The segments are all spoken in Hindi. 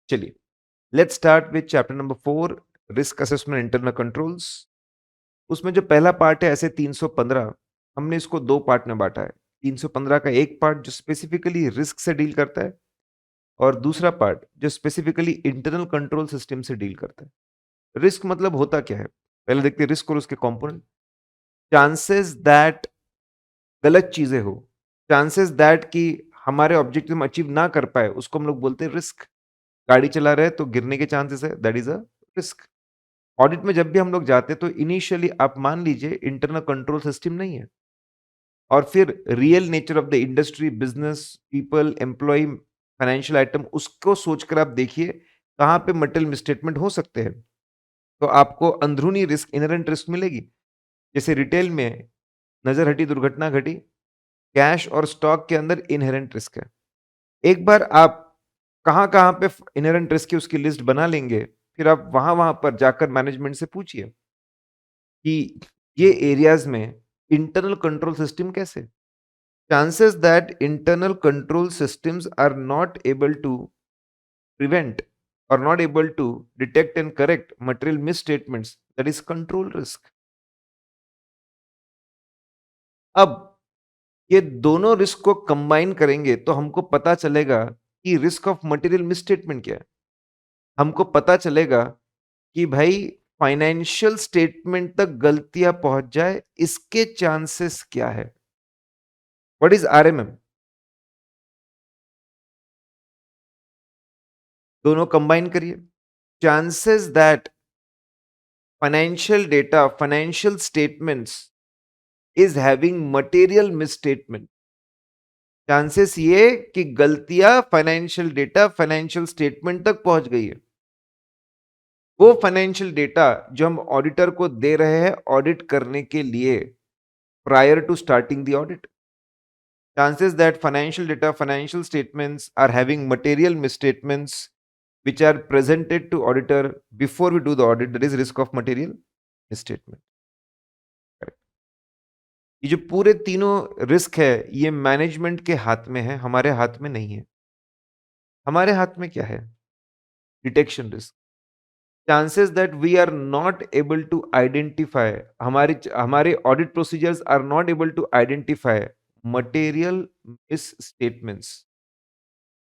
चलिए, let's start with chapter number 4, risk assessment internal controls. उसमें जो पहला पार्ट है ऐसे 315, हमने इसको 2 पार्ट में बाँटा है। 315 का एक पार्ट जो स्पेसिफिकली रिस्क से डील करता है और दूसरा पार्ट जो स्पेसिफिकली इंटरनल कंट्रोल सिस्टम से डील करता है। रिस्क मतलब होता क्या है? पहले देखते हैं रिस्क और उसके कंपोनेंट। चांसेस दैट गलत चीज़ें हो, चांसेस दैट कि हमारे ऑब्जेक्टिव हम अचीव ना कर पाएँ, उसको हम लोग बोलते हैं रिस्क। गाड़ी चला रहे हैं तो गिरने के चांसेस है, that is a risk. Audit में जब भी हम लोग जाते हैं तो इनिशियली आप मान लीजिए इंटरनल कंट्रोल सिस्टम नहीं है और फिर real nature of the industry, business, people, employee, financial item उसको सोचकर आप देखिए कहाँ पे मटेरियल मिसस्टेटमेंट हो सकते हैं। तो आपको अंदरूनी रिस्क, इन्हेरेंट रिस्क मिलेगी। जैसे रिटेल में नज़र हटी, दुर्घटना घटी, कैश और स्टॉक के अंदर इन्हेरेंट रिस्क है। एक बार आप कहाँ-कहाँ पे फ इन्हेरेंट रिस्क की उसकी लिस्ट बना लेंगे, फिर आप वहाँ-वहाँ पर जाकर मैनेजमेंट से पूछिए कि ये एरियाज़ में इंटरनल कंट्रोल सिस्टम कैसे? Chances that internal control systems are not able to prevent or not able to detect and correct material misstatements, that is control risk. अब ये दोनों रिस्क को कंबाइन करेंगे तो हमको पता चलेगा कि रिस्क ऑफ मटेरियल मिसस्टेटमेंट क्या है। हमको पता चलेगा कि भाई फाइनेंशियल स्टेटमेंट तक गलतियां पहुंच जाए, इसके चांसेस क्या है। What is RMM? दोनों कंबाइन करिए। Chances that financial data, financial statements is having material misstatement. Chances ये कि गलतियां फाइनेंशियल डेटा, फाइनेंशियल स्टेटमेंट तक पहुंच गई है। वो फाइनेंशियल डेटा जो हम ऑडिटर को दे रहे हैं ऑडिट करने के लिए, prior to starting the audit. Chances that financial data, financial statements are having material misstatements which are presented to auditor before we do the audit, that is risk of material misstatement. Correct. ये जो पूरे तीनों रिस्क है ये मैनेजमेंट के हाथ में है, हमारे हाथ में नहीं है। हमारे हाथ में क्या है? Detection risk. Chances that we are not able to identify, हमारे audit procedures are not able to identify material misstatements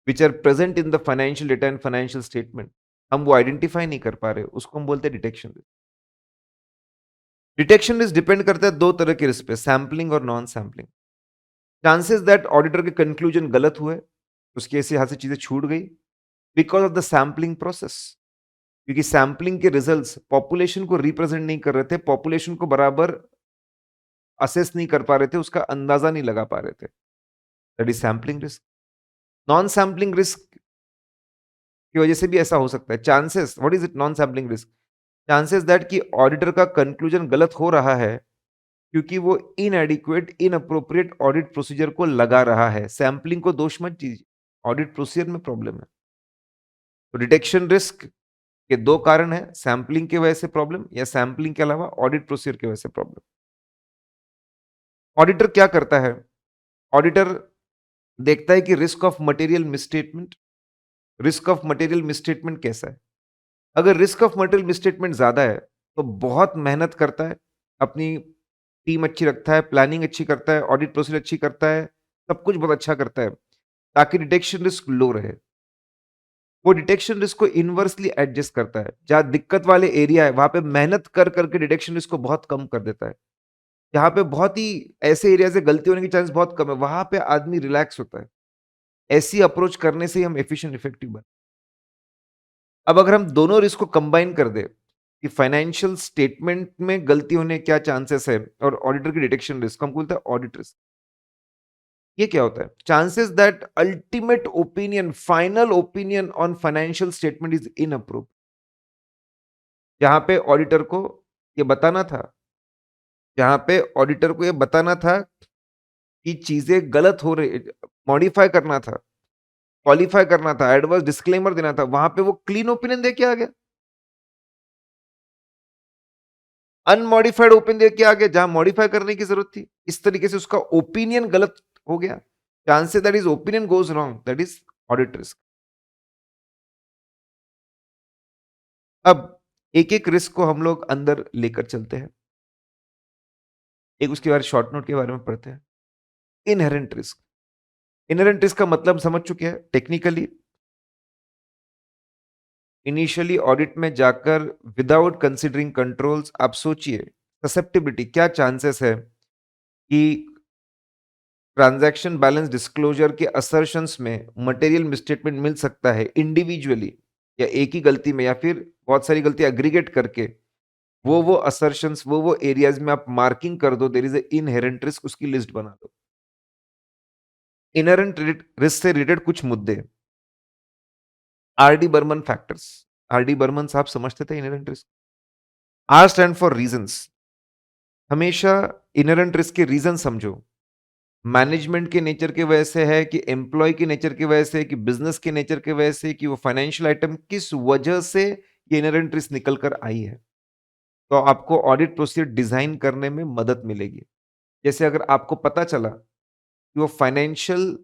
which are present in the financial data and financial statement. हम वो आइडेंटिफाई नहीं कर पा रहे, उसको हम बोलते हैं detection risk. Detection risk depend करता है दो तरह के रिस्क पे, सैम्पलिंग और non sampling. Chances that auditor के कंक्लूजन गलत हुए, उसके ऐसे हाथ से चीजें छूट गई because of the sampling process. क्योंकि सैम्पलिंग के रिजल्ट्स पॉपुलेशन को रिप्रेजेंट नहीं कर रहे थे, पॉपुलेशन को बराबर असेस नहीं कर पा रहे थे, उसका अंदाजा नहीं लगा पा रहे थे, that is sampling risk. Non sampling risk की वजह से भी ऐसा हो सकता है। Chances, what is it non sampling risk? Chances that कि ऑडिटर का कंक्लूजन गलत हो रहा है क्योंकि वो इनएडिक्वेट, इनअप्रोप्रिएट ऑडिट प्रोसीजर को लगा रहा है। सैंपलिंग को दोष मत दीजिए, ऑडिट प्रोसीजर में प्रॉब्लम है। तो डिटेक्शन रिस्क के 2 कारण हैं, सैंपलिंग की वजह से प्रॉब्लम या सैंपलिंग के अलावा ऑडिट प्रोसीजर की वजह से प्रॉब्लम। ऑडिटर क्या करता है? ऑडिटर देखता है कि risk of material misstatement, risk of material misstatement कैसा है? अगर रिस्क ऑफ मटेरियल मिसस्टेटमेंट ज़्यादा है, तो बहुत मेहनत करता है, अपनी टीम अच्छी रखता है, प्लानिंग अच्छी करता है, ऑडिट प्रोसीजर अच्छी करता है, सब कुछ बहुत अच्छा करता है, ताकि डिटेक्शन रिस्क लो रहे। वो डिटेक्शन रिस्क को इनवर्सली एडजस्ट करता है। जहाँ दिक्कत वाले एरिया है, वहाँ पे मेहनत कर करके डिटेक्शन रिस्क को बहुत कम कर देता है। जहाँ पे बहुत ही ऐसे एरिया से गलती होने के चांस बहुत कम है, वहाँ पे आदमी रिलैक्स होता है। ऐसी अप्रोच करने से ही हम एफिशिएंट इफेक्टिव बन। अब अगर हम दोनों रिस्क को कंबाइन कर दें कि फाइनेंशियल स्टेटमेंट में गलती होने के क्या चांसेस है और ऑडिटर की डिटेक्शन रिस्क, हमको बोलते हैं ऑडिट रिस्क। ये क्या होता है? Chances that ultimate opinion, final opinion on financial statement is unapproved. जहाँ पे ऑडिटर को ये बताना था, जहाँ पे ऑडिटर को ये बताना था कि चीज़ें गलत हो रही, मॉडिफाई करना था, क्वालिफाई करना था, एडवर्स डिस्क्लेमर देना था, वहाँ पे वो क्लीन ओपिनियन दे के आ गया। अनमॉडिफाइड ओपिनियन दे के आ गया, जहाँ मॉडिफाई करने की ज़रूरत थी। इस तरीके से उसका ओपिनियन गलत हो गया। Chances that his opinion goes wrong, that is audit risk. अब एक-एक रिस्क को हम लोग अंदर लेकर चलते हैं। एक उसके बाद शॉर्ट नोट के बारे में पढ़ते हैं। Inherent risk. इन्हेरेंट रिस्क का मतलब समझ चुके हैं टेक्निकली। इनिशियली ऑडिट में जाकर विदाउट कंसीडरिंग कंट्रोल्स आप सोचिए ससेप्टिबिलिटी क्या चांसेस है कि ट्रांजैक्शन बैलेंस डिस्क्लोजर के असर्शंस में मटेरियल मिसस्टेटमेंट मिल सकता है इंडिविजुअली या एक ही गलती में या फिर बहुत सारी गलती एग्रीगेट करके वो असर्शंस वो एरियाज में आप मार्किंग कर दो there is a inherent risk उसकी लिस्ट बना दो। इनहेरेंट रिस्क से रिलेटेड कुछ मुद्दे RD Burman factors. RD Burman साहब समझते थे inherent risk. R stand for reasons. हमेशा इनहेरेंट रिस्क के रीजन समझो। मैनेजमेंट के नेचर की वजह से है कि एम्प्लॉय के नेचर की वजह से कि बिजनेस के नेचर की वजह से कि वो फाइनेंशियल आइटम किस वजह से ये इनहेरेंट रिस्क निकल कर आई है। तो आपको ऑडिट प्रोसीजर डिजाइन करने में मदद मिलेगी। जैसे अगर आपको पता चला कि वो फाइनेंशियल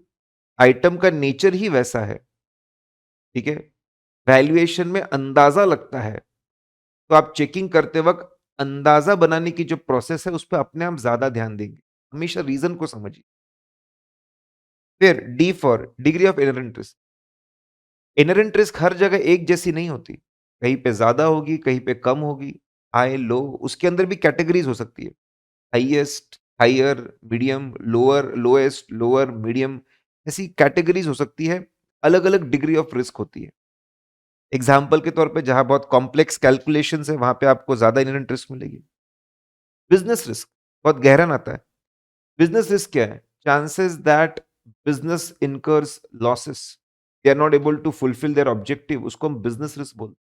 आइटम का नेचर ही वैसा है, ठीक है? वैल्यूएशन में अंदाजा लगता है, तो आप चेकिंग करते वक़्त अंदाजा बनाने की जो प्रोसेस है, उस पे अपने आप ज़्यादा ध्यान देंगे। हमेशा रीज़न को समझिए। फिर D for degree of inherent risk. Inherent risk हर जगह एक जैसी नहीं होती। कहीं पे ज़्यादा होगी, कहीं पे कम होगी, हाई, लो, उसके अंदर भी कैटेगरीज़ हो सकती है। Highest, higher, medium, lower, lowest, lower, medium ऐसी कैटेगरीज़ हो सकती है। अलग-अलग डिग्री ऑफ रिस्क होती है। एग्ज़ाम्पल के तौर पे जहाँ बहुत कॉम्प्लेक्स कैलकुलेशंस है, वहाँ पे आपको ज़्यादा इन्हेरेंट रिस्क मिलेगी। बिज़नेस रिस्क बहुत गहरा नाता है। बिज़नेस रिस्क क्या है? Chances that business incurs losses, they are not able to fulfil their objective उसको हम बिज़नेस रिस्क बोलते हैं।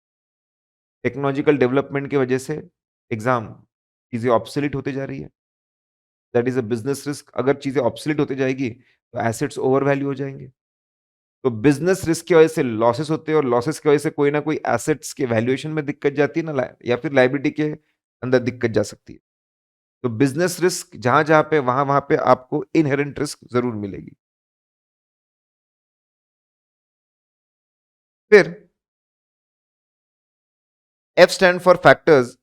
टेक्नोलॉजिकल डेवलपमेंट की वजह से एग्ज़ाम चीज़ें ऑब्सोलीट होती जा रही है, that is a business risk. अगर चीज़ें ऑब्सोलीट होती जाएगी, तो एसेट्स ओवर वैल्यू हो जाएँगे। तो बिज़नेस रिस्क की वजह से लॉसेस होते हैं और लॉसेस की वजह से कोई ना कोई एसेट्स के वैल्यूएशन में दिक्कत जाती है ना या फिर लायबिलिटी के अंदर दिक्कत जा सकती है। तो बिज़नेस रिस्क जहाँ-जहाँ पे वहाँ-वहाँ पे आपको इन्हेरेंट रिस्क ज़रूर मिलेगी। फिर F stand for factors.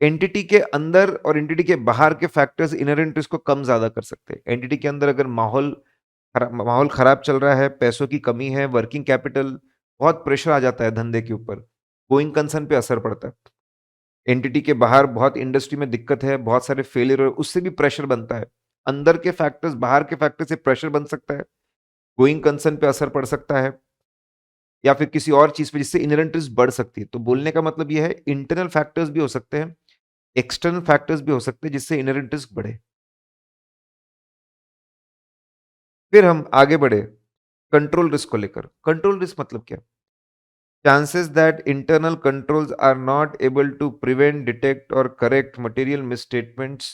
Entity के अंदर और एंटिटी के बाहर के फैक्टर्स इन्हेरेंट रिस्क को कम ज़्यादा कर सकते हैं। एंटिटी के अंदर अगर माहौल खराब चल रहा है, पैसों की कमी है, वर्किंग कैपिटल बहुत प्रेशर आ जाता है धंधे के ऊपर, गोइंग कंसर्न पे असर पड़ता है। एंटिटी के बाहर बहुत इंडस्ट्री में दिक्कत है, बहुत सारे फेलियर उससे भी प्रेशर बनता है। अंदर के फैक्टर्स बाहर के फैक्टर से प्रेशर बन सकता है, गोइंग कंसर्न पे असर पड़ सकता है या फिर किसी और चीज़ पे जिससे इन्हेरेंट रिस्क बढ़ सकती है। तो बोलने का मतलब ये है इंटरनल फैक्टर्स भी हो सकते हैं, एक्सटर्नल फैक्टर्स भी हो सकते हैं जिससे इन्हेरेंट रिस्क बढ़े। फिर हम आगे बढ़े कंट्रोल रिस्क को लेकर। कंट्रोल रिस्क मतलब क्या? Chances that internal controls are not able to prevent, detect, or correct material misstatements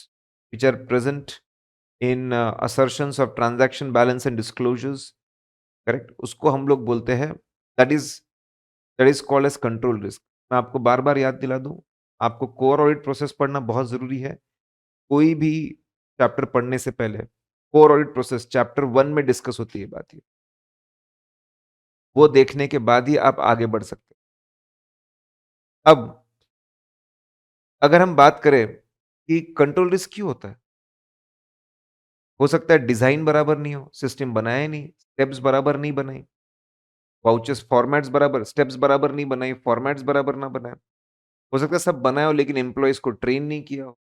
which are present in assertions of transaction balance and disclosures, correct? उसको हम लोग बोलते हैं that is that is called as control risk। मैं आपको बार-बार याद दिला दूं, आपको कोर ऑडिट प्रोसेस पढ़ना बहुत जरूरी है। कोई भी चैप्टर पढ़ने से पहले कोर ऑडिट प्रोसेस चैप्टर 1 में डिस्कस होती है बात ये। वो देखने के बाद ही आप आगे बढ़ सकते हैं। अब अगर हम बात करें कि कंट्रोल रिस्क क्यों होता है? हो सकता है डिज़ाइन बराबर नहीं हो, सिस्टम बनाया नहीं, स्टेप्स बराबर नहीं बनाई, वाउचर्स फॉर्मेट्स बराबर स्टेप्स बराबर नहीं बनाई, फॉर्मेट्स बराबर ना बनाए। हो सकता है सब बनाया हो लेकिन एम्प्लॉइज़ को ट्रेन नहीं किया हो,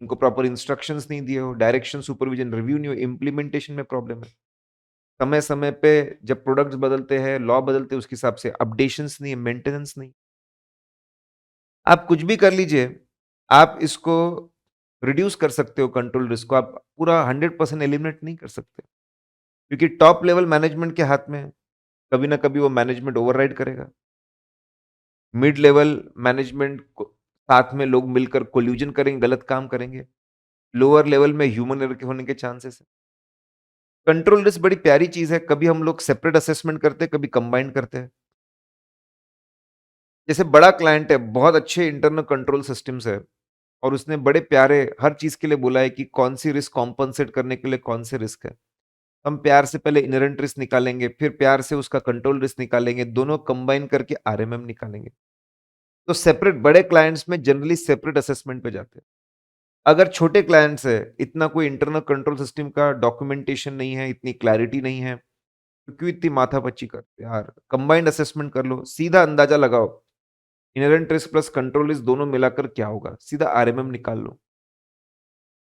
उनको प्रॉपर इंस्ट्रक्शंस नहीं दिए हो, डायरेक्शन, सुपरविजन, रिव्यू नहीं हो, इम्प्लीमेंटेशन में प्रॉब्लम है। समय-समय पे जब प्रोडक्ट्स बदलते हैं, लॉ बदलते हैं, उसके हिसाब से अपडेशंस नहीं है, मेंटेनेंस नहीं। आप कुछ भी कर लीजिए, आप इसको रिड्यूस कर सकते हो कंट्रोल रिस्क को, आप पूरा 100% एलिमिनेट नहीं कर सकते। क्योंकि टॉप लेवल मैनेजमेंट के हाथ में है, कभी ना कभी वो मैनेजमेंट ओवरराइड करेगा। मिड लेवल मैनेजमेंट को साथ में लोग मिलकर कोल्यूजन करेंगे, गलत काम करेंगे। लोअर लेवल में ह्यूमन एरर के होने के चांसेस है। कंट्रोल रिस्क बड़ी प्यारी चीज़ है, कभी हम लोग सेपरेट असेसमेंट करते हैं, कभी कंबाइंड करते हैं। जैसे बड़ा क्लाइंट है, बहुत अच्छे इंटरनल कंट्रोल सिस्टम्स है और उसने बड़े प्यारे हर चीज़ के लिए बोला है कि कौन-सी रिस्क कॉम्पेंसेट करने के लिए कौन से रिस्क है। हम प्यार से पहले इन्हेरेंट रिस्क निकालेंगे, फिर प्यार से उसका कंट्रोल रिस्क निकालेंगे, दोनों कंबाइन करके आरएमएम निकालेंगे। तो सेपरेट बड़े क्लाइंट्स में जनरली सेपरेट असेसमेंट पे जाते हैं। अगर छोटे क्लाइंट्स है, इतना कोई इंटरनल कंट्रोल सिस्टम का डॉक्यूमेंटेशन नहीं है, इतनी क्लैरिटी नहीं है, तो क्यों इतनी माथापच्ची करते हो यार? कंबाइंड असेसमेंट कर लो, सीधा अंदाजा लगाओ, inherent risk plus control risk दोनों मिलाकर क्या होगा? सीधा आरएमएम निकाल लो।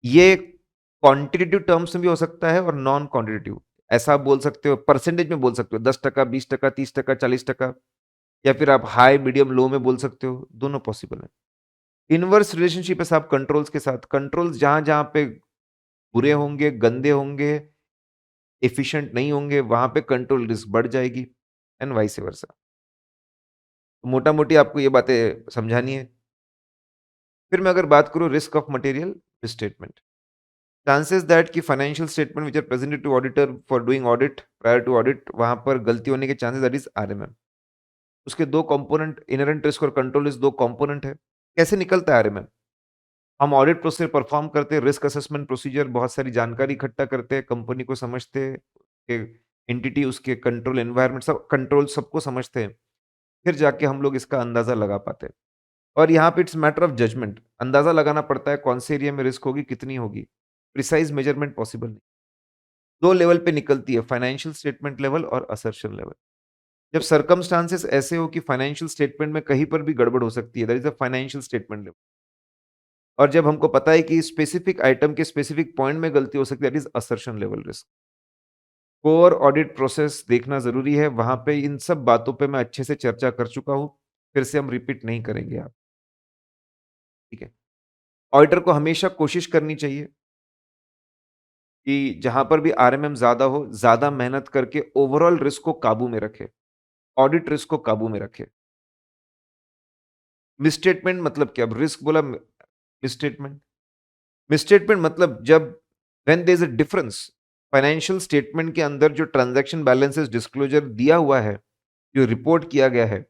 ये क्वांटिटेटिव टर्म्स में भी हो सकता है और नॉन क्वांटिटेटिव। ऐसा आप बोल सकते हो, परसेंटेज में बोल सकते हो, 10%, 20%, 30%, 40%, या फिर आप हाई, मीडियम, लो में बोल सकते हो, दोनों पॉसिबल है। इनवर्स रिलेशनशिप है साहब कंट्रोल्स के साथ। कंट्रोल्स जहाँ-जहाँ पे बुरे होंगे, गंदे होंगे, एफिशिएंट नहीं होंगे, वहाँ पे कंट्रोल रिस्क बढ़ जाएगी एंड वाइस वर्सा। तो मोटा-मोटी आपको ये बातें समझानी है। फिर मैं अगर बात करूँ risk of material misstatement, chances that कि financial statement which are presented to auditor for doing audit, prior to audit, वहाँ पर गलती होने के चांसेस, दैट इज़ आरएमएम। उसके 2 कंपोनेंट, इन्हेरेंट रिस्क और कंट्रोल रिस्क, 2 कंपोनेंट है। कैसे निकलता है आरएमएम? हम ऑडिट प्रोसीजर परफॉर्म करते हैं, रिस्क असेसमेंट प्रोसीजर, बहुत सारी जानकारी इकट्ठा करते हैं, कंपनी को समझते हैं, एंटिटी, उसके कंट्रोल एनवायरनमेंट, सब कंट्रोल सबको समझते हैं। फिर जाके हम लोग इसका अंदाजा लगा पाते हैं। और यहाँ पे इट्स मैटर ऑफ जजमेंट, अंदाजा लगाना पड़ता है कौन से एरिया में रिस्क होगी, कितनी होगी। प्रिसाइज मेजरमेंट पॉसिबल नहीं। 2 लेवल पे निकलती है, फाइनेंशियल स्टेटमेंट लेवल और असर्शन लेवल। जब सर्कमस्टांसेस ऐसे हो कि फाइनेंशियल स्टेटमेंट में कहीं पर भी गड़बड़ हो सकती है, that is a financial statement level. और जब हमको पता है कि स्पेसिफिक आइटम के स्पेसिफिक पॉइंट में गलती हो सकती है, that is assertion level risk. Core audit process देखना ज़रूरी है, वहाँ पे इन सब बातों पे मैं अच्छे से चर्चा कर चुका हूँ, फिर से हम रिपीट नहीं करेंगे आप, ठीक है? ऑडिटर को हमेशा कोशिश करनी चाहिए कि जहाँ पर भी आरएमएम ज़्यादा हो, ज़्यादा मेहनत करके ओवरऑल रिस्क को काबू में रखे, ऑडिट रिस्क को काबू में रखे। मिसस्टेटमेंट मतलब क्या? अब रिस्क बोला, मिसस्टेटमेंट, मिसस्टेटमेंट मतलब जब when there is a difference, financial statement के अंदर जो ट्रांज़ैक्शन बैलेंसेस डिस्क्लोज़र दिया हुआ है, जो रिपोर्ट किया गया है,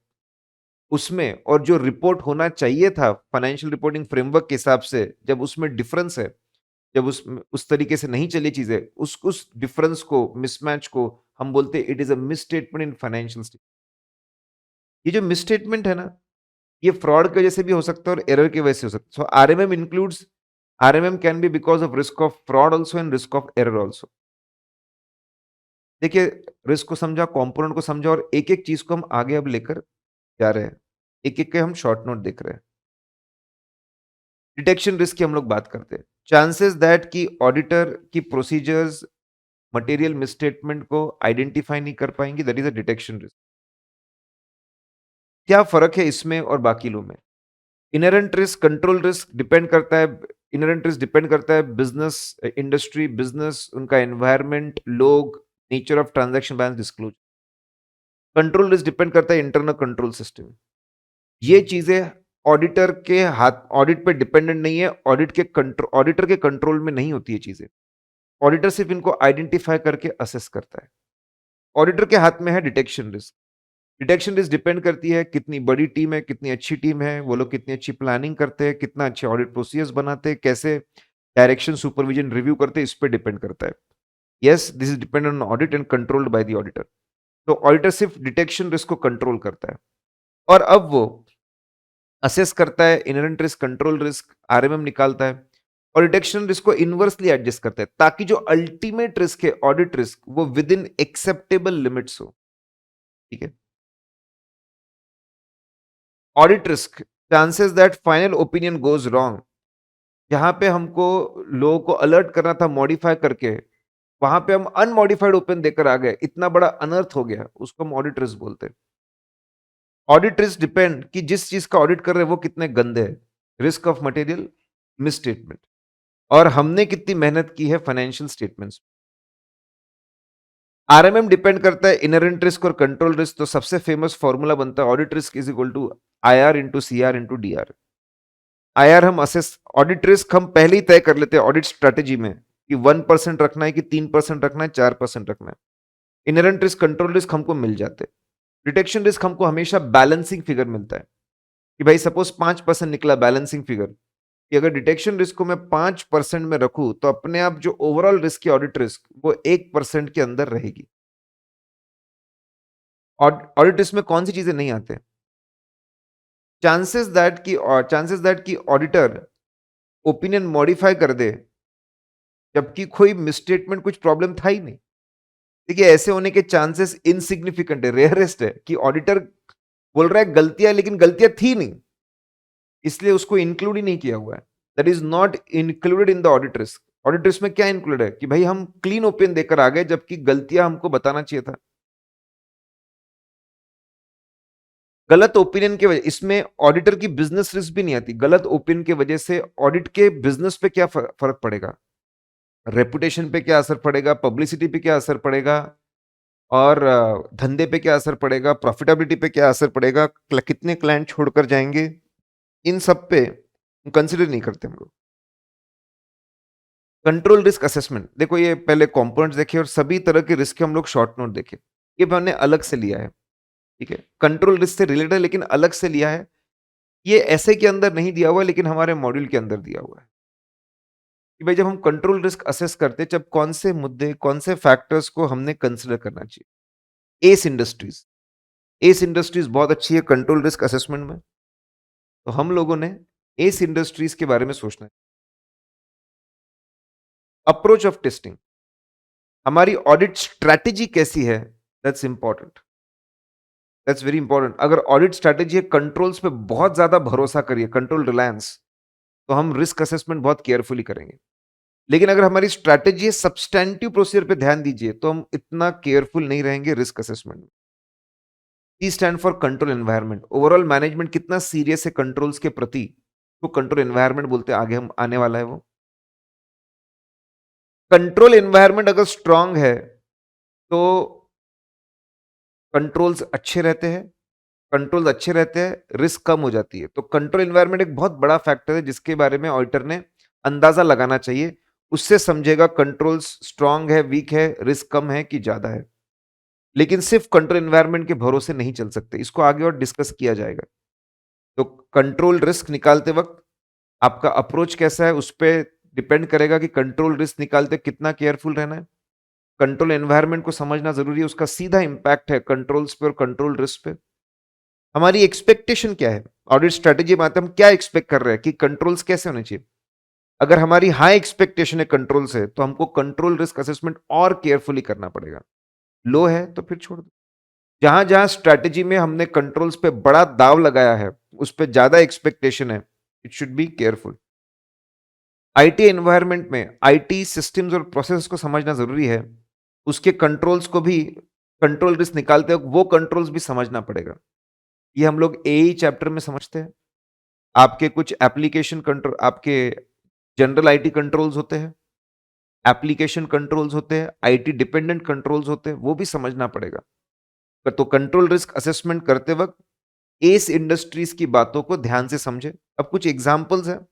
उसमें और जो रिपोर्ट होना चाहिए था फाइनेंशियल रिपोर्टिंग फ्रेमवर्क के हिसाब से, जब उसमें डिफरेंस है, जब उस तरीके से नहीं चली चीज़ें, उस डिफरेंस को, मिसमैच को हम बोलते हैं it is a misstatement in financial statement. ये जो मिसस्टेटमेंट है ना, ये फ्रॉड की वजह से भी हो सकता है और एरर की वजह से हो सकता है। So RMM includes, RMM can be because of risk of fraud also and risk of error also. देखिए, रिस्क को समझा, कंपोनेंट को समझा और एक-एक चीज़ को हम आगे अब लेकर जा रहे हैं। एक-एक के हम शॉर्ट नोट देख रहे हैं। डिटेक्शन रिस्क की हम लोग बात करते हैं। चांसेस दैट कि ऑडिटर की प्रोसीजर्स मटेरियल मिसस्टेटमेंट को आइडेंटिफाई नहीं कर पाएँगी, that is a detection risk. क्या फ़र्क है इसमें और बाकी लो में? Inherent risk, control risk depend करता है, इन्हेरेंट रिस्क डिपेंड करता है बिज़नेस, इंडस्ट्री, बिज़नेस, उनका एनवायरनमेंट, लोग, nature of transaction balance disclose. Control risk depend करता है इंटरनल कंट्रोल सिस्टम। ये चीज़ें ऑडिटर के हाथ, ऑडिट पे डिपेंडेंट नहीं है, ऑडिटर के कंट्रोल में नहीं होती ये चीज़ें। ऑडिटर सिर्फ़ इनको आइडेंटिफ़ाई करके असेस करता है। ऑडिटर के हाथ में है detection risk. Detection risk depend करती है कितनी बड़ी टीम है, कितनी अच्छी टीम है, वो लोग कितनी अच्छी प्लानिंग करते हैं, कितना अच्छे ऑडिट प्रोसीजर्स बनाते हैं, कैसे डायरेक्शन, सुपरविजन, रिव्यू करते हैं, इस पे डिपेंड करता है। Yes, this is dependent on audit and controlled by the auditor. तो ऑडिटर सिर्फ़ डिटेक्शन रिस्क को कंट्रोल करता है और अब वो असेस करता है inherent risk, control risk, RMM निकालता है और डिटेक्शन रिस्क को इनवर्सली एडजस्ट करता है ताकि जो अल्टीमेट रिस्क है, ऑडिट रिस्क, वो विद इन एक्सेप्टेबल लिमिट्स हो। ठीक है? Audit risk, chances that final opinion goes wrong, जहाँ पे हमको लोगों को अलर्ट करना था मॉडिफाई करके, वहाँ पे हम अनमॉडिफाइड ओपिनियन देकर आ गए, इतना बड़ा अनर्थ हो गया, उसको हम ऑडिट रिस्क बोलते हैं। ऑडिट रिस्क डिपेंड कि जिस चीज़ का ऑडिट कर रहे हैं वो कितने गंदे हैं। रिस्क ऑफ मटेरियल मिसस्टेटमेंट और हमने कितनी मेहनत की है फाइनेंशियल स्टेटमेंट्स। आरएमएम डिपेंड करता है इनहेरेंट रिस्क और कंट्रोल रिस्क, तो सबसे फेमस फॉर्मूला बनता है audit risk is equal to IR into CR into DR. IR हम असेस, ऑडिट रिस्क हम पहले ही तय कर लेते हैं ऑडिट स्ट्रेटेजी में कि 1% रखना है कि 3% रखना है, 4% रखना है। इनहेरेंट रिस्क, कंट्रोल रिस्क हमको मिल जाते हैं। डिटेक्शन रिस्क हमको हमेशा बैलेंसिंग फिगर मिलता है कि भाई सपोज 5% निकला बैलेंसिंग फिगर, कि अगर डिटेक्शन रिस्क को मैं 5% में रखूं तो अपने आप जो ओवरऑल रिस्क की ऑडिट रिस्क वो 1% के अंदर रहेगी। ऑडिट रिस्क में कौन सी चीजें नहीं आते? चांसेस दैट कि ऑडिटर ओपिनियन मॉडिफाई कर दे, जबकि कोई मिसस्टेटमेंट कुछ प्रॉब्लम था ही नहीं। देखिए ऐसे होने के चांसेस इनसिग्निफिकेंट है, रेयरेस्ट है कि ऑडिटर बोल रहा है गलतियां, लेकिन गलतियां थी नहीं, इसलिए उसको इंक्लूड ही नहीं किया हुआ है। That is not included in the audit risk. Audit risk में क्या इंक्लूड है कि भाई हम क्लीन ओपिनियन देकर आ गए, जबकि गलतियां हमको बताना चाहिए था। गलत ओपिनियन की वजह, इसमें ऑडिटर की बिजनेस रिस्क भी नहीं आती। गलत ओपिनियन की वजह से ऑडिट के बिजनेस पे क्या फर्क पड़ेगा, रेपुटेशन पे क्या असर पड़ेगा, पब्लिसिटी पे क्या असर पड़ेगा, और धंधे पे क्या असर पड़ेगा, प्रॉफिटेबिलिटी पे क्या असर पड़ेगा, कितने क्लाइंट छोड़कर जाएंगे, इन सब पे कंसिडर नहीं करते हम लोग। कंट्रोल रिस्क असेसमेंट, देखो ये पहले कंपोनेंट्स देखे और सभी तरह के रिस्क के हम लोग शॉर्ट नोट देखे। ये हमने अलग से लिया है, ठीक है, कंट्रोल रिस्क से रिलेटेड लेकिन अलग से लिया है। ये ऐसे के अंदर नहीं दिया हुआ है, लेकिन हमारे मॉड्यूल के अंदर दिया हुआ है कि भाई जब हम कंट्रोल रिस्क असेस करते हैं, जब कौन से मुद्दे, कौन से फैक्टर्स को हमने कंसिडर करना चाहिए। एस इंडस्ट्रीज बहुत अच्छी है कंट्रोल रिस्क असेसमेंट में, तो हम लोगों ने एस इंडस्ट्रीज के बारे में सोचना है। अप्रोच ऑफ टेस्टिंग, हमारी ऑडिट स्ट्रैटेजी कैसी है, दैट्स वेरी इंपॉर्टेंट। अगर ऑडिट स्ट्रैटेजी है कंट्रोल्स पे बहुत ज्यादा भरोसा करिए, कंट्रोल रिलायंस, तो हम रिस्क असेसमेंट बहुत केयरफुली करेंगे। लेकिन अगर हमारी स्ट्रैटेजी है सब्सटैंटिव प्रोसीजर पे ध्यान दीजिए, तो हम इतना केयरफुल नहीं रहेंगे रिस्क असेसमेंट में। T stand for control environment, overall management कितना सीरियस है कंट्रोल्स के प्रति, तो कंट्रोल एनवायरनमेंट बोलते हैं, आगे हम आने वाला है वो। कंट्रोल एनवायरनमेंट अगर स्ट्रांग है तो कंट्रोल्स अच्छे रहते हैं, रिस्क कम हो जाती है। तो कंट्रोल एनवायरनमेंट एक बहुत बड़ा फैक्टर है जिसके बारे में ऑडिटर ने अंदाजा लगाना चाहिए। उससे समझेगा कंट्रोल्स स्ट्रांग है, वीक है, रिस्क कम है कि ज्यादा है। लेकिन सिर्फ कंट्रोल एनवायरनमेंट के भरोसे नहीं चल सकते, इसको आगे और डिस्कस किया जाएगा। तो कंट्रोल रिस्क निकालते वक्त आपका अप्रोच कैसा है उस पर डिपेंड करेगा कि कंट्रोल रिस्क निकालते कितना केयरफुल रहना है। कंट्रोल एनवायरनमेंट को समझना जरूरी है, उसका सीधा इंपैक्ट है कंट्रोल्स पे और कंट्रोल रिस्क पे। हमारी एक्सपेक्टेशन क्या है, ऑडिट स्ट्रेटेजी में आते हम क्या एक्सपेक्ट कर रहे हैं कि कंट्रोल्स कैसे होने चाहिए। अगर हमारी हाई एक्सपेक्टेशन है कंट्रोल से, तो हमको कंट्रोल रिस्क असेसमेंट और केयरफुली करना पड़ेगा। लो है तो फिर छोड़ दो। जहां जहां स्ट्रैटेजी में हमने कंट्रोल्स पे बड़ा दाव लगाया है, उस पे ज्यादा एक्सपेक्टेशन है, it should be careful. IT environment में आईटी सिस्टम्स और प्रोसेस को समझना जरूरी है। उसके कंट्रोल्स को भी, कंट्रोल रिस्क निकालते वक्त वो कंट्रोल्स भी समझना पड़ेगा। ये हम लोग एई चैप्टर में समझते हैं। आपके कुछ एप्लीकेशन कंट्रोल, आपके जनरल आईटी कंट्रोल्स होते हैं, एप्लीकेशन कंट्रोल्स होते हैं, आईटी डिपेंडेंट कंट्रोल्स होते हैं, वो भी समझना पड़ेगा। तो कंट्रोल रिस्क असेसमेंट करते वक्त एस इंडस्ट्रीज की बातों को ध्यान से समझे। अब कुछ एग्जांपल्स हैं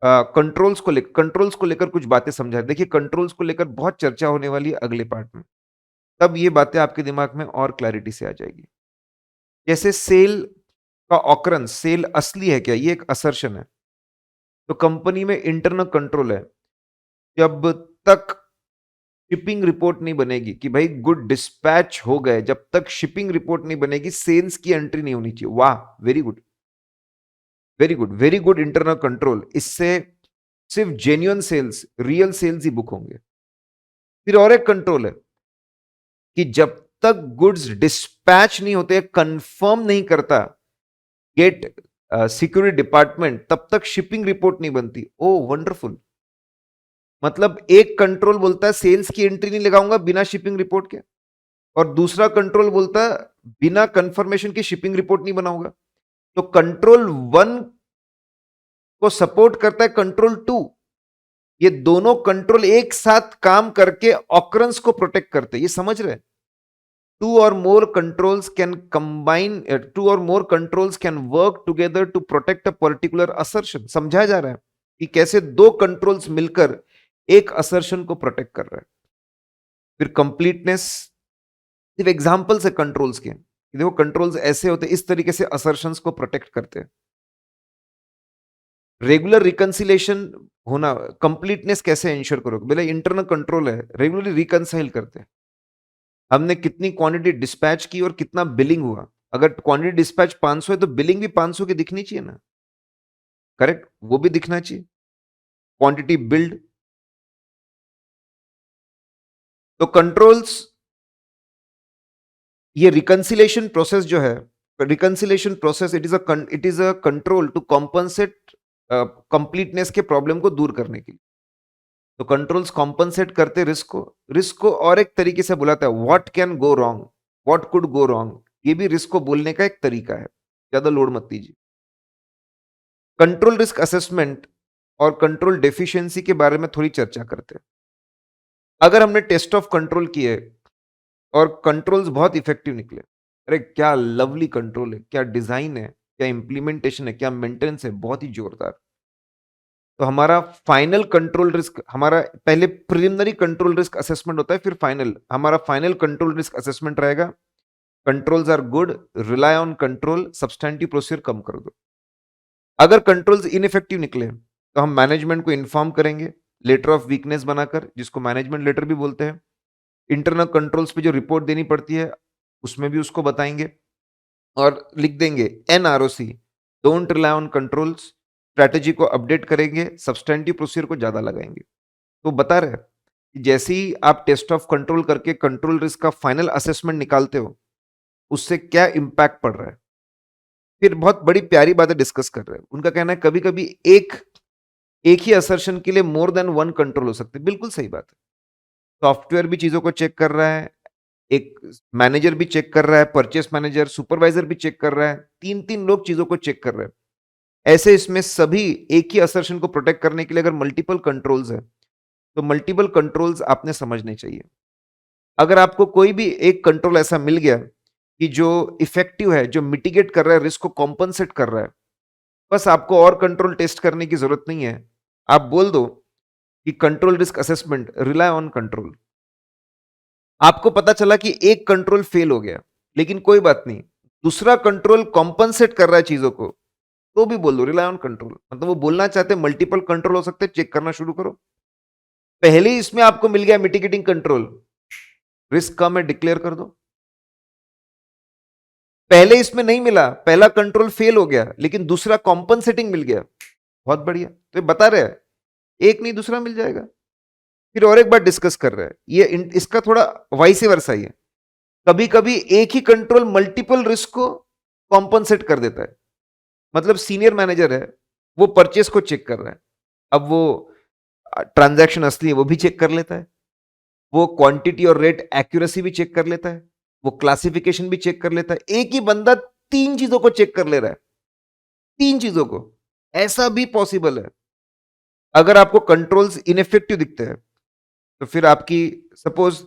कंट्रोल्स को लेकर कुछ बातें समझा। देखिए कंट्रोल्स को लेकर बहुत चर्चा होने वाली है अगले पार्ट में, तब ये बातें आपके दिमाग में और क्लैरिटी से आ जाएगी। जैसे सेल का ऑकरेंस, सेल असली है क्या, ये एक असर्शन है। तो कंपनी में इंटरनल कंट्रोल है, जब तक शिपिंग रिपोर्ट नहीं बनेगी कि भाई गुड डिस्पैच हो गए, जब तक शिपिंग रिपोर्ट नहीं बनेगी सेल्स की एंट्री नहीं होनी चाहिए। वाह, very good, very good, very good internal control. इससे सिर्फ जेन्युइन सेल्स, रियल सेल्स ही बुक होंगे। फिर और एक कंट्रोल है कि जब तक गुड्स डिस्पैच नहीं होते, कंफर्म नहीं करता गेट सिक्योरिटी डिपार्टमेंट, तब तक शिपिंग रिपोर्ट नहीं बनती। ओ वंडरफुल। मतलब एक कंट्रोल बोलता है सेल्स की एंट्री नहीं लगाऊंगा बिना शिपिंग रिपोर्ट के, और दूसरा कंट्रोल बोलता है बिना कंफर्मेशन की शिपिंग रिपोर्ट नहीं बनाऊंगा। तो कंट्रोल 1 को सपोर्ट करता है कंट्रोल 2। ये दोनों कंट्रोल एक साथ काम करके ऑकरेंस को प्रोटेक्ट करते हैं, ये समझ रहे हैं। Two or more controls can combine, two or more controls can work together to protect a particular assertion। समझाया जा रहा है कि कैसे दो कंट्रोल्स मिलकर एक असर्शन को प्रोटेक्ट कर रहा है। फिर कंप्लीटनेस, सिर्फ एग्जांपल्स है कंट्रोल्स के, देखो कंट्रोल्स ऐसे होते हैं, इस तरीके से असर्शंस को प्रोटेक्ट करते हैं। रेगुलर रिकंसिलेशन होना, कंप्लीटनेस कैसे इंश्योर करोगे, बोले इंटरनल कंट्रोल है, रेगुलरली रिकंसाइल करते हैं। हमने कितनी क्वांटिटी डिस्पैच की और कितना बिलिंग हुआ, अगर क्वांटिटी डिस्पैच 500 है तो बिलिंग भी 500 की दिखनी चाहिए ना, करेक्ट? वो भी दिखना चाहिए। क्वांटिटी बिल्ड, तो कंट्रोल्स, ये रिकंसिलिएशन प्रोसेस जो है, reconciliation process it is a control to compensate completeness के प्रॉब्लम को दूर करने के लिए। तो कंट्रोल्स कॉम्पनसेट करते रिस्क को और एक तरीके से बुलाता है, what can go wrong, what could go wrong. ये भी रिस्क को बोलने का एक तरीका है, ज्यादा लोड मत दीजिए। कंट्रोल रिस्क असेसमेंट और कंट्रोल डेफिशिएंसी के बारे में थोड़ी चर्चा करते हैं। अगर हमने टेस्ट ऑफ कंट्रोल किए और कंट्रोल्स बहुत इफेक्टिव निकले, अरे क्या लवली कंट्रोल है, क्या डिजाइन है, क्या इंप्लीमेंटेशन है, क्या मेंटेनेंस है, बहुत ही जोरदार। तो हमारा फाइनल कंट्रोल रिस्क, हमारा पहले प्रिलिमिनरी कंट्रोल रिस्क असेसमेंट होता है, फिर फाइनल, हमारा फाइनल कंट्रोल रिस्क असेसमेंट रहेगा, controls are good, rely on control, substantive procedure कम कर दो। अगर कंट्रोल्स इनइफेक्टिव निकले तो हम मैनेजमेंट को इन्फॉर्म करेंगे लेटर ऑफ वीकनेस बनाकर, जिसको मैनेजमेंट लेटर भी बोलते हैं। इंटरनल कंट्रोल्स पे जो रिपोर्ट देनी पड़ती है उसमें भी उसको बताएंगे और लिख देंगे NROC, don't rely on controls, strategy को अपडेट करेंगे, सब्सटेंटिव प्रोसीजर को ज्यादा लगाएंगे। तो बता रहे हैं कि जैसे ही आप टेस्ट ऑफ कंट्रोल करके कंट्रोल रिस्क का फाइनल असेसमेंट निकालते हो, उससे क्या इंपैक्ट पड़ रहा है। फिर बहुत बड़ी प्यारी बातें डिस्कस कर रहे हैं। उनका कहना है कभी कभी एक एक ही असर्शन के लिए मोर देन वन कंट्रोल हो सकते हैं। बिल्कुल सही बात है। सॉफ्टवेयर भी चीजों को चेक कर रहा है, एक मैनेजर भी चेक कर रहा है, परचेस मैनेजर, सुपरवाइजर भी चेक कर रहा है, तीन तीन लोग चीजों को चेक कर रहे हैं। ऐसे इसमें सभी एक ही असर्शन को प्रोटेक्ट करने के लिए अगर मल्टीपल कंट्रोल्स है तो मल्टीपल कंट्रोल्स आपने समझने चाहिए। अगर आपको कोई भी एक कंट्रोल ऐसा मिल गया कि जो इफेक्टिव है, जो मिटिगेट कर रहा है, रिस्क को कॉम्पनसेट कर रहा है, बस आपको और कंट्रोल टेस्ट करने की जरूरत नहीं है। आप बोल दो कि control risk assessment rely on control. आपको पता चला कि एक कंट्रोल फेल हो गया, लेकिन कोई बात नहीं, दूसरा कंट्रोल कॉम्पनसेट कर रहा है चीजों को, तो भी बोल दो रिलाय ऑन कंट्रोल। मतलब वो बोलना चाहते हैं मल्टीपल कंट्रोल हो सकते हैं, चेक करना शुरू करो। पहले ही इसमें आपको मिल गया मिटिगेटिंग कंट्रोल, रिस्क कम है डिक्लेयर कर दो। पहले इसमें नहीं मिला, पहला कंट्रोल फेल हो गया, लेकिन दूसरा कॉम्पनसेटिंग मिल गया, बहुत बढ़िया। तो ये बता रहे हैं एक नहीं दूसरा मिल जाएगा। फिर और एक बार डिस्कस कर रहे हैं, ये इसका थोड़ा वाइस वर्सा ही है। कभी कभी एक ही कंट्रोल मल्टीपल रिस्क को कॉम्पनसेट कर देता है। मतलब सीनियर मैनेजर है, वो परचेस को चेक कर रहा है, अब वो ट्रांजैक्शन असली है वो भी चेक कर लेता है, वो क्वांटिटी और रेट एक्यूरेसी भी चेक कर लेता है, वो क्लासिफिकेशन भी चेक कर लेता है। एक ही बंदा तीन चीजों को चेक कर ले रहा है, तीन चीजों को, ऐसा भी पॉसिबल है। अगर आपको कंट्रोल्स इनइफेक्टिव दिखते हैं तो फिर आपकी, सपोज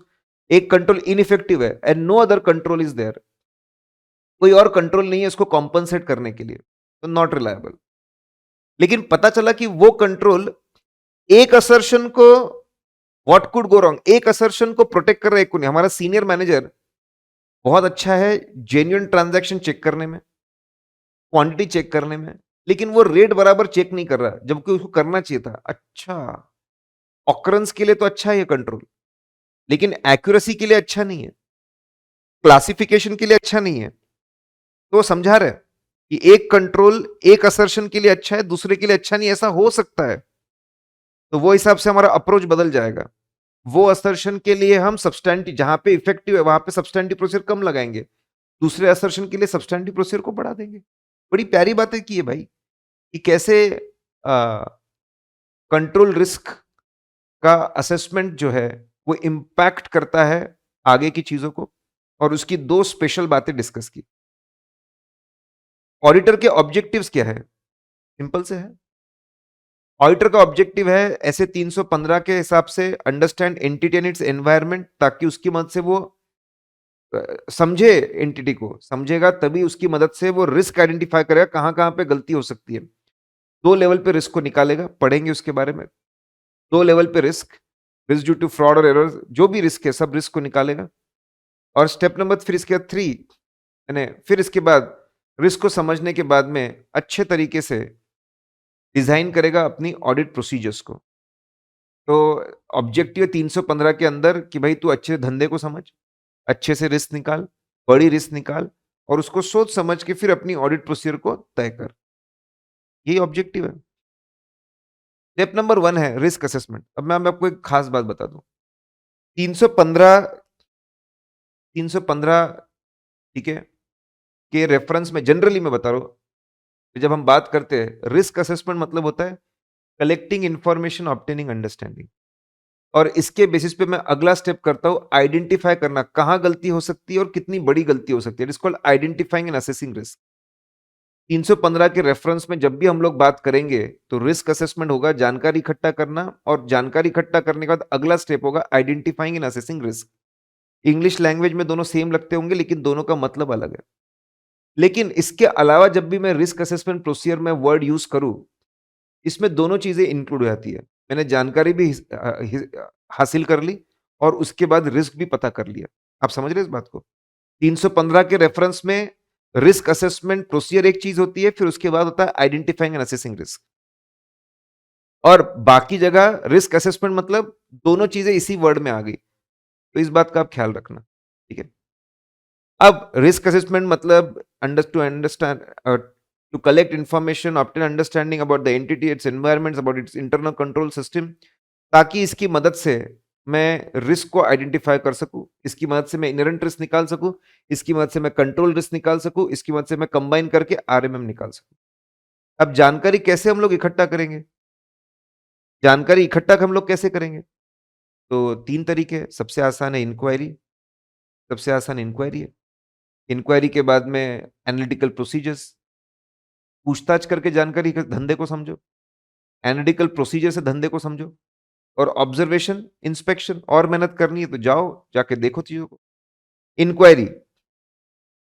एक कंट्रोल इनइफेक्टिव है and no other control is there, कोई और कंट्रोल नहीं है इसको कॉम्पनसेट करने के लिए, तो नॉट रिलायबल। लेकिन पता चला कि वो कंट्रोल एक असर्शन को, व्हाट कुड गो रॉन्ग, एक असर्शन को प्रोटेक्ट कर रहा है, एक को नहीं। हमारा सीनियर मैनेजर बहुत अच्छा है जेन्युइन ट्रांजैक्शन चेक करने में, क्वांटिटी चेक करने में, लेकिन वो रेट बराबर चेक नहीं कर रहा जबकि उसको करना चाहिए था। अच्छा, ऑकरेंस के लिए तो अच्छा है ये कंट्रोल, लेकिन एक्यूरेसी के लिए अच्छा नहीं है, क्लासिफिकेशन के लिए अच्छा नहीं है। तो वो समझा रहे कि एक कंट्रोल एक असर्शन के लिए अच्छा है, दूसरे के लिए अच्छा नहीं, ऐसा हो सकता है। तो वो हिसाब से हमारा अप्रोच बदल जाएगा। वो असर्शन के लिए हम सब्सटैंटिव, जहां पे इफेक्टिव है वहां पे सब्सटैंटिव प्रोसीजर कम लगाएंगे, दूसरे असर्शन के लिए सब्सटैंटिव प्रोसीजर को बढ़ा देंगे। बड़ी प्यारी बातें की है भाई, कि कैसे कंट्रोल रिस्क का असेसमेंट जो है वो इम्पैक्ट करता है आगे की चीजों को, और उसकी दो स्पेशल बातें डिस्कस की। ऑडिटर के ऑब्जेक्टिव्स क्या है? सिंपल से है, ऑडिटर का ऑब्जेक्टिव है ऐसे 315 के हिसाब से understand entity and it's environment, ताकि उसकी मदद से वो समझे, एंटिटी को समझेगा तभी उसकी मदद से वो रिस्क आइडेंटिफाई करेगा कहां कहां पे गलती हो सकती है। दो लेवल पे रिस्क को निकालेगा, पढ़ेंगे उसके बारे में। दो लेवल पे risk, risk due to fraud और एरर, जो भी रिस्क है सब रिस्क को निकालेगा। और स्टेप नंबर फिर इसके बाद 3, यानी फिर इसके बाद रिस्क को समझने के बाद में अच्छे तरीके से डिजाइन करेगा अपनी ऑडिट प्रोसीजर्स को। तो ऑब्जेक्टिव है 315 के अंदर कि भाई तू अच्छे धंधे को समझ, अच्छे से रिस्क निकाल, बड़ी रिस्क निकाल, और उसको सोच समझ के फिर अपनी ऑडिट प्रोसीजर को तय कर। यही ऑब्जेक्टिव है। स्टेप नंबर 1 है रिस्क असेसमेंट। अब मैं आपको एक खास बात बता दूं। 315 315 ठीक है के रेफरेंस में जनरली मैं बता रहा हूं, जब हम बात करते हैं रिस्क असेसमेंट मतलब होता है कलेक्टिंग इंफॉर्मेशन, ऑब्टेनिंग अंडरस्टैंडिंग। और इसके बेसिस पे मैं अगला स्टेप करता हूं आइडेंटिफाई करना, कहां गलती हो सकती है और कितनी बड़ी गलती हो सकती है। It is called identifying and assessing risk. 315 के रेफरेंस में जब भी हम लोग बात करेंगे तो रिस्क असेसमेंट होगा जानकारी इकट्ठा करना, और जानकारी इकट्ठा करने के बाद अगला स्टेप होगा identifying and assessing risk. English language में दोनों सेम लगते होंगे लेकिन दोनों का मतलब अलग है। लेकिन इसके अलावा जब भी मैं रिस्क असेसमेंट प्रोसीजर में वर्ड यूज करूं, इसमें दोनों चीजें इंक्लूड हो जाती है। मैंने जानकारी भी हासिल कर ली और उसके बाद रिस्क भी पता कर लिया। आप समझ रहे हैं इस बात को? 315 के रेफरेंस में रिस्क असेसमेंट प्रोसीजर एक चीज होती है, फिर उसके बाद होता है आइडेंटिफाइंग एंड असेसिंग रिस्क। और बाकी जगह रिस्क असेसमेंट मतलब दोनों चीजें इसी वर्ड में आ गई। तो इस बात का आप ख्याल रखना, ठीक है? अब रिस्क असेसमेंट मतलब to understand, to collect information, obtain understanding about the entity, its environment, about its internal control system, ताकि इसकी मदद से मैं रिस्क को आइडेंटिफाई कर सकूं, इसकी मदद से मैं इनहेरेंट रिस्क निकाल सकूं, इसकी मदद से मैं कंट्रोल रिस्क निकाल सकूं, इसकी मदद से मैं कंबाइन करके आरएमएम निकाल सकूं। अब जानकारी कैसे हम लोग इकट्ठा करेंगे? जानकारी इकट्ठा हम लोग कैसे करेंगे? तो 3 तरीके हैं। सबसे आसान है इंक्वायरी, सबसे आसान इंक्वायरी है। इंक्वायरी के बाद में एनालिटिकल प्रोसीजर्स, पूछताछ करके जानकारी के धंधे को समझो। एनालिटिकल प्रोसीजर से धंधे को समझो। और ऑब्जर्वेशन, इंस्पेक्शन, और मेहनत करनी है तो जाओ, जाके देखो चीजों को। इंक्वायरी,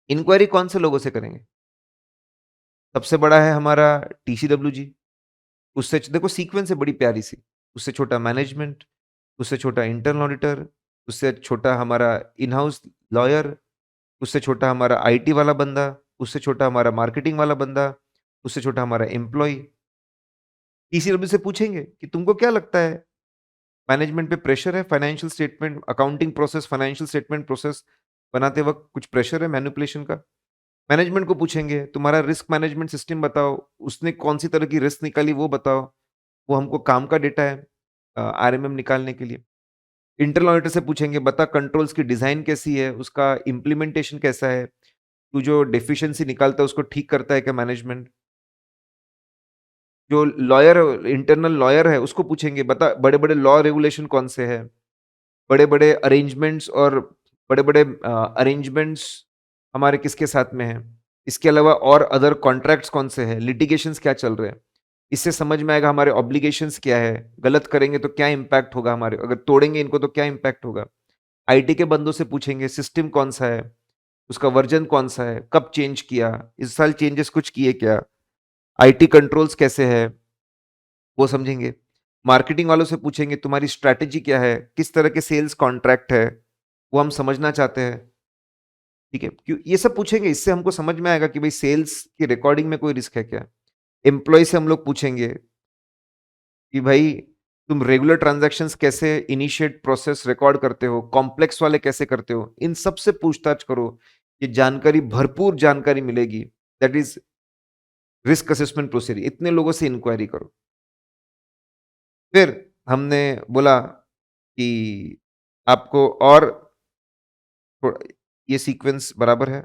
इंक्वायरी कौन से लोगों से करेंगे? सबसे बड़ा है हमारा टीसीडब्ल्यू जी, उससे देखो सीक्वेंस है बड़ी प्यारी सी। उससे छोटा मैनेजमेंट, उससे छोटा इंटरनल ऑडिटर, उससे छोटा हमारा इन हाउस लॉयर, उससे छोटा हमारा आईटी वाला बंदा, उससे छोटा हमारा मार्केटिंग वाला बंदा, उससे छोटा हमारा एम्प्लॉय। टीसीडब्ल्यू से पूछेंगे कि तुमको क्या लगता है, मैनेजमेंट पे प्रेशर है, financial statement, accounting process, financial statement process बनाते वक्त कुछ प्रेशर है मैनिपुलेशन का? मैनेजमेंट को पूछेंगे तुम्हारा रिस्क मैनेजमेंट सिस्टम बताओ, उसने कौन सी तरह की रिस्क निकाली वो बताओ, वो हमको काम का डेटा है आरएमएम निकालने के लिए। इंटरनल ऑडिटर से पूछेंगे बता कंट्रोल्स की डिजाइन कैसी है, उसका इम्प्लीमेंटेशन कैसा है, तू जो डेफिशिएंसी निकालता है उसको ठीक करता है क्या मैनेजमेंट। जो लॉयर, इंटरनल लॉयर है उसको पूछेंगे बता बड़े बड़े लॉ रेगुलेशन कौन से है, बड़े बड़े अरेंजमेंट्स और बड़े बड़े अरेंजमेंट्स हमारे किसके साथ में है, इसके अलावा और अदर कॉन्ट्रैक्ट्स कौन से हैं, लिटिगेशंस क्या चल रहे हैं। इससे समझ में आएगा हमारे ऑब्लिगेशंस क्या है, गलत करेंगे तो क्या इंपैक्ट होगा हमारे, अगर तोड़ेंगे इनको तो क्या इंपैक्ट होगा। आईटी के बंदों से पूछेंगे सिस्टम कौन सा है, उसका वर्जन कौन सा है, कब चेंज किया, इस साल चेंजेस कुछ किए क्या, आईटी कंट्रोल्स कैसे है, वो समझेंगे। मार्केटिंग वालों से पूछेंगे तुम्हारी स्ट्रैटेजी क्या है, किस तरह के सेल्स कॉन्ट्रैक्ट है, वो हम समझना चाहते हैं। ठीक है, क्यों ये सब पूछेंगे, इससे हमको समझ में आएगा कि भाई सेल्स की रिकॉर्डिंग में कोई रिस्क है क्या। एम्प्लॉय से हम लोग पूछेंगे कि भाई तुम रेगुलर ट्रांजैक्शंस कैसे इनिशिएट प्रोसेस रिकॉर्ड करते हो, कॉम्प्लेक्स वाले कैसे करते हो, इन सब से पूछताछ करो। ये जानकारी, भरपूर जानकारी मिलेगी। That is risk assessment procedure. इतने लोगों से इंक्वायरी करो। फिर हमने बोला कि आपको और ये सीक्वेंस बराबर है,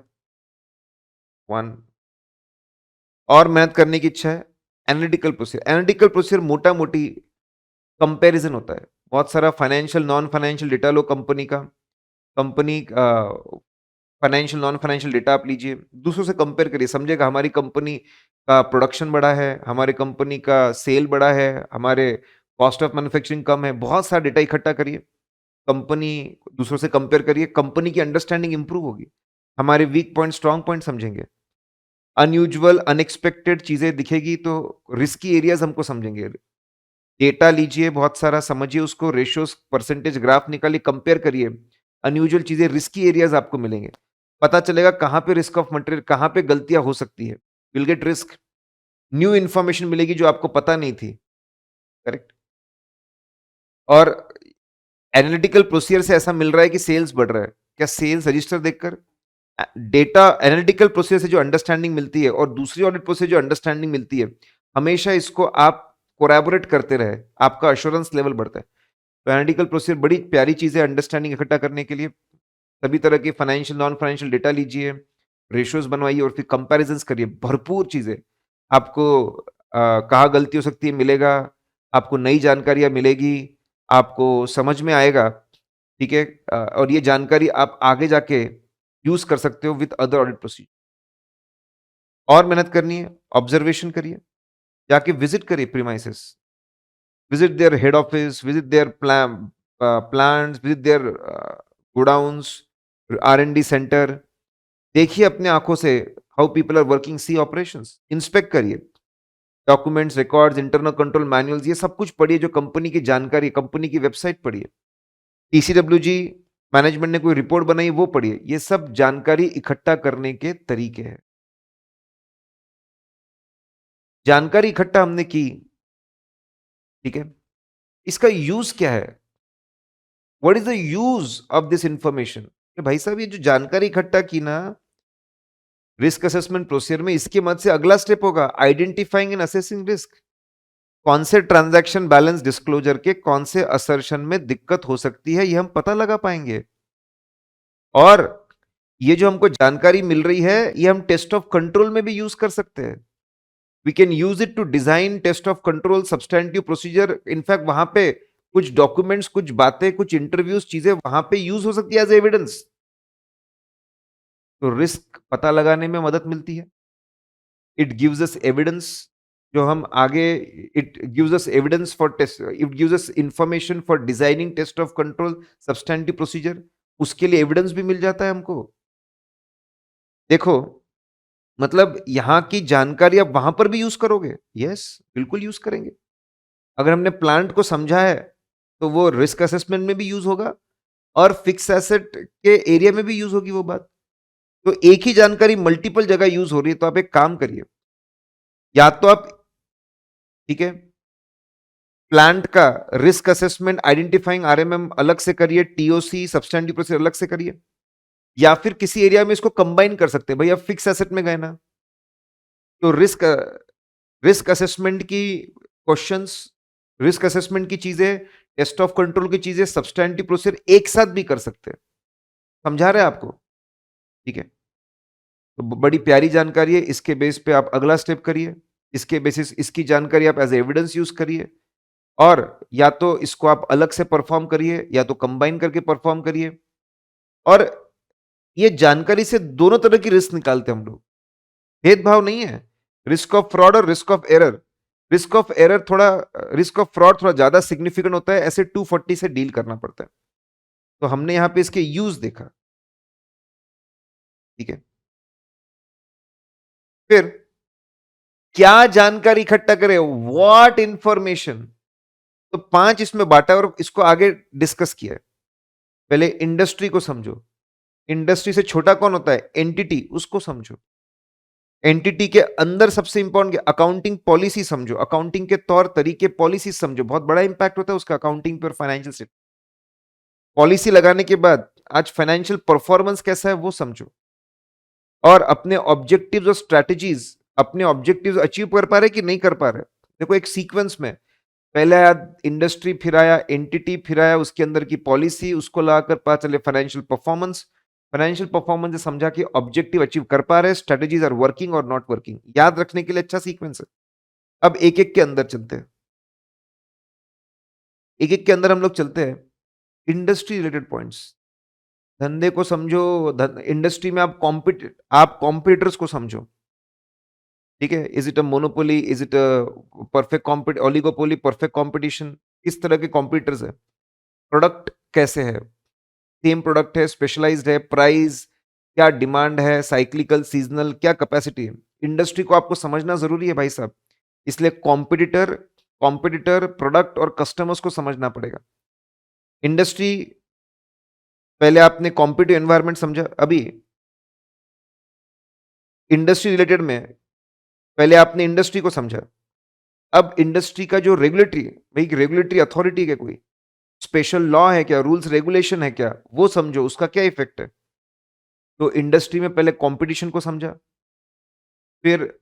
वन और मेहनत करने की इच्छा है। एनालिटिकल प्रोसीजर, एनालिटिकल प्रोसीजर मोटा मोटी कंपैरिजन होता है। बहुत सारा फाइनेंशियल नॉन फाइनेंशियल डेटा लो कंपनी का, company financial non financial data आप लीजिए, दूसरों से कंपेयर करिए, समझेगा हमारी कंपनी का प्रोडक्शन बड़ा है, हमारी कंपनी का सेल बड़ा है, हमारे कॉस्ट ऑफ मैन्युफैक्चरिंग कम है। बहुत सारा डेटा इकट्ठा करिए, कंपनी दूसरों से कंपेयर करिए, कंपनी की अंडरस्टैंडिंग इंप्रूव होगी, हमारे वीक पॉइंट स्ट्रांग पॉइंट समझेंगे, अनयूजुअल अनएक्सपेक्टेड चीजें दिखेगी तो रिस्की एरियाज हमको समझेंगे। डेटा लीजिए बहुत सारा, समझिए उसको, रेशियोस, परसेंटेज, ग्राफ निकालिए, कंपेयर करिए, अनयूजुअल चीजें, रिस्की एरियाज आपको मिलेंगे। पता चलेगा कहां पे रिस्क ऑफ मटेरियल, कहां पे गलतियां हो सकती है। Will get risk, new information मिलेगी जो आपको पता नहीं थी। करेक्ट। और एनालिटिकल प्रोसीजर से ऐसा मिल रहा है कि सेल्स बढ़ रहा है, क्या सेल्स रजिस्टर देखकर, डेटा एनालिटिकल प्रोसेस से जो अंडरस्टैंडिंग मिलती है और दूसरी ऑडिट प्रोसेस जो अंडरस्टैंडिंग मिलती है, हमेशा इसको आप कोलैबोरेट करते रहे, आपका एश्योरेंस लेवल बढ़ता है। तो एनालिटिकल प्रोसेस बड़ी प्यारी चीज़ है अंडरस्टैंडिंग इकट्ठा करने के लिए। सभी तरह के फाइनेंशियल, नॉन फाइनेंशियल डेटा लीजिए, रेशियोज़ बनवाइए और फिर कंपैरिज़न्स करिए, भरपूर चीज़ें। आपको कहाँ गलती हो सकती है मिलेगा, आपको नई जानकारियाँ मिलेगी, आपको समझ में आएगा, ठीक है? और ये जानकारी आप आगे जाके यूज़ कर सकते हो विथ अदर ऑडिट प्रोसीजर। और मेहनत करनी है, ऑब्जर्वेशन करिए, जाके विज़िट करिए premises, visit their head office, visit their plants, visit their godowns, R&D centre. देखिए अपने आँखों से how people are working, see operations, inspect करिए, documents, records, internal control manuals, ये सब कुछ पढ़िए जो कंपनी की जानकारी, कंपनी की वेबसाइट पढ़िए। TCWG मैनेजमेंट ने कोई रिपोर्ट बनाई वो पढ़िए। ये सब जानकारी इकट्ठा करने के तरीके हैं। जानकारी इकट्ठा हमने की, ठीक है? इसका यूज़ क्या है? What is the use of this information? कि भाई साहब ये जो जानकारी इकट्ठा की ना रिस्क असेसमेंट प्रोसीजर में, इसकी मदद से अगला स्टेप होगा आइडेंटिफाइंग एंड असेसिंग रिस्क। कौन से ट्रांजैक्शन बैलेंस डिस्क्लोजर के कौन से असर्शन में दिक्कत हो सकती है, ये हम पता लगा पाएंगे। और ये जो हमको जानकारी मिल रही है, ये हम टेस्ट ऑफ कंट्रोल में भी यूज कर सकते हैं। We can use it to design test of control, substantive procedure. In fact वहां पे कुछ डॉक्यूमेंट्स, कुछ बातें, कुछ इंटरव्यूज, चीजें वहां पे यूज हो सकती है एज एविडेंस। तो रिस्क पता लगाने में मदद मिलती है। इट गिव्स अस एविडेंस जो हम आगे, it gives us evidence for test, it gives us information for designing test of control, substantive procedure. उसके लिए एविडेंस भी मिल जाता है हमको। देखो, मतलब यहाँ की जानकारी आप वहां पर भी यूज करोगे? यस, बिल्कुल यूज करेंगे। अगर हमने प्लांट को समझा है, तो वो रिस्क असेसमेंट में भी यूज होगा और फिक्स एसेट के एरिया में भी यूज होगी वो बात। तो एक ही जानकारी मल्टीपल जगह यूज हो रही है, तो आप एक काम करिए, या तो आप, ठीक है, प्लांट का रिस्क असेसमेंट आइडेंटिफाइंग आरएमएम अलग से करिए, टीओसी सब्सटैंटिव प्रोसीजर अलग से करिए, या फिर किसी एरिया में इसको कंबाइन कर सकते हैं। भाई आप फिक्स एसेट में गए ना, तो रिस्क रिस्क असेसमेंट की क्वेश्चंस, रिस्क असेसमेंट की चीजें, टेस्ट ऑफ कंट्रोल की चीजें, सब्सटैंटिव प्रोसीजर एक साथ भी कर सकते हैं। समझा रहे हैं आपको? ठीक है। तो बड़ी प्यारी जानकारी है, इसके बेस पे आप अगला स्टेप करिए, इसके बेसिस इसकी जानकारी आप एज एविडेंस यूज करिए, और या तो इसको आप अलग से परफॉर्म करिए या तो कंबाइन करके परफॉर्म करिए। और ये जानकारी से दोनों तरह की रिस्क निकालते हैं हम लोग, भेदभाव नहीं है। रिस्क ऑफ फ्रॉड और risk of error. Risk of error थोड़ा, रिस्क ऑफ फ्रॉड थोड़ा ज्यादा सिग्निफिकेंट होता है, ऐसे 240 से डील करना पड़ता है। तो हमने यहां पे इसके यूज देखा, ठीक है। फिर क्या जानकारी इकट्ठा करें, व्हाट इंफॉर्मेशन। तो 5 इसमें बांटा और इसको आगे डिस्कस किया है। पहले इंडस्ट्री को समझो। इंडस्ट्री से छोटा कौन होता है? एंटिटी, उसको समझो। एंटिटी के अंदर सबसे इंपॉर्टेंट अकाउंटिंग पॉलिसी समझो, अकाउंटिंग के तौर तरीके, पॉलिसी समझो, बहुत बड़ा इंपैक्ट होता है उसका अकाउंटिंग पर, फाइनेंशियल स्टेटमेंट। पॉलिसी लगाने के बाद आज फाइनेंशियल परफॉर्मेंस कैसा है वो समझो, और अपने ऑब्जेक्टिव्स और स्ट्रेटजीज, अपने ऑब्जेक्टिव्स अचीव कर पा रहे कि नहीं कर पा रहे। देखो एक सीक्वेंस में, पहले आया इंडस्ट्री, फिर आया एंटिटी, फिर आया उसके अंदर की पॉलिसी, उसको लगाकर पता चले फाइनेंशियल परफॉर्मेंस। फाइनेंशियल परफॉर्मेंस से समझा कि ऑब्जेक्टिव अचीव कर पा रहे, स्ट्रेटजीज आर वर्किंग और नॉट वर्किंग। याद रखने के लिए अच्छा सीक्वेंस है। अब एक एक के अंदर चलते हैं, एक एक के अंदर हम लोग चलते हैं। इंडस्ट्री रिलेटेड पॉइंट्स, धंधे को समझो। इंडस्ट्री में आप कॉम्पिटिटर्स को समझो, ठीक है। Is it a monopoly, is it a perfect compete oligopoly, perfect competition, किस तरह के कॉम्पिटिटर्स है। प्रोडक्ट कैसे है, सेम प्रोडक्ट है, स्पेशलाइज्ड है, प्राइस क्या, डिमांड है, साइक्लिकल, सीजनल, क्या कैपेसिटी है। इंडस्ट्री को आपको समझना जरूरी है भाई साहब। इसलिए कॉम्पिटिटर, प्रोडक्ट और कस्टमर्स को समझना पड़ेगा। इंडस्ट्री, पहले आपने कॉम्पिटिटिव एनवायरनमेंट समझा। अभी इंडस्ट्री रिलेटेड में पहले आपने इंडस्ट्री को समझा। अब इंडस्ट्री का जो रेगुलेटरी, भाई रेगुलेटरी अथॉरिटी है, कोई स्पेशल लॉ है क्या, रूल्स रेगुलेशन है क्या, वो समझो, उसका क्या इफेक्ट है। तो इंडस्ट्री में पहले कंपटीशन को समझा, फिर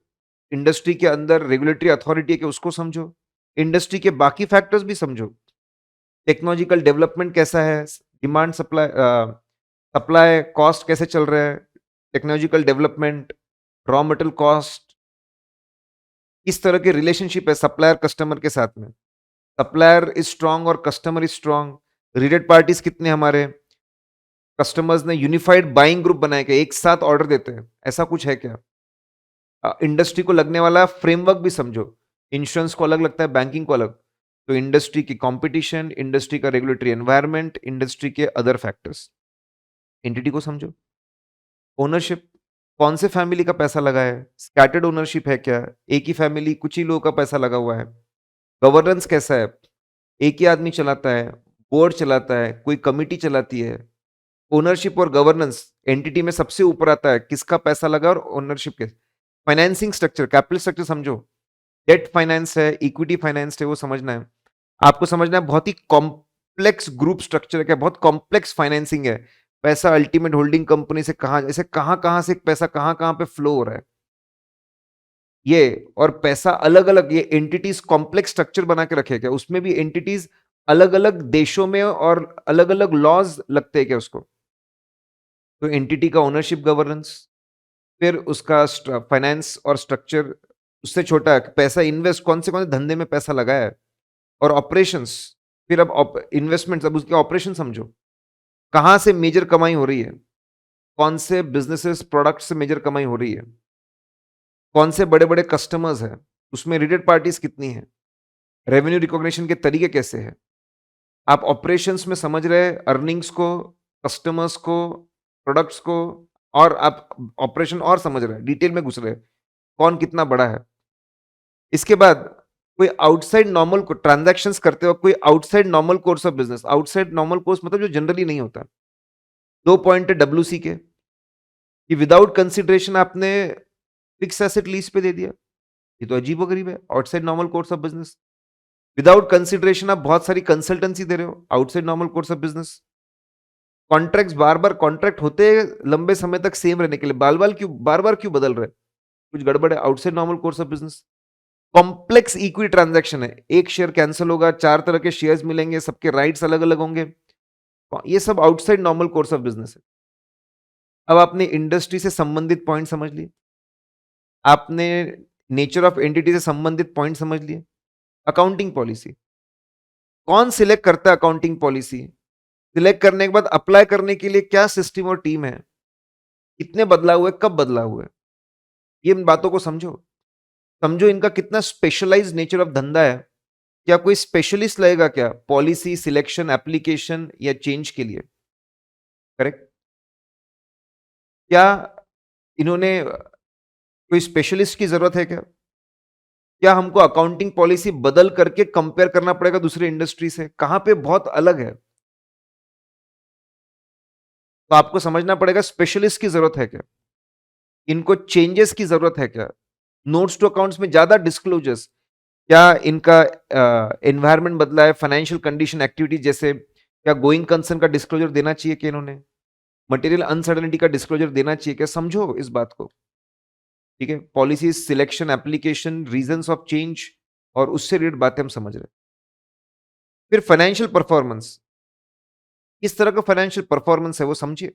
इंडस्ट्री के अंदर रेगुलेटरी अथॉरिटी है कि उसको समझो, इंडस्ट्री के बाकी फैक्टर्स भी समझो। टेक्नोलॉजिकल डेवलपमेंट कैसा है, डिमांड सप्लाई सप्लाई कॉस्ट कैसे चल रहा है, technological development, raw material cost, किस तरह के रिलेशनशिप है सप्लायर कस्टमर के साथ में, सप्लायर इज स्ट्रांग और customer is strong, related parties कितने हमारे, कस्टमर्स ने यूनिफाइड बाइंग ग्रुप बनाए क्या, एक साथ ऑर्डर देते हैं, ऐसा कुछ है क्या, इंडस्ट्री को लगने वाला फ्रेमवर्क भी समझो, इंश्योरेंस को अलग लगता है, बैंकिंग को अलग, तो इंडस्ट्री की कंपटीशन, इंडस्ट्री का रेगुलेटरी एनवायरनमेंट, इंडस्ट्री के अदर फैक्टर्स, एंटिटी को समझो, ओनरशिप, कौन से फैमिली का पैसा लगा है, स्कैटर्ड ओनरशिप है क्या, एक ही फैमिली कुछ ही लोगों का पैसा लगा हुआ है, गवर्नेंस कैसा है, एक ही आदमी चलाता है, बोर्ड चलाता है, कोई कमिटी चलाती है, ओनरशिप और गवर्नेंस एंटिटी में सबसे ऊपर आता है, किसका पैसा लगा और ओनरशिप के, फाइनेंसिंग स्ट्रक्चर, कैपिटल स्ट्रक्चर समझो, डेट फाइनेंस है, इक्विटी फाइनेंस है, वो समझना है आपको, समझना है बहुत ही कॉम्प्लेक्स ग्रुप स्ट्रक्चर है क्या, बहुत कॉम्प्लेक्स फाइनेंसिंग है, पैसा अल्टीमेट होल्डिंग कंपनी से कहां, ऐसे कहां कहां से पैसा कहां कहां पे फ्लो हो रहा है, ये और पैसा अलग अलग, ये एंटिटीज कॉम्प्लेक्स स्ट्रक्चर बना के रखे क्या, उसमें भी एंटिटीज अलग अलग देशों में और अलग अलग लॉज लगते हैं क्या उसको, तो एंटिटी का ओनरशिप गवर्नेंस, फिर उसका फाइनेंस और स्ट्रक्चर, उससे छोटा है, पैसा इन्वेस्ट कौन से धंधे में पैसा लगाया है, और ऑपरेशंस, फिर अब इन्वेस्टमेंट्स, अब उसके ऑपरेशन समझो, कहां से मेजर कमाई हो रही है, कौन से बिजनेसेस प्रोडक्ट से मेजर कमाई हो रही है, कौन से बड़े बड़े कस्टमर्स हैं, उसमें रिलेटेड पार्टीज कितनी है, रेवेन्यू रिकॉग्निशन के तरीके कैसे हैं, आप ऑपरेशंस में समझ रहे अर्निंग्स को, कस्टमर्स को, प्रोडक्ट्स को, और आप ऑपरेशन और समझ रहे हैं, डिटेल में घुस रहे हैं, कौन कितना बड़ा है, इसके बाद कोई आउटसाइड नॉर्मल को ट्रांजैक्शंस करते हो, कोई outside normal course of business, outside normal course मतलब जो जनरली नहीं होता, दो पॉइंट है डब्ल्यूसी के, कि विदाउट कंसिडरेशन आपने फिक्स एसेट लीज पे दे दिया, ये तो अजीब गरीब है, outside normal course of business, without consideration आप बहुत सारी कंसल्टेंसी दे रहे हो, outside normal course of business, contracts bar bar contract होते हैं लंबे समय तक सेम रहने के लिए, बार बार क्यों बदल रहे, कुछ गड़बड़ है, outside normal course of business, complex equity transaction है, एक शेयर कैंसिल होगा, चार तरह के शेयर्स मिलेंगे, सबके राइट्स अलग अलग होंगे, ये सब outside normal course of business है। अब आपने इंडस्ट्री से संबंधित पॉइंट समझ लिए, आपने नेचर ऑफ एंटिटी से संबंधित पॉइंट समझ लिए, अकाउंटिंग पॉलिसी, कौन सिलेक्ट करता है अकाउंटिंग पॉलिसी, सिलेक्ट करने के बाद अप्लाई करने के लिए क्या सिस्टम और टीम है, कितने बदला हुए, कब बदला हुए, ये इन बातों को समझो, समझो इनका कितना स्पेशलाइज नेचर ऑफ धंधा है, क्या कोई स्पेशलिस्ट लगेगा क्या पॉलिसी सिलेक्शन एप्लीकेशन या चेंज के लिए, करेक्ट, क्या इन्होंने कोई स्पेशलिस्ट की जरूरत है क्या, क्या हमको अकाउंटिंग पॉलिसी बदल करके कंपेयर करना पड़ेगा दूसरे इंडस्ट्री से, कहां पे बहुत अलग है, तो आपको समझना पड़ेगा स्पेशलिस्ट की जरूरत है क्या, इनको चेंजेस की जरूरत है क्या, नोट्स टू अकाउंट्स में ज्यादा डिस्क्लोजर्स, क्या इनका एनवायरनमेंट बदला है, फाइनेंशियल कंडीशन एक्टिविटी, जैसे क्या गोइंग कंसर्न का डिस्क्लोजर देना चाहिए कि इन्होंने, मटेरियल अनसर्टेनिटी का डिस्क्लोजर देना चाहिए क्या, समझो इस बात को, ठीक है, policy selection application reasons of change, और उससे रिलेटेड बातें हम समझ रहे हैं। फिर फाइनेंशियल परफॉर्मेंस, किस तरह का फाइनेंशियल परफॉर्मेंस है वो समझिए,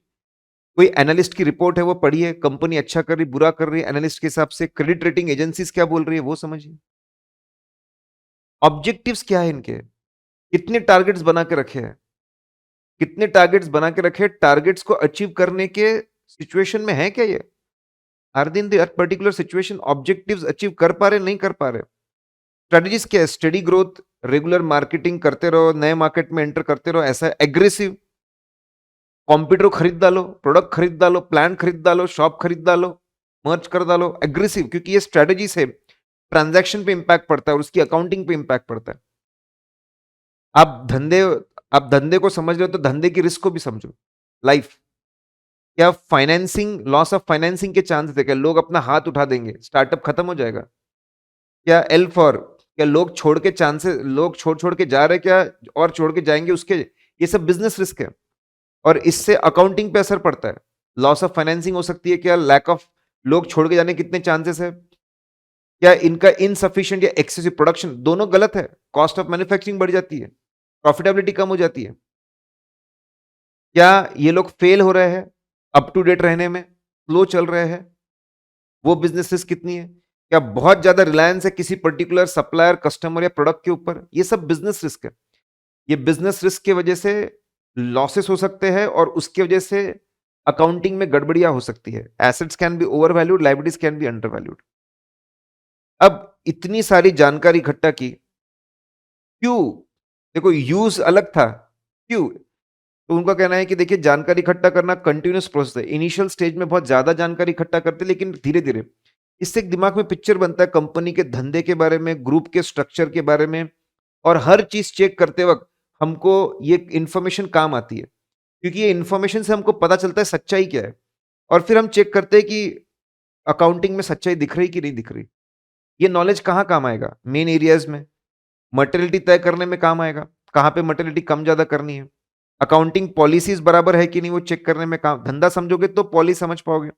कोई एनालिस्ट की रिपोर्ट है वो पढ़िए, कंपनी अच्छा कर रही बुरा कर रही है एनालिस्ट के हिसाब से, क्रेडिट रेटिंग एजेंसीज क्या बोल रही है वो समझिए, ऑब्जेक्टिव्स क्या है इनके, कितने टारगेट्स बना के रखे हैं, कितने टारगेट्स बना के रखे, टारगेट्स को अचीव करने के सिचुएशन में है क्या, ये आर दिन that particular situation objectives achieve कर पा रहे नहीं कर पा रहे, स्ट्रेटजीज क्या है, स्टडी ग्रोथ, रेगुलर मार्केटिंग करते रहो, नए मार्केट में एंटर करते रहो, ऐसा एग्रेसिव, कंप्यूटर खरीद डालो, प्रोडक्ट खरीद डालो, प्लान खरीद डालो, शॉप खरीद डालो, मर्ज कर डालो, एग्रेसिव, क्योंकि ये स्ट्रेटजी से ट्रांजैक्शन पे इंपैक्ट पड़ता है और उसकी अकाउंटिंग पे इंपैक्ट पड़ता है। आप धंधे को समझ रहे हो तो धंधे की रिस्क को भी समझो, लाइफ, क्या फाइनेंसिंग, लॉस ऑफ फाइनेंसिंग के चांसेस है, क्या लोग अपना हाथ उठा देंगे, स्टार्टअप खत्म हो जाएगा, क्या एल फॉर, क्या लोग छोड़ के चांसेस, लोग छोड़ छोड़ के जा रहे क्या, और छोड़ के जाएंगे उसके, ये सब बिजनेस रिस्क है और इससे अकाउंटिंग पे असर पड़ता है। लॉस ऑफ फाइनेंसिंग हो सकती है क्या? लैक ऑफ लोग छोड़ के जाने के कितने चांसेस है? क्या इनका इनसफिशिएंट या एक्सेसिव प्रोडक्शन? दोनों गलत है। कॉस्ट ऑफ मैन्युफैक्चरिंग बढ़ जाती है, प्रॉफिटेबिलिटी कम हो जाती है। क्या ये लोग फेल हो रहे हैं अप टू डेट रहने में, स्लो चल रहे हैं? वो बिजनेस रिस्क कितनी है? क्या बहुत ज्यादा रिलायंस है किसी पर्टिकुलर सप्लायर, कस्टमर या प्रोडक्ट के ऊपर? ये सब बिजनेस रिस्क है। ये बिजनेस रिस्क की वजह से लॉसेस हो सकते हैं और उसकी वजह से अकाउंटिंग में गड़बड़ियां हो सकती है। Assets can be over valued, liabilities can be under valued. अब इतनी सारी जानकारी इकट्ठा की, क्यों? देखो यूज अलग था, क्यों? तो उनका कहना है कि देखिए जानकारी इकट्ठा करना कंटिन्यूस प्रोसेस है। इनिशियल स्टेज में बहुत ज्यादा जानकारी इकट्ठा करते हैं, लेकिन धीरे धीरे इससे एक दिमाग में पिक्चर बनता है कंपनी के धंधे के बारे में, ग्रुप के स्ट्रक्चर के बारे में, और हर चीज चेक करते वक्त हमको ये इंफॉर्मेशन काम आती है, क्योंकि ये इंफॉर्मेशन से हमको पता चलता है सच्चाई क्या है। और फिर हम चेक करते हैं कि अकाउंटिंग में सच्चाई दिख रही कि नहीं दिख रही। ये नॉलेज कहाँ काम आएगा? मेन एरियाज में मटेरियलिटी तय करने में काम आएगा, कहाँ पे मटेरियलिटी कम ज्यादा करनी है। अकाउंटिंग पॉलिसीज बराबर है कि नहीं वो चेक करने में काम, धंधा समझोगे तो पॉलिसी समझ पाओगे।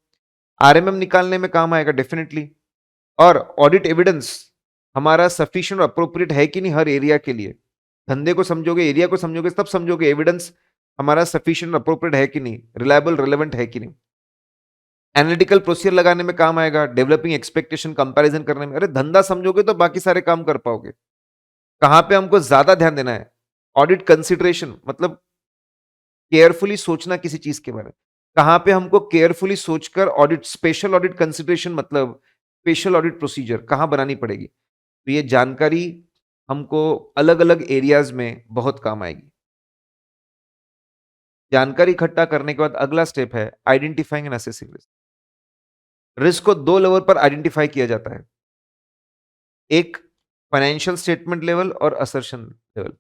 आरएमएम निकालने में काम आएगा डेफिनेटली। और ऑडिट एविडेंस हमारा सफिशिएंट और अप्रोप्रिएट है कि नहीं हर एरिया के लिए। धंधे को समझोगे, एरिया को समझोगे, तब समझोगे एविडेंस हमारा सफिशिएंट अप्रोप्रिएट है कि नहीं, रिलायबल रिलेवेंट है कि नहीं। एनालिटिकल प्रोसीजर लगाने में काम आएगा, डेवलपिंग एक्सपेक्टेशन कंपैरिजन करने में। अरे धंधा समझोगे तो बाकी सारे काम कर पाओगे। कहां पे हमको ज्यादा ध्यान देना है? ऑडिट कंसिडरेशन मतलब केयरफुली सोचना किसी चीज के बारे में। कहां पे हमको केयरफुली सोचकर ऑडिट, स्पेशल ऑडिट कंसिडरेशन मतलब स्पेशल ऑडिट प्रोसीजर कहां बनानी पड़ेगी। तो ये जानकारी हमको अलग अलग एरियाज में बहुत काम आएगी। जानकारी इकट्ठा करने के बाद अगला स्टेप है identifying and assessing risk. Risk को दो लेवल पर आइडेंटिफाई किया जाता है, एक फाइनेंशियल स्टेटमेंट लेवल और असर्शन लेवल।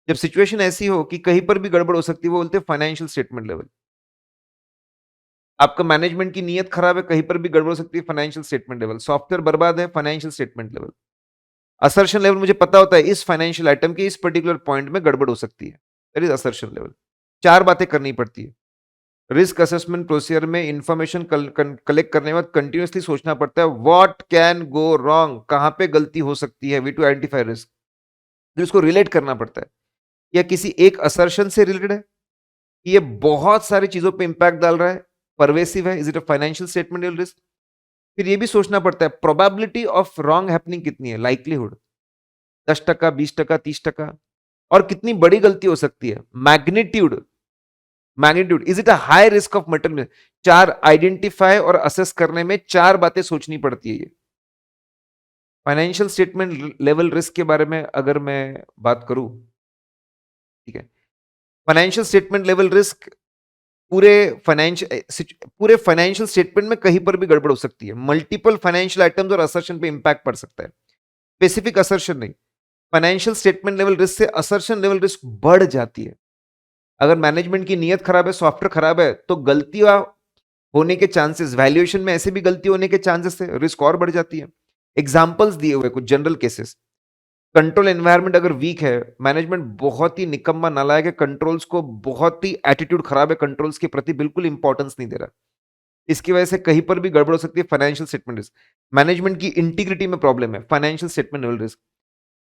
जब सिचुएशन ऐसी हो कि कहीं पर भी गड़बड़ हो सकती है, वो बोलते हैं फाइनेंशियल स्टेटमेंट लेवल। आपका मैनेजमेंट की नीयत खराब है, कहीं पर भी गड़बड़ हो सकती है, फाइनेंशियल स्टेटमेंट लेवल। सॉफ्टवेयर बर्बाद है, financial statement level. Assertion level मुझे पता होता है इस फाइनेंशियल आइटम के इस पर्टिकुलर पॉइंट में गड़बड़ हो सकती है, दैट इज असर्शन लेवल। चार बातें करनी पड़ती है रिस्क असेसमेंट प्रोसीजर में। इंफॉर्मेशन कलेक्ट करने के बाद कंटिन्यूसली सोचना पड़ता है व्हाट कैन गो रॉन्ग, कहां पे गलती हो सकती है, वी टू आइडेंटिफाई रिस्क। फिर उसको रिलेट करना पड़ता है, या किसी एक असर्शन से रिलेटेड है, ये बहुत सारी चीजों पे इंपैक्ट डाल रहा है, परवेसिव है, is it a financial statement risk. फिर ये भी सोचना पड़ता है प्रोबेबिलिटी ऑफ रॉन्ग हैपनिंग कितनी है, लाइक्लीहुड 10%, 20%, 30%, और कितनी बड़ी गलती हो सकती है, magnitude. Magnitude is it a high risk of material. चार आइडेंटिफाई और असेस करने में चार बातें सोचनी पड़ती है। ये फाइनेंशियल स्टेटमेंट लेवल रिस्क के बारे में अगर मैं बात करूं, ठीक है, फाइनेंशियल स्टेटमेंट लेवल रिस्क पूरे पूरे फाइनेंशियल स्टेटमेंट में कहीं पर भी गड़बड़ हो सकती है। मल्टीपल फाइनेंशियल आइटम्स और असर्शन पे इंपैक्ट पड़ सकता है, स्पेसिफिक असर्शन नहीं। फाइनेंशियल स्टेटमेंट लेवल रिस्क से असर्शन लेवल रिस्क बढ़ जाती है। अगर मैनेजमेंट की नीयत खराब है, सॉफ्टवेयर खराब है, तो गलतियां होने के चांसेस, वैल्यूएशन में ऐसे भी गलती होने के चांसेस है, रिस्क और बढ़ जाती है। एग्जांपल्स दिए हुए कुछ जनरल केसेस। कंट्रोल एनवायरनमेंट अगर वीक है, मैनेजमेंट बहुत ही निकम्मा नालायक है, कंट्रोल्स को बहुत ही एटीट्यूड खराब है, कंट्रोल्स के प्रति बिल्कुल इंपॉर्टेंस नहीं दे रहा, इसकी वजह से कहीं पर भी गड़बड़ हो सकती है, फाइनेंशियल स्टेटमेंट रिस्क। मैनेजमेंट की इंटीग्रिटी में प्रॉब्लम है, फाइनेंशियल स्टेटमेंट लेवल रिस्क।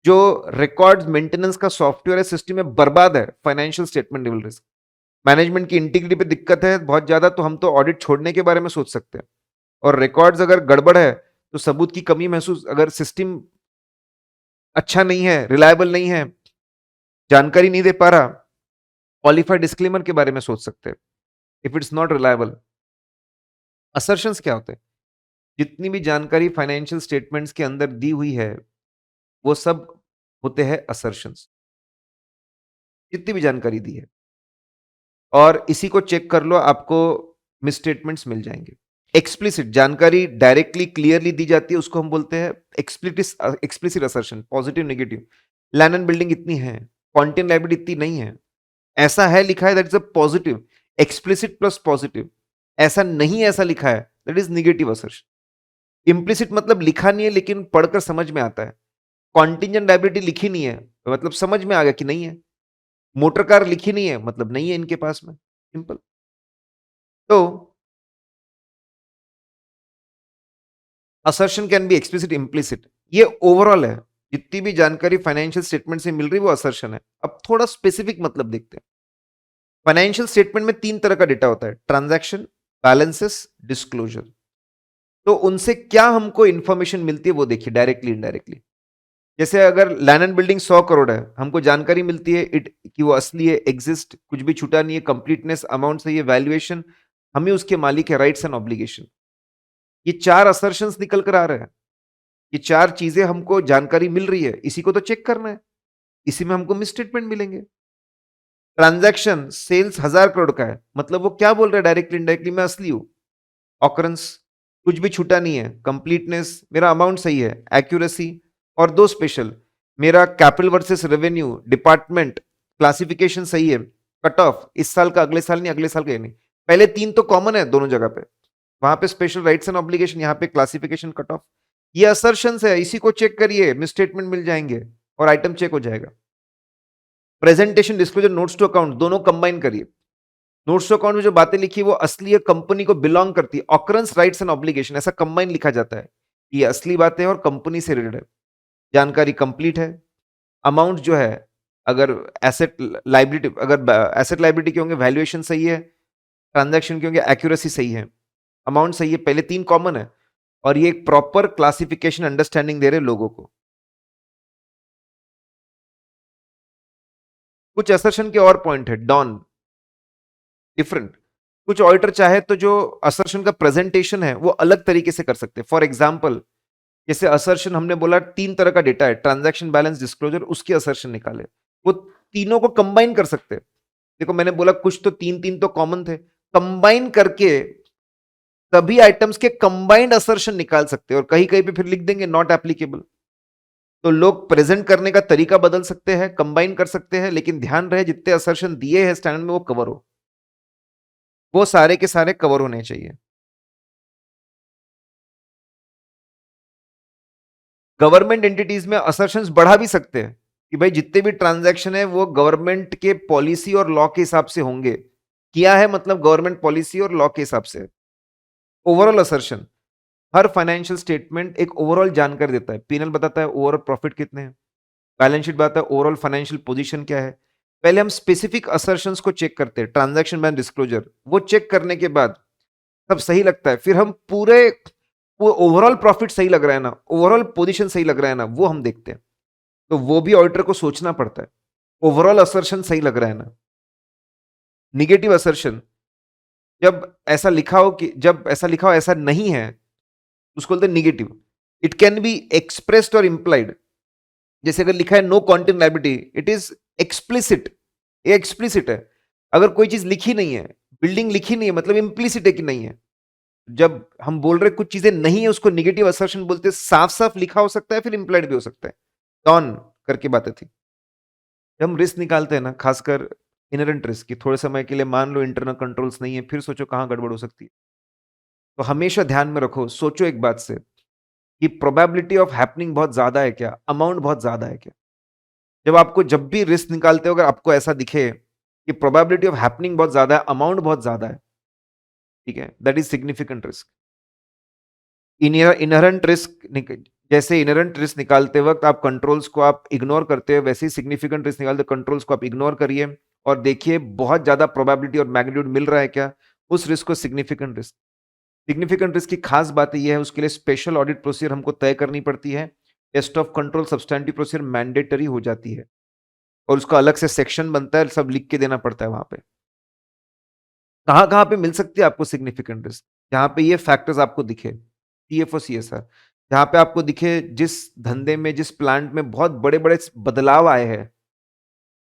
जो रिकॉर्ड्स मेंटेनेंस का सॉफ्टवेयर है सिस्टम में बर्बाद है, financial statement level risk. Management की इंटीग्रिटी पे दिक्कत है बहुत ज्यादा, तो हम तो ऑडिट छोड़ने के बारे में सोच सकते हैं। और रिकॉर्ड्स अगर गड़बड़ है, तो सबूत की कमी महसूस, अगर सिस्टम अच्छा नहीं है, रिलायबल नहीं है, जानकारी नहीं दे पा रहा, क्वालिफाइड डिस्क्लेमर के बारे में सोच सकते हैं if it's not reliable. Assertions क्या होते हैं? जितनी भी जानकारी फाइनेंशियल स्टेटमेंट्स के अंदर दी हुई है, वो सब होते हैं असर्शंस, जितनी भी जानकारी दी है। और इसी को चेक कर लो, आपको मिसस्टेटमेंट्स मिल जाएंगे। एक्सप्लिसिट जानकारी डायरेक्टली क्लियरली दी जाती है, उसको हम बोलते हैं explicit assertion, positive negative. Land and building इतनी है, कॉन्टेंट लाइबिलिटी इतनी नहीं है, ऐसा है लिखा है, that is a positive. Explicit plus positive. ऐसा नहीं ऐसा लिखा है, that is negative assertion. Implicit मतलब लिखा नहीं है लेकिन पढ़कर समझ में आता है। कॉन्टिजेंट लाइबिलिटी लिखी नहीं है, मतलब समझ में आ गया कि नहीं है। मोटर कार लिखी नहीं है, मतलब नहीं है इनके पास में, सिंपल। तो assertion can be explicit implicit, ये ओवरऑल है, जितनी भी जानकारी फाइनेंशियल स्टेटमेंट से मिल रही है वो असर्शन है। अब थोड़ा स्पेसिफिक मतलब देखते हैं। फाइनेंशियल स्टेटमेंट में 3 तरह का डेटा होता है, ट्रांजैक्शन, बैलेंसेस, डिस्क्लोजर। तो उनसे क्या हमको इंफॉर्मेशन मिलती है वो देखिए, डायरेक्टली इंडायरेक्टली। जैसे अगर लैंड एंड बिल्डिंग 100 करोड़ है, हमको जानकारी मिलती है इट कि वो असली है, एग्जिस्ट, कुछ भी छूटा नहीं है, कंप्लीटनेस, अमाउंट सही है, वैल्यूएशन, हमें उसके मालिक है, राइट्स एंड ऑब्लिगेशन। ये 4 असर्शंस निकल कर आ रहे हैं। ये 4 चीजें हमको जानकारी मिल रही है, इसी को तो चेक करना है। इसी में हमको मिस स्टेटमेंट मिलेंगे। ट्रांजैक्शन सेल्स 1000 करोड़ का है, मतलब वो क्या बोल रहा है डायरेक्टली इंडायरेक्टली, मैं असली हूं। ऑकरेंस, कुछ भी छूटा नहीं है, कंप्लीटनेस, मेरा अमाउंट सही है, एक्यूरेसी, और 2 स्पेशल, मेरा capital versus revenue, department, classification सही है, कट ऑफ इस साल का अगले साल नहीं, अगले साल का नहीं। पहले 3 तो कॉमन है दोनों जगह पे, वहां पे स्पेशल राइट्स एंड ऑब्लिगेशन, यहाँ पे क्लासिफिकेशन, कट ऑफ। ये असर्शंस है, इसी को चेक करिए, मिस स्टेटमेंट मिल जाएंगे और आइटम चेक हो जाएगा। Presentation, disclosure, notes to account दोनों कंबाइन करिए। नोट्स टू अकाउंट में जो बातें लिखी है वो असली है, कंपनी को बिलोंग करती है, ऑकरेंस, राइट्स एंड ऑब्लिगेशन, ऐसा कंबाइन लिखा जाता है। ये असली बातें और कंपनी से रिलेटेड है। जानकारी कंप्लीट है। अमाउंट जो है, अगर एसेट लाइबिलिटी, अगर एसेट लाइबिलिटी के होंगे वैल्यूएशन सही है, ट्रांजैक्शन के होंगे एक्यूरेसी सही है, अमाउंट सही है, पहले 3 कॉमन है, और ये एक प्रॉपर क्लासिफिकेशन अंडरस्टैंडिंग दे रहे लोगों को। कुछ असर्शन के और पॉइंट है, डॉन, डिफरेंट। कुछ ऑडिटर चाहे तो जो असर्शन का प्रेजेंटेशन है वो अलग तरीके से कर सकते हैं। फॉर एग्जाम्पल, जैसे असर्शन हमने बोला 3 तरह का डेटा है, ट्रांजैक्शन, बैलेंस, डिस्क्लोजर, उसकी असर्शन निकाले, वो तीनों को कंबाइन कर सकते हैं। देखो मैंने बोला कुछ तो 3 तो कॉमन थे, कंबाइन करके सभी आइटम्स के कंबाइंड असर्शन निकाल सकते हैं, और कहीं कहीं पे फिर लिख देंगे नॉट एप्लीकेबल। तो लोग प्रेजेंट करने का तरीका बदल सकते हैं, कंबाइन कर सकते हैं, लेकिन ध्यान रहे जितने असर्शन दिए हैं स्टैंडर्ड में वो कवर हो, वो सारे के सारे कवर होने चाहिए। गवर्नमेंट एंटिटीज में असर्शंस बढ़ा भी सकते हैं कि भाई जितने भी ट्रांजैक्शन है वो गवर्नमेंट के पॉलिसी और लॉ के हिसाब से होंगे। किया है मतलब गवर्नमेंट पॉलिसी और लॉ के हिसाब से। ओवरऑल असर्शन, हर फाइनेंशियल स्टेटमेंट एक ओवरऑल जानकारी देता है। पीएनएल बताता है ओवरऑल प्रॉफिट कितने हैं, बैलेंस शीट बताता है ओवरऑल फाइनेंशियल पोजीशन क्या है। पहले हम स्पेसिफिक असर्शंस को चेक करते हैं, ट्रांजैक्शन बैलेंस, डिस्क्लोजर, वो चेक करने के बाद सब सही लगता है, फिर हम पूरे वो ओवरऑल प्रॉफिट सही लग रहा है ना, ओवरऑल पोजीशन सही लग रहा है ना, वो हम देखते हैं। तो वो भी ऑडिटर को सोचना पड़ता है, ओवरऑल असर्शन सही लग रहा है ना। निगेटिव असर्शन, जब ऐसा लिखा हो ऐसा नहीं है, उसको बोलते हैं negative. It can be expressed और इंप्लाइड। जैसे अगर लिखा है no content liability, it is explicit, ये एक्सप्लिसिट है। अगर कोई चीज लिखी नहीं है, बिल्डिंग लिखी नहीं है, मतलब इम्प्लिसिट है कि नहीं है। जब हम बोल रहे कुछ चीजें नहीं है उसको निगेटिव असर्शन बोलते हैं। साफ साफ लिखा हो सकता है, फिर इंप्लाइड भी हो सकता है। डॉन करके बातें थी। जब हम रिस्क निकालते हैं ना, खासकर इनहेरेंट रिस्क, कि थोड़े समय के लिए मान लो इंटरनल कंट्रोल्स नहीं है, फिर सोचो कहां गड़बड़ हो सकती है। तो हमेशा ध्यान में रखो, सोचो एक बात से कि प्रोबेबिलिटी ऑफ हैपनिंग बहुत ज्यादा है क्या, अमाउंट बहुत ज्यादा है क्या। जब भी रिस्क निकालते हो, अगर आपको ऐसा दिखे कि प्रोबेबिलिटी ऑफ हैपनिंग बहुत ज्यादा है, अमाउंट बहुत ज्यादा है, ठीक है, that is significant risk. Inherent risk, जैसे इनहेरेंट रिस्क निकालते वक्त आप कंट्रोल्स को आप इग्नोर करते हो, वैसे ही सिग्निफिकेंट रिस्क निकालते कंट्रोल्स को आप इग्नोर करिए और देखिए बहुत ज्यादा प्रोबेबिलिटी और मैग्नीट्यूड मिल रहा है क्या, उस रिस्क को सिग्निफिकेंट रिस्क। सिग्निफिकेंट रिस्क की खास बात यह है, उसके लिए स्पेशल ऑडिट प्रोसीजर हमको तय करनी पड़ती है। Test of control substantive procedure mandatory हो जाती है, और उसका अलग से सेक्शन बनता है, सब लिख के देना पड़ता है वहां पे। कहां कहां पे मिल सकती है आपको सिग्निफिकेंट रिस्क, जहां पे ये फैक्टर्स आपको दिखे, टीएफओ सीएसआर, जहां पे आपको दिखे जिस धंधे में, जिस प्लांट में बहुत बड़े बड़े बदलाव आए हैं,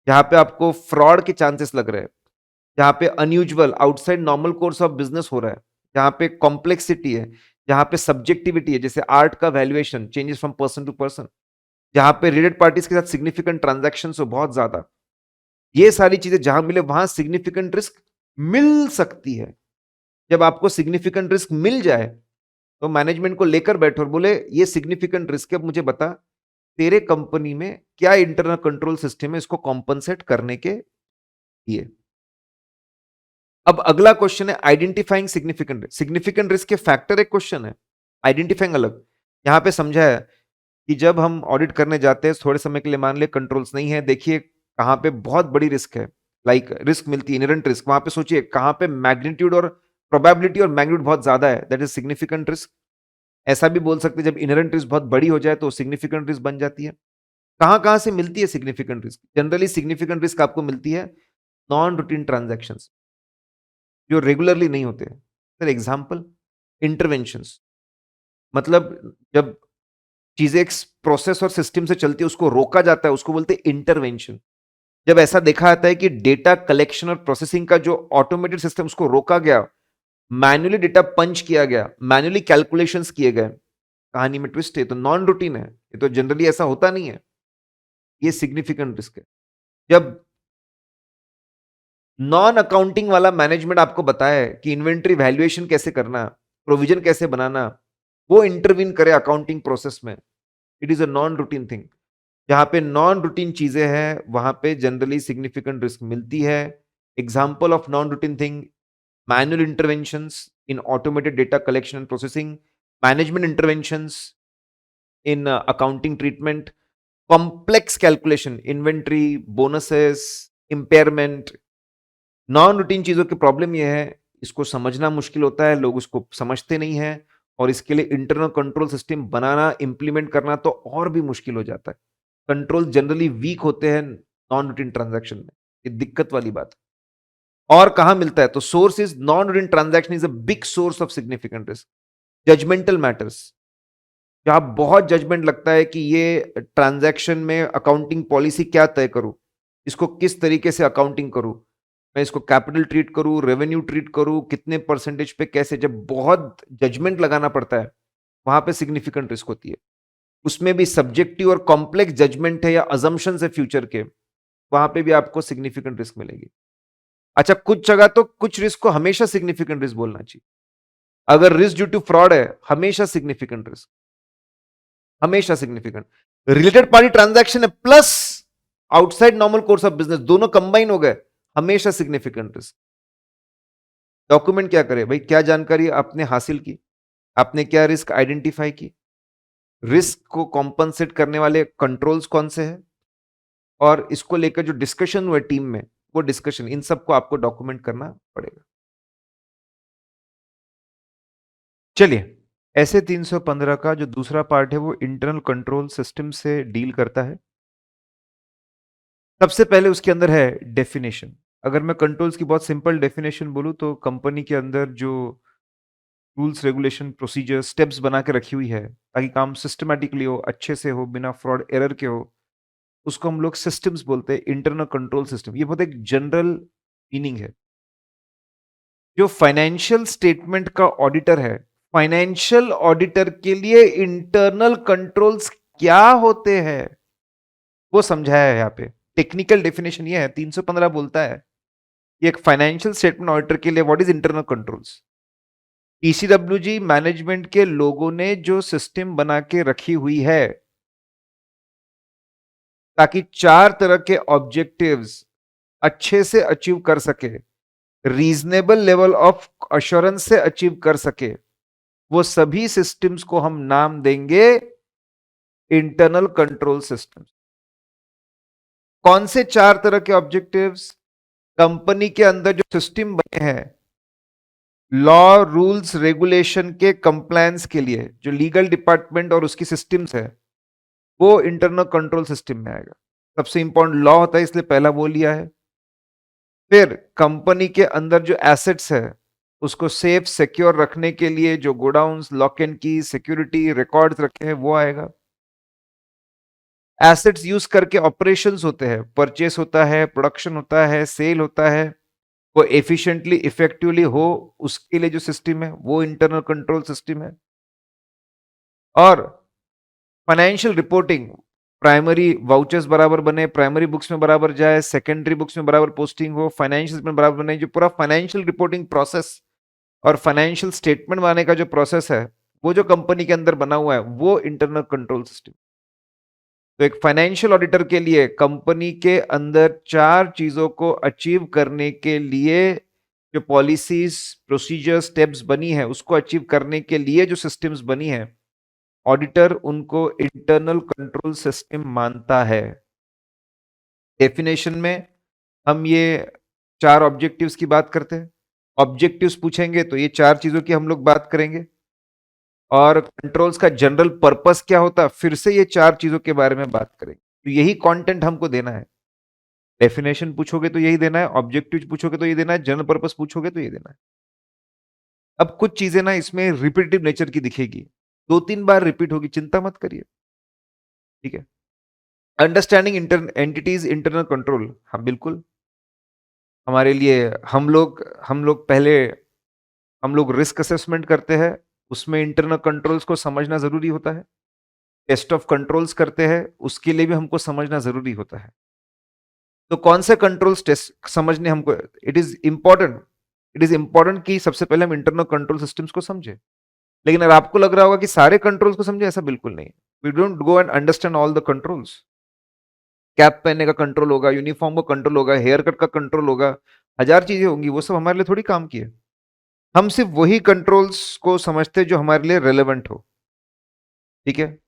जहां पे आपको फ्रॉड के चांसेस लग रहे हैं, जहां पे unusual outside normal course of business हो रहा है, जहां पे कॉम्प्लेक्सिटी है, जहां पे सब्जेक्टिविटी है, जैसे आर्ट का valuation changes from person to person, जहां पे रिलेटेड पार्टीज के साथ सिग्निफिकेंट ट्रांजैक्शन हो बहुत ज्यादा, ये सारी चीजें जहां मिले वहां सिग्निफिकेंट रिस्क मिल सकती है। जब आपको सिग्निफिकेंट रिस्क मिल जाए तो मैनेजमेंट को लेकर बैठो और बोले ये सिग्निफिकेंट रिस्क है, अब मुझे बता तेरे कंपनी में क्या इंटरनल कंट्रोल सिस्टम है इसको कॉम्पनसेट करने के लिए। अब अगला क्वेश्चन है identifying significant risk. Significant risk के फैक्टर एक क्वेश्चन है, आइडेंटिफाइंग अलग। यहाँ पे समझा है कि जब हम ऑडिट करने जाते हैं थोड़े समय के लिए मान ले कंट्रोल्स नहीं है, देखिए कहाँ पे बहुत बड़ी रिस्क है, लाइक रिस्क मिलती है, इनहेरेंट रिस्क, वहां पे सोचिए कहाँ पे मैग्नीट्यूड और प्रोबेबिलिटी और मैग्नीट्यूड बहुत ज्यादा है, दैट इज सिग्निफिकेंट रिस्क। ऐसा भी बोल सकते हैं जब इनहेरेंट रिस्क बहुत बड़ी हो जाए तो सिग्निफिकेंट रिस्क बन जाती है। कहां कहां से मिलती है significant risk? Generally significant risk आपको मिलती है नॉन रूटीन ट्रांजैक्शन, जो रेगुलरली नहीं होते। फॉर एग्जाम्पल, इंटरवेंशंस, मतलब जब चीजें एक प्रोसेस और सिस्टम से चलती है उसको रोका जाता है, उसको बोलते हैं इंटरवेंशन। जब ऐसा देखा जाता है कि डेटा कलेक्शन और प्रोसेसिंग का जो ऑटोमेटेड सिस्टम उसको रोका गया, मैन्युअली डेटा पंच किया गया, मैन्युअली कैलकुलेशंस किए गए, कहानी में ट्विस्ट है, तो नॉन रूटीन है, ये तो जनरली ऐसा होता नहीं है, ये सिग्निफिकेंट रिस्क है। जब नॉन अकाउंटिंग वाला मैनेजमेंट आपको बताया कि इन्वेंट्री वैल्यूएशन कैसे करना, प्रोविजन कैसे बनाना, वो इंटरवीन करे अकाउंटिंग प्रोसेस में, it is a non routine thing. जहां पे नॉन रूटीन चीजें हैं वहां पे जनरली सिग्निफिकेंट रिस्क मिलती है। Example of non routine thing, manual interventions in automated data collection and processing, management interventions in accounting treatment, complex calculation, inventory, bonuses, impairment. Non routine चीजों की प्रॉब्लम यह है, इसको समझना मुश्किल होता है, लोग उसको समझते नहीं है, और इसके लिए इंटरनल कंट्रोल सिस्टम बनाना, इंप्लीमेंट करना तो और भी मुश्किल हो जाता है। कंट्रोल जनरली वीक होते हैं नॉन रूटीन ट्रांजैक्शन में, ये दिक्कत वाली बात है। और कहां मिलता है? तो source is non routine transaction is a big source of significant risk. Judgemental matters, जहां बहुत जजमेंट लगता है कि ये ट्रांजैक्शन में अकाउंटिंग पॉलिसी क्या तय करूं, इसको किस तरीके से अकाउंटिंग करूं, मैं इसको कैपिटल ट्रीट करूं, रेवेन्यू ट्रीट करूं, कितने परसेंटेज पे कैसे, जब बहुत जजमेंट लगाना पड़ता है वहां पे सिग्निफिकेंट रिस्क होती है। उसमें भी सब्जेक्टिव और कॉम्प्लेक्स जजमेंट है या अजम्पशन है फ्यूचर के, वहां पे भी आपको सिग्निफिकेंट रिस्क मिलेगी। अच्छा, कुछ जगह तो कुछ रिस्क को हमेशा सिग्निफिकेंट रिस्क बोलना चाहिए। अगर रिस्क ड्यू टू फ्रॉड है, हमेशा सिग्निफिकेंट रिस्क, हमेशा सिग्निफिकेंट। रिलेटेड पार्टी ट्रांजैक्शन है plus outside normal course of business, दोनों कंबाइन हो गए, हमेशा सिग्निफिकेंट रिस्क। डॉक्यूमेंट क्या करे भाई, क्या जानकारी आपने हासिल की, आपने क्या रिस्क आइडेंटिफाई की, रिस्क को कॉम्पनसेट करने वाले कंट्रोल्स कौन से हैं, और इसको लेकर जो डिस्कशन हुआ टीम में, वो डिस्कशन, इन सबको आपको डॉक्यूमेंट करना पड़ेगा। चलिए, ऐसे 315 का जो दूसरा पार्ट है वो इंटरनल कंट्रोल सिस्टम से डील करता है। सबसे पहले उसके अंदर है डेफिनेशन। अगर मैं कंट्रोल्स की बहुत सिंपल डेफिनेशन बोलूं तो कंपनी के अंदर जो रूल्स, रेगुलेशन, प्रोसीजर, स्टेप्स बना के रखी हुई है ताकि काम सिस्टमैटिकली हो, अच्छे से हो, बिना फ्रॉड एरर के हो, उसको हम लोग सिस्टम्स बोलते हैं, इंटरनल कंट्रोल सिस्टम। ये बहुत एक जनरल मीनिंग है। जो फाइनेंशियल स्टेटमेंट का ऑडिटर है, फाइनेंशियल ऑडिटर के लिए इंटरनल कंट्रोल्स क्या होते हैं वो समझाया है यहाँ पे। टेक्निकल डेफिनेशन ये है, 315 बोलता है कि एक फाइनेंशियल स्टेटमेंट ऑडिटर के लिए what is internal controls. TCWG management के लोगों ने जो सिस्टम बना के रखी हुई है ताकि 4 तरह के ऑब्जेक्टिव्स अच्छे से अचीव कर सके, रीजनेबल लेवल ऑफ अश्योरेंस से अचीव कर सके, वो सभी सिस्टम्स को हम नाम देंगे इंटरनल कंट्रोल सिस्टम्स। कौन से 4 तरह के ऑब्जेक्टिव्स? कंपनी के अंदर जो सिस्टम बने हैं लॉ, रूल्स, रेगुलेशन के कंप्लायंस के लिए, जो लीगल डिपार्टमेंट और उसकी सिस्टम्स है, वो इंटरनल कंट्रोल सिस्टम में आएगा। सबसे इंपॉर्टेंट लॉ होता है, इसलिए पहला वो लिया है। फिर कंपनी के अंदर जो एसेट्स है उसको सेफ सिक्योर रखने के लिए जो गोडाउन्स, लॉक एंड की, सिक्योरिटी, रिकॉर्ड्स रखे हैं, वो आएगा। एसेट्स यूज करके ऑपरेशंस होते हैं, परचेस होता है, प्रोडक्शन होता है, सेल होता है, वो एफिशिएंटली, इफेक्टिवली हो, उसके लिए जो सिस्टम है वो इंटरनल कंट्रोल सिस्टम है। और फाइनेंशियल रिपोर्टिंग, प्राइमरी वाउचर्स बराबर बने, प्राइमरी बुक्स में बराबर जाए, सेकेंडरी बुक्स में बराबर पोस्टिंग हो, फाइनेंशियल में बराबर बने, जो पूरा फाइनेंशियल रिपोर्टिंग प्रोसेस और फाइनेंशियल स्टेटमेंट बनाने का जो प्रोसेस है, वो जो कंपनी के अंदर बना हुआ है, वो इंटरनल कंट्रोल सिस्टम। तो एक फाइनेंशियल ऑडिटर के लिए कंपनी के अंदर 4 चीजों को अचीव करने के लिए जो पॉलिसीज, प्रोसीजर, स्टेप्स बनी है, उसको अचीव करने के लिए जो सिस्टम्स बनी है, ऑडिटर उनको इंटरनल कंट्रोल सिस्टम मानता है। डेफिनेशन में हम ये 4 ऑब्जेक्टिव्स की बात करते हैं। ऑब्जेक्टिव्स पूछेंगे तो ये 4 चीजों की हम लोग बात करेंगे, और कंट्रोल्स का जनरल पर्पस क्या होता है, फिर से ये 4 चीजों के बारे में बात करेंगे। तो यही कंटेंट हमको देना है। डेफिनेशन पूछोगे तो यही देना है, ऑब्जेक्टिव पूछोगे तो ये देना है, जनरल पर्पस पूछोगे तो ये देना है। अब कुछ चीजें ना इसमें रिपीटेटिव नेचर की दिखेगी, 2-3 बार रिपीट होगी, चिंता मत करिए, ठीक है। अंडरस्टैंडिंग एंटिटीज इंटरनल कंट्रोल, हाँ बिल्कुल, हमारे लिए हम लोग पहले हम लोग रिस्क असेसमेंट करते हैं, उसमें इंटरनल कंट्रोल्स को समझना जरूरी होता है। टेस्ट ऑफ कंट्रोल्स करते हैं, उसके लिए भी हमको समझना जरूरी होता है। तो कौन से कंट्रोल्स टेस्ट समझने हमको, इट इज इंपॉर्टेंट कि सबसे पहले हम इंटरनल कंट्रोल सिस्टम्स को समझे। लेकिन अगर आपको लग रहा होगा कि सारे कंट्रोल्स को समझे, ऐसा बिल्कुल नहीं। We don't go and understand all the controls. Cap पहनने का कंट्रोल होगा, यूनिफॉर्म का कंट्रोल होगा, हेयर कट का कंट्रोल होगा, हजार चीजें होंगी, वो सब हमारे लिए थोड़ी काम की है। हम सिर्फ वही कंट्रोल्स को समझते हैं जो हमारे लिए रेलेवेंट हो, ठीक है,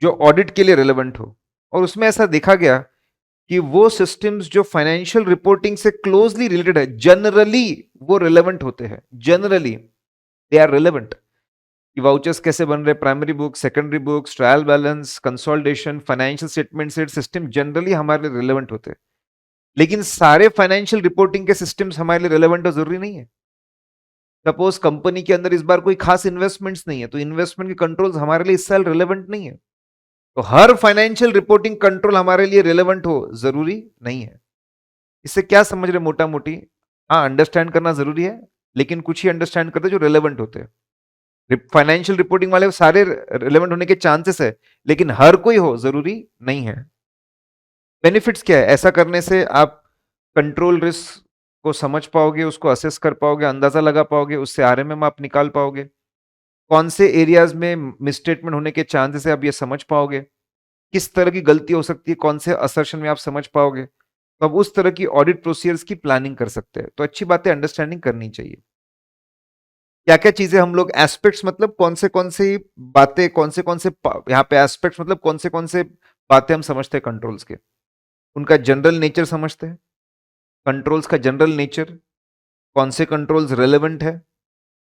जो ऑडिट के लिए रेलेवेंट हो। और उसमें ऐसा देखा गया कि वो सिस्टम्स जो फाइनेंशियल रिपोर्टिंग से क्लोजली रिलेटेड है, जनरली वो रिलेवेंट होते हैं, जनरली दे आर रिलेवेंट। कि वाउचर्स कैसे बन रहे, primary book, secondary books, trial balance, consolidation, financial statement से सिस्टम जनरली हमारे लिए रिलेवेंट होते हैं। लेकिन सारे फाइनेंशियल रिपोर्टिंग के सिस्टम्स हमारे लिए रिलेवेंट हो जरूरी नहीं है। सपोज कंपनी के अंदर इस बार कोई खास इन्वेस्टमेंट्स नहीं है, तो इन्वेस्टमेंट के कंट्रोल्स हमारे लिए इस साल रिलेवेंट नहीं है। तो हर फाइनेंशियल रिपोर्टिंग कंट्रोल हमारे लिए रिलेवेंट हो जरूरी नहीं है। इससे क्या समझ रहे मोटा मोटी, हाँ अंडरस्टैंड करना जरूरी है, लेकिन कुछ ही अंडरस्टैंड करते जो रिलेवेंट होते हैं। फाइनेंशियल रिपोर्टिंग वाले सारे रिलेवेंट होने के चांसेस है, लेकिन हर कोई हो जरूरी नहीं है। बेनिफिट्स क्या है, ऐसा करने से आप कंट्रोल रिस्क को समझ पाओगे, उसको असेस कर पाओगे, अंदाजा लगा पाओगे, उससे आरएमएम आप निकाल पाओगे, कौन से एरियाज में मिसस्टेटमेंट होने के चांसेस है आप ये समझ पाओगे, किस तरह की गलती हो सकती है, कौन से असर्शन में आप समझ पाओगे, तो अब उस तरह की ऑडिट प्रोसीजर्स की प्लानिंग कर सकते हैं। तो अच्छी बात है, अंडरस्टैंडिंग करनी चाहिए। क्या क्या चीजें हम लोग एस्पेक्ट्स, मतलब कौन से बातें, कौन से यहाँ पे एस्पेक्ट्स मतलब कौन से बातें हम समझते हैं कंट्रोल्स के, उनका जनरल नेचर समझते हैं, कंट्रोल्स का जनरल नेचर, कौन से कंट्रोल्स रेलेवेंट है,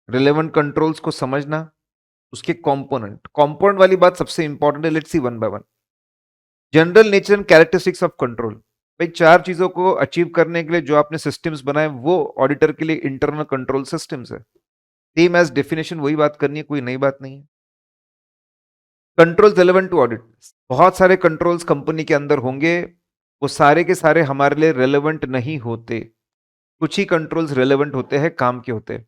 रिलेवेंट कंट्रोल्स को समझना, उसके कंपोनेंट वाली बात सबसे इंपॉर्टेंट है। Let's see one by one. General nature and characteristics of control, भाई 4 चीजों को अचीव करने के लिए जो आपने सिस्टम्स बनाए वो ऑडिटर के लिए इंटरनल कंट्रोल सिस्टम्स है। सेम एज डेफिनेशन, वही बात करनी है, कोई नई बात नहीं है। कंट्रोल्स रेलेवेंट टू ऑडिट, बहुत सारे कंट्रोल्स कंपनी के अंदर होंगे, वो सारे के सारे हमारे लिए रेलेवेंट नहीं होते। कुछ ही कंट्रोल्स रेलेवेंट होते हैं, काम के होते हैं।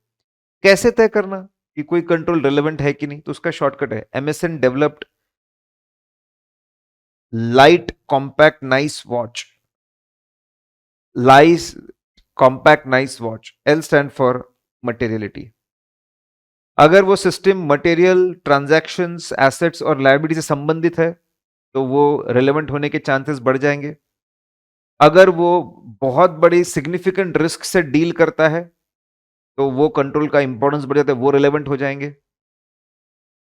कैसे तय करना कि कोई कंट्रोल रेलेवेंट है कि नहीं, तो उसका शॉर्टकट है MSN developed light compact nice watch, lice compact nice watch, L stand for materiality. अगर वो सिस्टम मटेरियल, ट्रांजैक्शंस, एसेट्स और लायबिलिटी से संबंधित है तो वो रेलेवेंट होने के चांसेस बढ़ जाएंगे। अगर वो बहुत बड़ी सिग्निफिकेंट रिस्क से डील करता है तो वो कंट्रोल का इंपॉर्टेंस बढ़ जाता है, वो रेलेवेंट हो जाएंगे।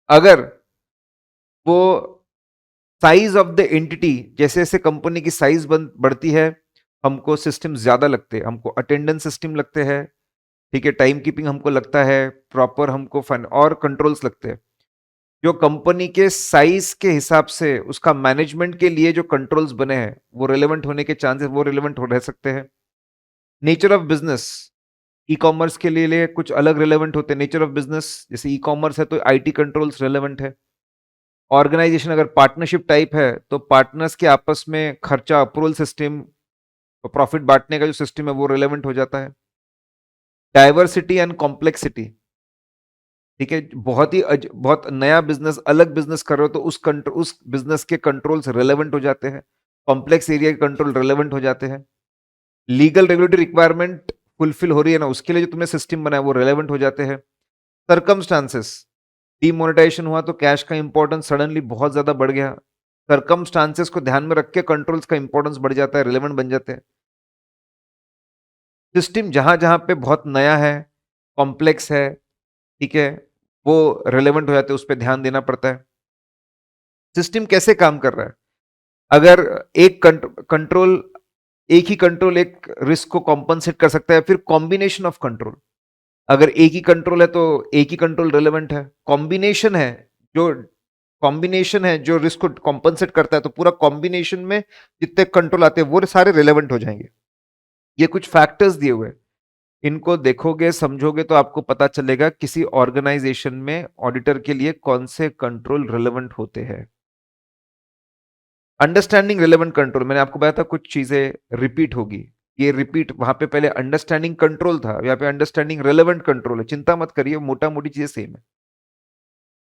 अगर वो साइज ऑफ द एंटिटी, जैसे जैसे कंपनी की साइज बढ़ती है, हमको सिस्टम ज्यादा लगते हैं, हमको अटेंडेंस सिस्टम लगते हैं, ठीक है, टाइम कीपिंग हमको लगता है, प्रॉपर हमको फन और कंट्रोल्स लगते हैं। जो कंपनी के साइज के हिसाब से उसका मैनेजमेंट के लिए जो कंट्रोल्स बने हैं वो रिलेवेंट होने के चांसेस, वो रिलेवेंट हो रह सकते हैं। Nature of business, e commerce के लिए कुछ अलग रिलेवेंट होते हैं। नेचर ऑफ बिजनेस, जैसे ई कॉमर्स है तो आईटी कंट्रोल्स रिलेवेंट है। ऑर्गेनाइजेशन अगर पार्टनरशिप टाइप है तो पार्टनर्स के आपस में खर्चा अप्रूवल सिस्टम और प्रॉफिट बांटने का जो सिस्टम है वो रिलेवेंट हो जाता है। डाइवर्सिटी एंड कॉम्प्लेक्सिटी, ठीक है, बहुत नया बिजनेस, अलग बिजनेस कर रहे हो तो उस बिजनेस के कंट्रोल्स रिलेवेंट हो जाते हैं, कॉम्प्लेक्स एरिया के कंट्रोल रिलेवेंट हो जाते हैं। लीगल रेगुलेटरी रिक्वायरमेंट फुलफिल हो रही है ना, उसके लिए जो तुमने सिस्टम बनाया वो रिलेवेंट हो जाते हैं। सर्कमस्टांसेस, डीमोनेटाइजेशन हुआ तो कैश का इंपॉर्टेंस सडनली बहुत ज्यादा बढ़ गया, सर्कमस्टांसेस को ध्यान में रख के कंट्रोल्स का इंपॉर्टेंस बढ़ जाता है, रिलेवेंट बन जाते हैं। सिस्टम जहां जहां पे बहुत नया है, कॉम्प्लेक्स है, ठीक है, वो रिलेवेंट हो जाते हैं, उस पर ध्यान देना पड़ता है। सिस्टम कैसे काम कर रहा है, अगर एक कंट्रोल एक ही कंट्रोल एक रिस्क को कॉम्पनसेट कर सकता है, फिर कॉम्बिनेशन ऑफ कंट्रोल। अगर एक ही कंट्रोल है तो एक ही कंट्रोल रिलेवेंट है, जो कॉम्बिनेशन है जो रिस्क को कॉम्पनसेट करता है, तो पूरा कॉम्बिनेशन में जितने कंट्रोल आते हैं वो सारे रिलेवेंट हो जाएंगे। ये कुछ फैक्टर्स दिए हुए हैं, इनको देखोगे समझोगे तो आपको पता चलेगा किसी ऑर्गेनाइजेशन में ऑडिटर के लिए कौन से कंट्रोल रिलेवेंट होते हैं। अंडरस्टैंडिंग रिलेवेंट कंट्रोल, मैंने आपको बताया था कुछ चीजें रिपीट होगी, ये रिपीट, वहां पे पहले अंडरस्टैंडिंग कंट्रोल था, यहाँ पे अंडरस्टैंडिंग रिलेवेंट कंट्रोल है। चिंता मत करिए, मोटा मोटी चीजें सेम है।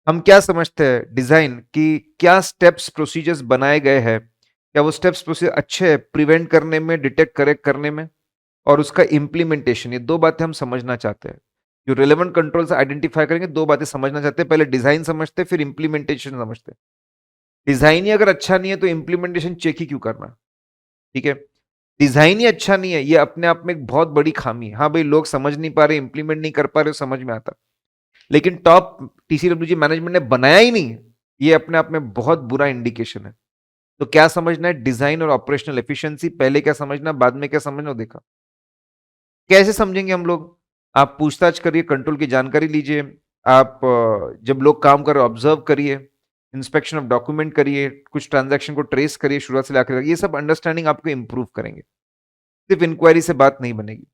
हम क्या समझते हैं डिजाइन की, क्या स्टेप्स प्रोसीजर्स बनाए गए हैं, क्या वो स्टेप्स प्रोसीजर अच्छे हैं प्रिवेंट करने में, डिटेक्ट करेक्ट करने में, और उसका इंप्लीमेंटेशन, ये दो बातें हम समझना चाहते हैं। जो रिलेवेंट कंट्रोल्स आइडेंटिफाई करेंगे, दो बातें समझना चाहते हैं, पहले डिजाइन समझते हैं फिर इंप्लीमेंटेशन समझते हैं। डिजाइन ही अगर अच्छा नहीं है तो इंप्लीमेंटेशन चेक ही क्यों करना। ठीक है, डिजाइन ही अच्छा नहीं है, ये अपने आप में एक बहुत बड़ी खामी है। हाँ भाई, लोग समझ नहीं पा रहे, इंप्लीमेंट नहीं कर पा रहे, समझ में आता, लेकिन टॉप टीसीडब्ल्यूजी मैनेजमेंट ने बनाया ही नहीं, ये अपने आप में बहुत बुरा इंडिकेशन है। तो क्या समझना है, डिजाइन और ऑपरेशनल एफिशिएंसी, पहले क्या समझना, बाद में क्या समझना, देखा कैसे समझेंगे हम लोग। आप पूछताछ करिए, कंट्रोल की जानकारी लीजिए, आप जब लोग काम कर रहे ऑब्जर्व करिए, इंस्पेक्शन ऑफ डॉक्यूमेंट करिए, कुछ ट्रांजैक्शन को ट्रेस करिए शुरुआत से आखिर तक, ये सब अंडरस्टैंडिंग आपको इंप्रूव करेंगे। सिर्फ इंक्वायरी से बात नहीं बनेगी।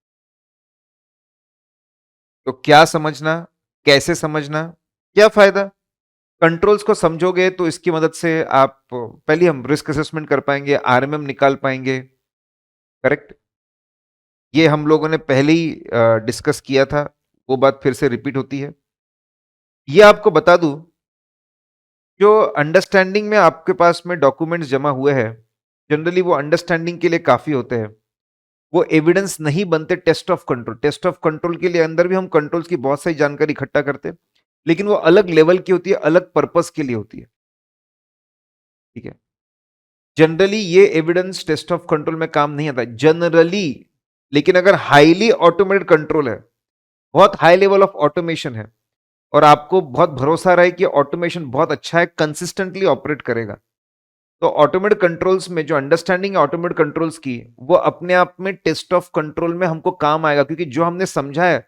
तो क्या समझना, कैसे समझना, क्या फायदा, कंट्रोल्स को समझोगे तो इसकी मदद से आप पहले हम रिस्क असेसमेंट कर पाएंगे, आरएमएम निकाल पाएंगे। करेक्ट, ये हम लोगों ने पहले ही डिस्कस किया था, वो बात फिर से रिपीट होती है। ये आपको बता दूं, जो अंडरस्टैंडिंग में आपके पास में डॉक्यूमेंट्स जमा हुए हैं, जनरली वो अंडरस्टैंडिंग के लिए काफी होते हैं, वो एविडेंस नहीं बनते test of control. Test of control के लिए अंदर भी हम कंट्रोल्स की बहुत सारी जानकारी इकट्ठा करते हैं, लेकिन वो अलग लेवल की होती है, अलग पर्पस के लिए होती है। ठीक है, जनरली ये एविडेंस टेस्ट ऑफ कंट्रोल में काम नहीं आता जनरली, लेकिन अगर हाईली ऑटोमेटेड कंट्रोल है, बहुत हाई लेवल ऑफ ऑटोमेशन है, और आपको बहुत भरोसा रहे कि ऑटोमेशन बहुत अच्छा है, कंसिस्टेंटली ऑपरेट करेगा, तो ऑटोमेटेड कंट्रोल्स में जो अंडरस्टैंडिंग है ऑटोमेटेड कंट्रोल्स की, वो अपने आप में टेस्ट ऑफ कंट्रोल में हमको काम आएगा, क्योंकि जो हमने समझा है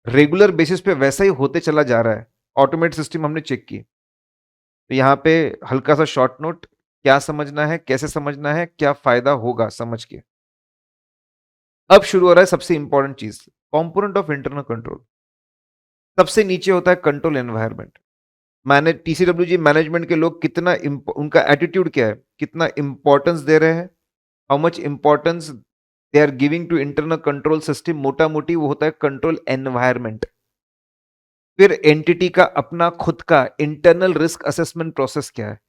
रेगुलर बेसिस पे वैसा ही होते चला जा रहा है, ऑटोमेटेड सिस्टम हमने चेक की। तो यहाँ पे हल्का सा शॉर्ट नोट, क्या समझना है, कैसे समझना है, क्या फायदा होगा समझ के। अब शुरू हो रहा है सबसे इंपॉर्टेंट चीज, कंपोनेंट ऑफ इंटरनल कंट्रोल। सबसे नीचे होता है कंट्रोल एनवायरनमेंट। मैंने टीसीडब्ल्यूजी मैनेजमेंट के लोग कितना उनका एटीट्यूड क्या है, कितना इंपॉर्टेंस दे रहे हैं, how much importance they are giving to internal control system, मोटा मोटी वो होता है कंट्रोल एनवायरनमेंट। फिर एंटिटी का अपना खुद का इंटरनल रिस्क असेसमेंट प्रोसेस क्या है।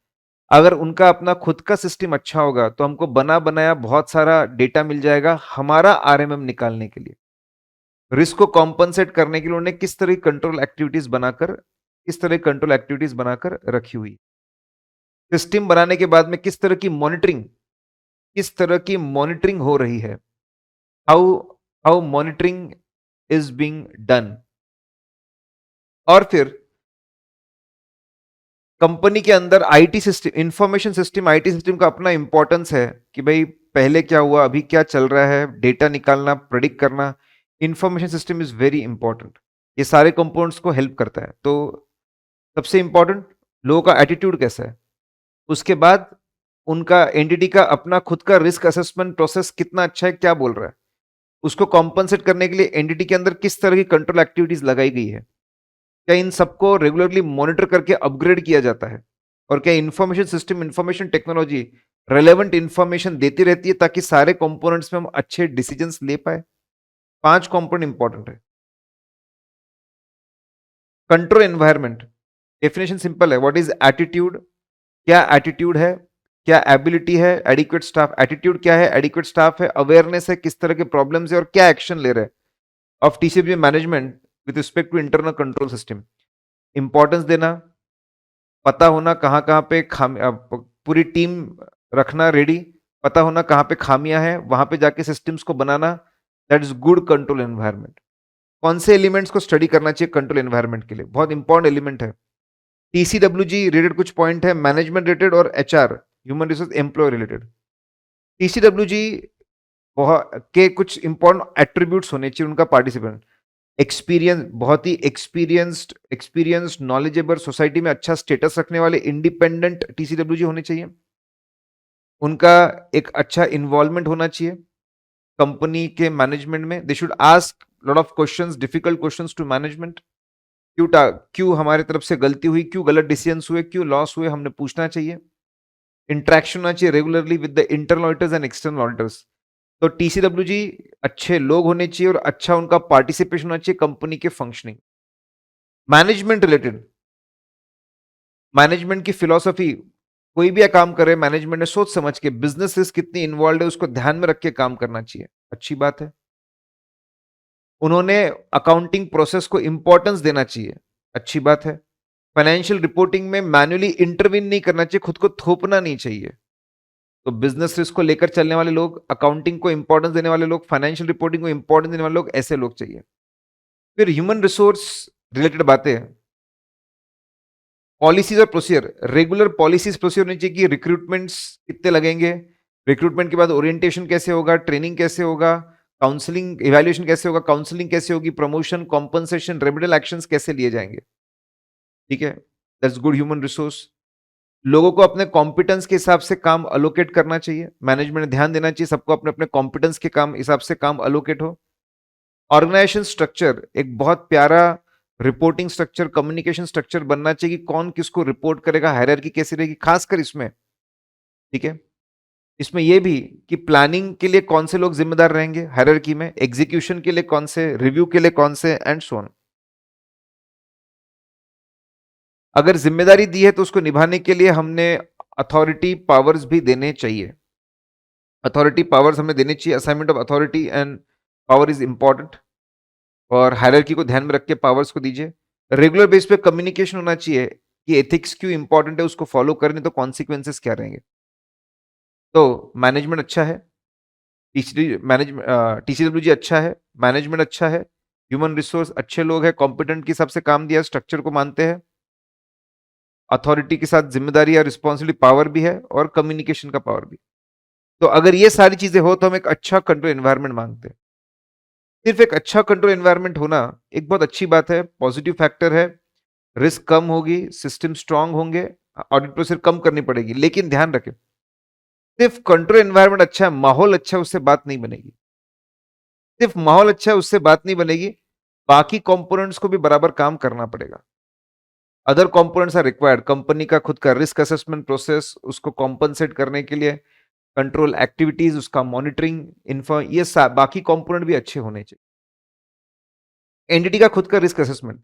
अगर उनका अपना खुद का सिस्टम अच्छा होगा तो हमको बना बनाया बहुत सारा डेटा मिल जाएगा हमारा आरएमएम निकालने के लिए, रिस्क को कॉम्पनसेट करने के लिए उन्होंने किस तरह कंट्रोल एक्टिविटीज बनाकर रखी हुई। सिस्टम बनाने के बाद में किस तरह की मॉनिटरिंग हो रही है, how how monitoring is being done. और फिर कंपनी के अंदर IT system, information system, IT system का अपना इंपॉर्टेंस है कि भाई पहले क्या हुआ, अभी क्या चल रहा है, डेटा निकालना, प्रेडिक्ट करना, information system is very important. ये सारे कंपोनेंट्स को हेल्प करता है। तो सबसे इंपॉर्टेंट लोगों का एटीट्यूड कैसा है, उसके बाद उनका एंटिटी का अपना खुद का रिस्क असेसमेंट प्रोसेस कितना अच्छा है, क्या बोल रहा है, उसको कॉम्पनसेट करने के लिए एंटिटी के अंदर किस तरह की कंट्रोल एक्टिविटीज लगाई गई है, क्या इन सबको रेगुलरली मॉनिटर करके अपग्रेड किया जाता है, और क्या information system, information technology relevant information देती रहती है ताकि सारे कंपोनेंट्स में हम अच्छे डिसीजंस ले पाए। 5 कंपोनेंट इंपॉर्टेंट है। कंट्रोल एनवायरनमेंट, डेफिनेशन सिंपल है, व्हाट इज एटीट्यूड, क्या एटीट्यूड है, क्या एबिलिटी है, एडिक्वेट स्टाफ, एटीट्यूड क्या है, एडिक्वेट स्टाफ है, अवेयरनेस है किस तरह के प्रॉब्लम्स है, और क्या एक्शन ले रहे हैं of TCB management with respect to internal control system. Importance देना, पता होना कहाँ कहाँ पे पूरी टीम रखना रेडी, पता होना कहाँ पे खामियां हैं, वहां पे जाके सिस्टम्स को बनाना, that is good control environment. कौन से एलिमेंट्स को स्टडी करना चाहिए कंट्रोल एनवायरनमेंट के लिए, बहुत इंपॉर्टेंट एलिमेंट है। टीसीडब्ल्यूजी रिलेटेड कुछ पॉइंट है, मैनेजमेंट रिलेटेड और HR human resource employ related. TCWG के कुछ इंपॉर्टेंट एट्रीब्यूट्स होने चाहिए उनका, पार्टिसिपेंट एक्सपीरियंस, बहुत ही एक्सपीरियंस्ड नॉलेजेबल, सोसाइटी में अच्छा स्टेटस रखने वाले इंडिपेंडेंट टीसीडब्ल्यूजी होने चाहिए। उनका एक अच्छा इन्वॉल्वमेंट होना चाहिए कंपनी के मैनेजमेंट में। They should ask lot of questions, difficult questions to management. क्यों हमारे तरफ से गलती हुई, क्यों गलत डिसीजंस हुए, क्यों लॉस हुए, हमने पूछना चाहिए। इंटरेक्शन होना चाहिए regularly with the internal auditors and external auditors. तो टीसीडब्ल्यूजी अच्छे लोग होने चाहिए और अच्छा उनका पार्टिसिपेशन होना चाहिए कंपनी के फंक्शनिंग। मैनेजमेंट रिलेटेड, मैनेजमेंट की फिलॉसफी, कोई भी काम करे मैनेजमेंट ने सोच समझ के, बिजनेस रिस्क कितनी इन्वॉल्व है उसको ध्यान में रख के काम करना चाहिए, अच्छी बात है। उन्होंने अकाउंटिंग प्रोसेस को इंपॉर्टेंस देना चाहिए, अच्छी बात है। फाइनेंशियल रिपोर्टिंग में मैन्युअली इंटरवीन नहीं करना चाहिए, खुद को थोपना नहीं चाहिए। तो बिजनेस रिस्क को लेकर चलने वाले लोग, अकाउंटिंग को इंपॉर्टेंस देने वाले लोग, फाइनेंशियल रिपोर्टिंग को इंपॉर्टेंस देने वाले लोग, ऐसे लोग चाहिए। फिर ह्यूमन रिसोर्स रिलेटेड बातें, पॉलिसीज और प्रोसीजर, रेगुलर पॉलिसीज प्रोसीजर होनी चाहिए कि रिक्रूटमेंट्स कितने लगेंगे, रिक्रूटमेंट के बाद ओरिएंटेशन कैसे होगा, ट्रेनिंग कैसे होगा, काउंसलिंग इवैल्यूएशन कैसे होगा, काउंसलिंग कैसे होगी, प्रमोशन, कॉम्पनसेशन, रेमिडियल एक्शंस कैसे लिए जाएंगे। ठीक है, दैट्स गुड ह्यूमन रिसोर्स। लोगों को अपने कॉम्पिटेंस के हिसाब से काम अलोकेट करना चाहिए, मैनेजमेंट ने ध्यान देना चाहिए सबको अपने अपने कॉम्पिटेंस के काम हिसाब से काम अलोकेट हो। ऑर्गेनाइजेशन स्ट्रक्चर, एक बहुत प्यारा रिपोर्टिंग स्ट्रक्चर, कम्युनिकेशन स्ट्रक्चर बनना चाहिए कि कौन किसको रिपोर्ट करेगा, हायरार्की कैसी रहेगी, खासकर इसमें। ठीक है, इसमें यह भी कि प्लानिंग के लिए कौन से लोग जिम्मेदार रहेंगे हायरार्की में, एग्जीक्यूशन के लिए कौन से, रिव्यू के लिए कौन से, एंड सो ऑन। अगर जिम्मेदारी दी है तो उसको निभाने के लिए हमने अथॉरिटी पावर्स भी देने चाहिए, अथॉरिटी पावर्स हमें देने चाहिए। Assignment of authority and power is important, और हायरार्की को ध्यान में रख के पावर्स को दीजिए। रेगुलर बेस पे कम्युनिकेशन होना चाहिए कि एथिक्स क्यों इंपॉर्टेंट है, उसको फॉलो करने तो कॉन्सिक्वेंसेस क्या रहेंगे। तो मैनेजमेंट अच्छा है, टीसीडब्ल्यूजी अच्छा है, मैनेजमेंट अच्छा है, ह्यूमन रिसोर्स अच्छे लोग हैं, कॉम्पिटेंट के हिसाब से काम दिया, स्ट्रक्चर को मानते हैं, अथॉरिटी के साथ जिम्मेदारी या रिस्पॉन्सिबिलिटी पावर भी है, और कम्युनिकेशन का पावर भी। तो अगर ये सारी चीजें हो तो हम एक अच्छा कंट्रोल एनवायरनमेंट मांगते हैं। सिर्फ एक अच्छा कंट्रोल एनवायरनमेंट होना एक बहुत अच्छी बात है, पॉजिटिव फैक्टर है, रिस्क कम होगी, सिस्टम स्ट्रांग होंगे, ऑडिट प्रोसीजर कम करनी पड़ेगी। लेकिन ध्यान रखें, सिर्फ कंट्रोल एनवायरनमेंट अच्छा है, माहौल अच्छा है, उससे बात नहीं बनेगी। सिर्फ माहौल अच्छा है उससे बात नहीं बनेगी, बाकी कंपोनेंट्स को भी बराबर काम करना पड़ेगा। Other components are required, company का खुद का रिस्क असेसमेंट प्रोसेस, उसको कॉम्पनसेट करने के लिए कंट्रोल एक्टिविटीज, उसका मॉनिटरिंग, इन्फो, ये बाकी कंपोनेंट भी अच्छे होने चाहिए। एंटिटी का खुद का रिस्क असेसमेंट,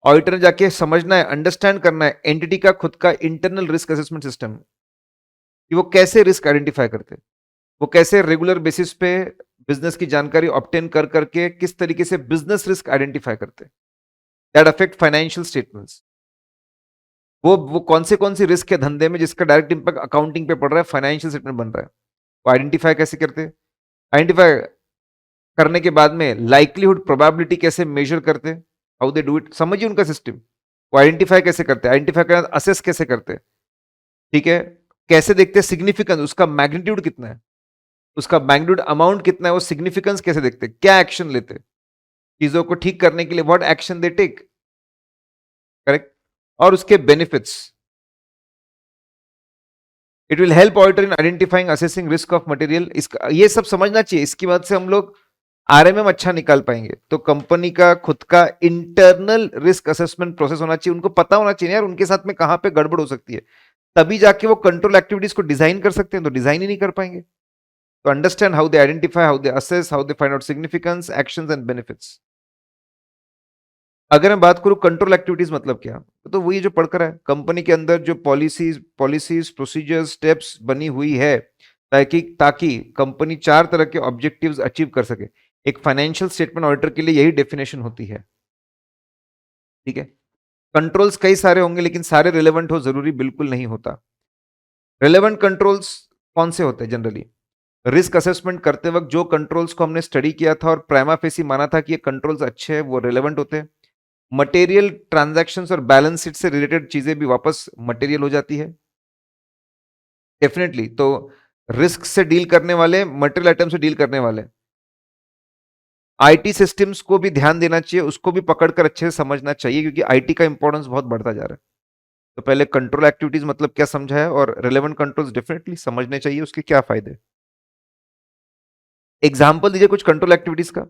ऑडिटर ने जाके समझना है, अंडरस्टैंड करना है एंटिटी का खुद का इंटरनल रिस्क असेसमेंट सिस्टम, कि वो कैसे रिस्क आइडेंटिफाई करते हैं, वो कैसे रेगुलर बेसिस पे बिजनेस की जानकारी ऑब्टेन कर करके किस तरीके से बिजनेस रिस्क आइडेंटिफाई करते हैं दैट अफेक्ट फाइनेंशियल स्टेटमेंट्स। वो कौन सी रिस्क है धंधे में जिसका डायरेक्ट इंपैक्ट अकाउंटिंग पे पड़ रहा है, फाइनेंशियल स्टेटमेंट बन रहा है, वो आइडेंटिफाई कैसे करते हैं। आइडेंटिफाई करने के बाद में लाइक्लीहुड प्रोबेबिलिटी कैसे मेजर करते हैं, हाउ दे डू इट, समझिए उनका सिस्टम। वो आइडेंटिफाई कैसे करते हैं, आइडेंटिफाई करना असेस कैसे करते हैं। ठीक है, कैसे देखते हैं सिग्निफिकेंस, उसका मैग्नीट्यूड कितना है, उसका मैग्नीट्यूड अमाउंट कितना है, वो सिग्निफिकेंस कैसे देखते हैं, क्या एक्शन लेते हैं चीजों को ठीक करने के लिए, what action they take, correct. और उसके benefits, it will help auditor in identifying assessing risk of material, इसका ये सब समझना चाहिए, इसकी मदद से हम लोग आरएमएम अच्छा निकाल पाएंगे। तो कंपनी का खुद का इंटरनल रिस्क असेसमेंट प्रोसेस होना चाहिए, उनको पता होना चाहिए यार उनके साथ में कहां पे गड़बड़ हो सकती है, तभी जाके वो कंट्रोल एक्टिविटीज को डिजाइन कर सकते हैं, तो डिजाइन ही नहीं कर पाएंगे। तो understand how they identify, how they assess, how they find out significance, actions and benefits. अगर मैं बात करूं कंट्रोल एक्टिविटीज मतलब क्या, तो वही जो पढ़कर है, कंपनी के अंदर जो पॉलिसीज प्रोसीजर्स स्टेप्स बनी हुई है ताकि ताकि कंपनी चार तरह के ऑब्जेक्टिव्स अचीव कर सके। एक फाइनेंशियल स्टेटमेंट ऑडिटर के लिए यही डेफिनेशन होती है। ठीक है, कंट्रोल्स कई सारे होंगे लेकिन सारे रिलेवेंट हो जरूरी बिल्कुल नहीं होता। रिलेवेंट कंट्रोल्स कौन से होते हैं जनरली, रिस्क असेसमेंट करते वक़्त जो कंट्रोल्स को हमने स्टडी किया था और प्राइमा फेसी माना था कि ये कंट्रोल्स अच्छे हैं, वो रिलेवेंट होते हैं। मटेरियल ट्रांज़ैक्शंस और बैलेंस शीट से रिलेटेड चीज़ें भी वापस मटेरियल हो जाती है। डेफ़िनिटली, तो रिस्क से डील करने वाले, मटेरियल आइटम से डील करने वाले। आईटी सिस्टम्स को भी ध्यान देना चाहिए, उसको भी पकड़कर अच्छे से समझना चाहिए क्योंकि आईटी का इंपॉर्टेंस बहुत बढ़ता जा रहा है। तो पहले कंट्रोल एक्टिविटीज़ मतलब क्या समझा है और रिलेवेंट कंट्रोल्स डेफ़िनिटली समझने चाहिए, उसके क्या फ़ायदे। एग्ज़ाम्पल दीजिए कुछ कंट्रोल एक्टिविटीज़ का।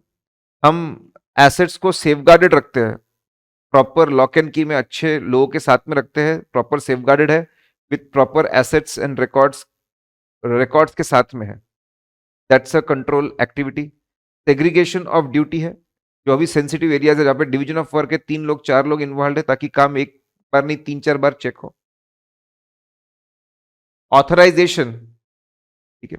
हम एसेट्स को सेफगार्डेड रखते हैं, प्रॉपर लॉक एंड की में अच्छे लोगों के साथ में रखते हैं, प्रॉपर सेफगार्डेड है, with proper assets and records records के साथ में है। That's a control activity. Segregation of duty है, जो अभी सेंसिटिव एरियाज है जहाँ पे डिवीजन ऑफ वर्क है, 3 लोग 4 लोग इन्वॉल्व है ताकि काम एक बार नहीं 3-4 बार चेक हो। ऑथराइजेशन, ठीक है।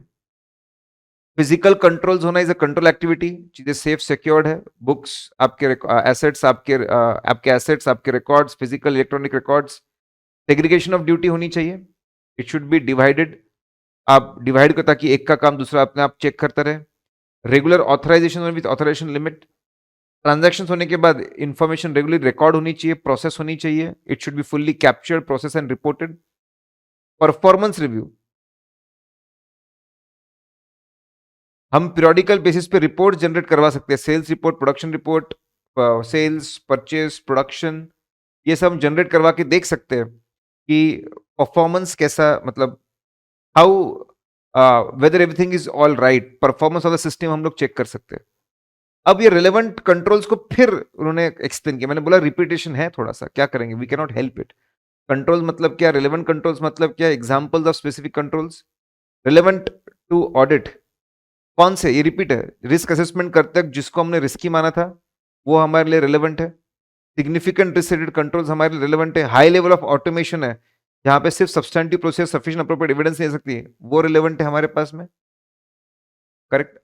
फिजिकल कंट्रोल्स होना इज अ कंट्रोल एक्टिविटी, चीजें सेफ सिक्योर्ड है, बुक्स आपके एसेट्स आपके एसेट्स आपके records, physical electronic records. Segregation of duty होनी चाहिए, इट शुड बी डिवाइडेड, आप डिवाइड करो ताकि एक का काम दूसरा अपने आप चेक करता रहे। Regular authorisation with authorisation limit, transactions होने के बाद इंफॉर्मेशन रेगुलर रिकॉर्ड होनी चाहिए, प्रोसेस होनी चाहिए, it should be fully captured, process and reported. Performance review, हम पीरियोडिकल बेसिस पे रिपोर्ट जनरेट करवा सकते हैं, sales report, production report, sales, purchase, production, ये सब हम जनरेट करवा के देख सकते हैं कि परफॉर्मेंस कैसा, मतलब how whether everything is all right, performance of the system हम लोग चेक कर सकते हैं। अब ये रिलेवेंट कंट्रोल्स को फिर उन्होंने एक्सप्लेन किया, मैंने बोला रिपीटेशन है थोड़ा सा, क्या करेंगे, we can not help it. Control मतलब क्या, रिलेवेंट कंट्रोल्स मतलब क्या, examples of specific controls. Relevant to audit, कौन से, ये रिपीट है, रिस्क असेसमेंट करते वक्त जिसको हमने रिस्की माना था वो हमारे लिए रिलेवेंट है। सिग्निफिकेंट रिस्क रिलेटेड कंट्रोल्स हमारे लिए रिलेवेंट है। हाई लेवल ऑफ ऑटोमेशन है जहां पे सिर्फ substantive process sufficient appropriate evidence नहीं दे सकती है, वो रिलेवेंट है हमारे पास में, करेक्ट।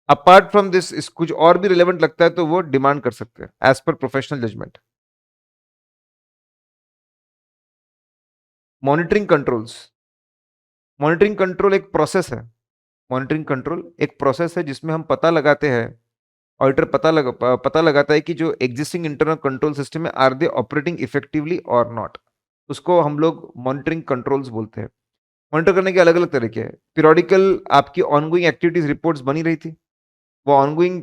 अपार्ट फ्रॉम दिस इस कुछ और भी रिलेवेंट लगता है तो वो डिमांड कर सकते हैं as per professional judgement. Monitoring controls, monitoring control एक प्रोसेस है, मॉनिटरिंग कंट्रोल एक प्रोसेस है जिसमें हम पता लगाते हैं, ऑडिटर पता लगाता है कि जो एग्जिस्टिंग इंटरनल कंट्रोल सिस्टम है आर दे ऑपरेटिंग इफेक्टिवली और नॉट, उसको हम लोग मॉनिटरिंग कंट्रोल्स बोलते हैं। मॉनिटर करने के अलग अलग तरीके हैं। पीरियोडिकल आपकी ऑनगोइंग एक्टिविटीज रिपोर्ट्स बनी रही थी, वो ऑनगोइंग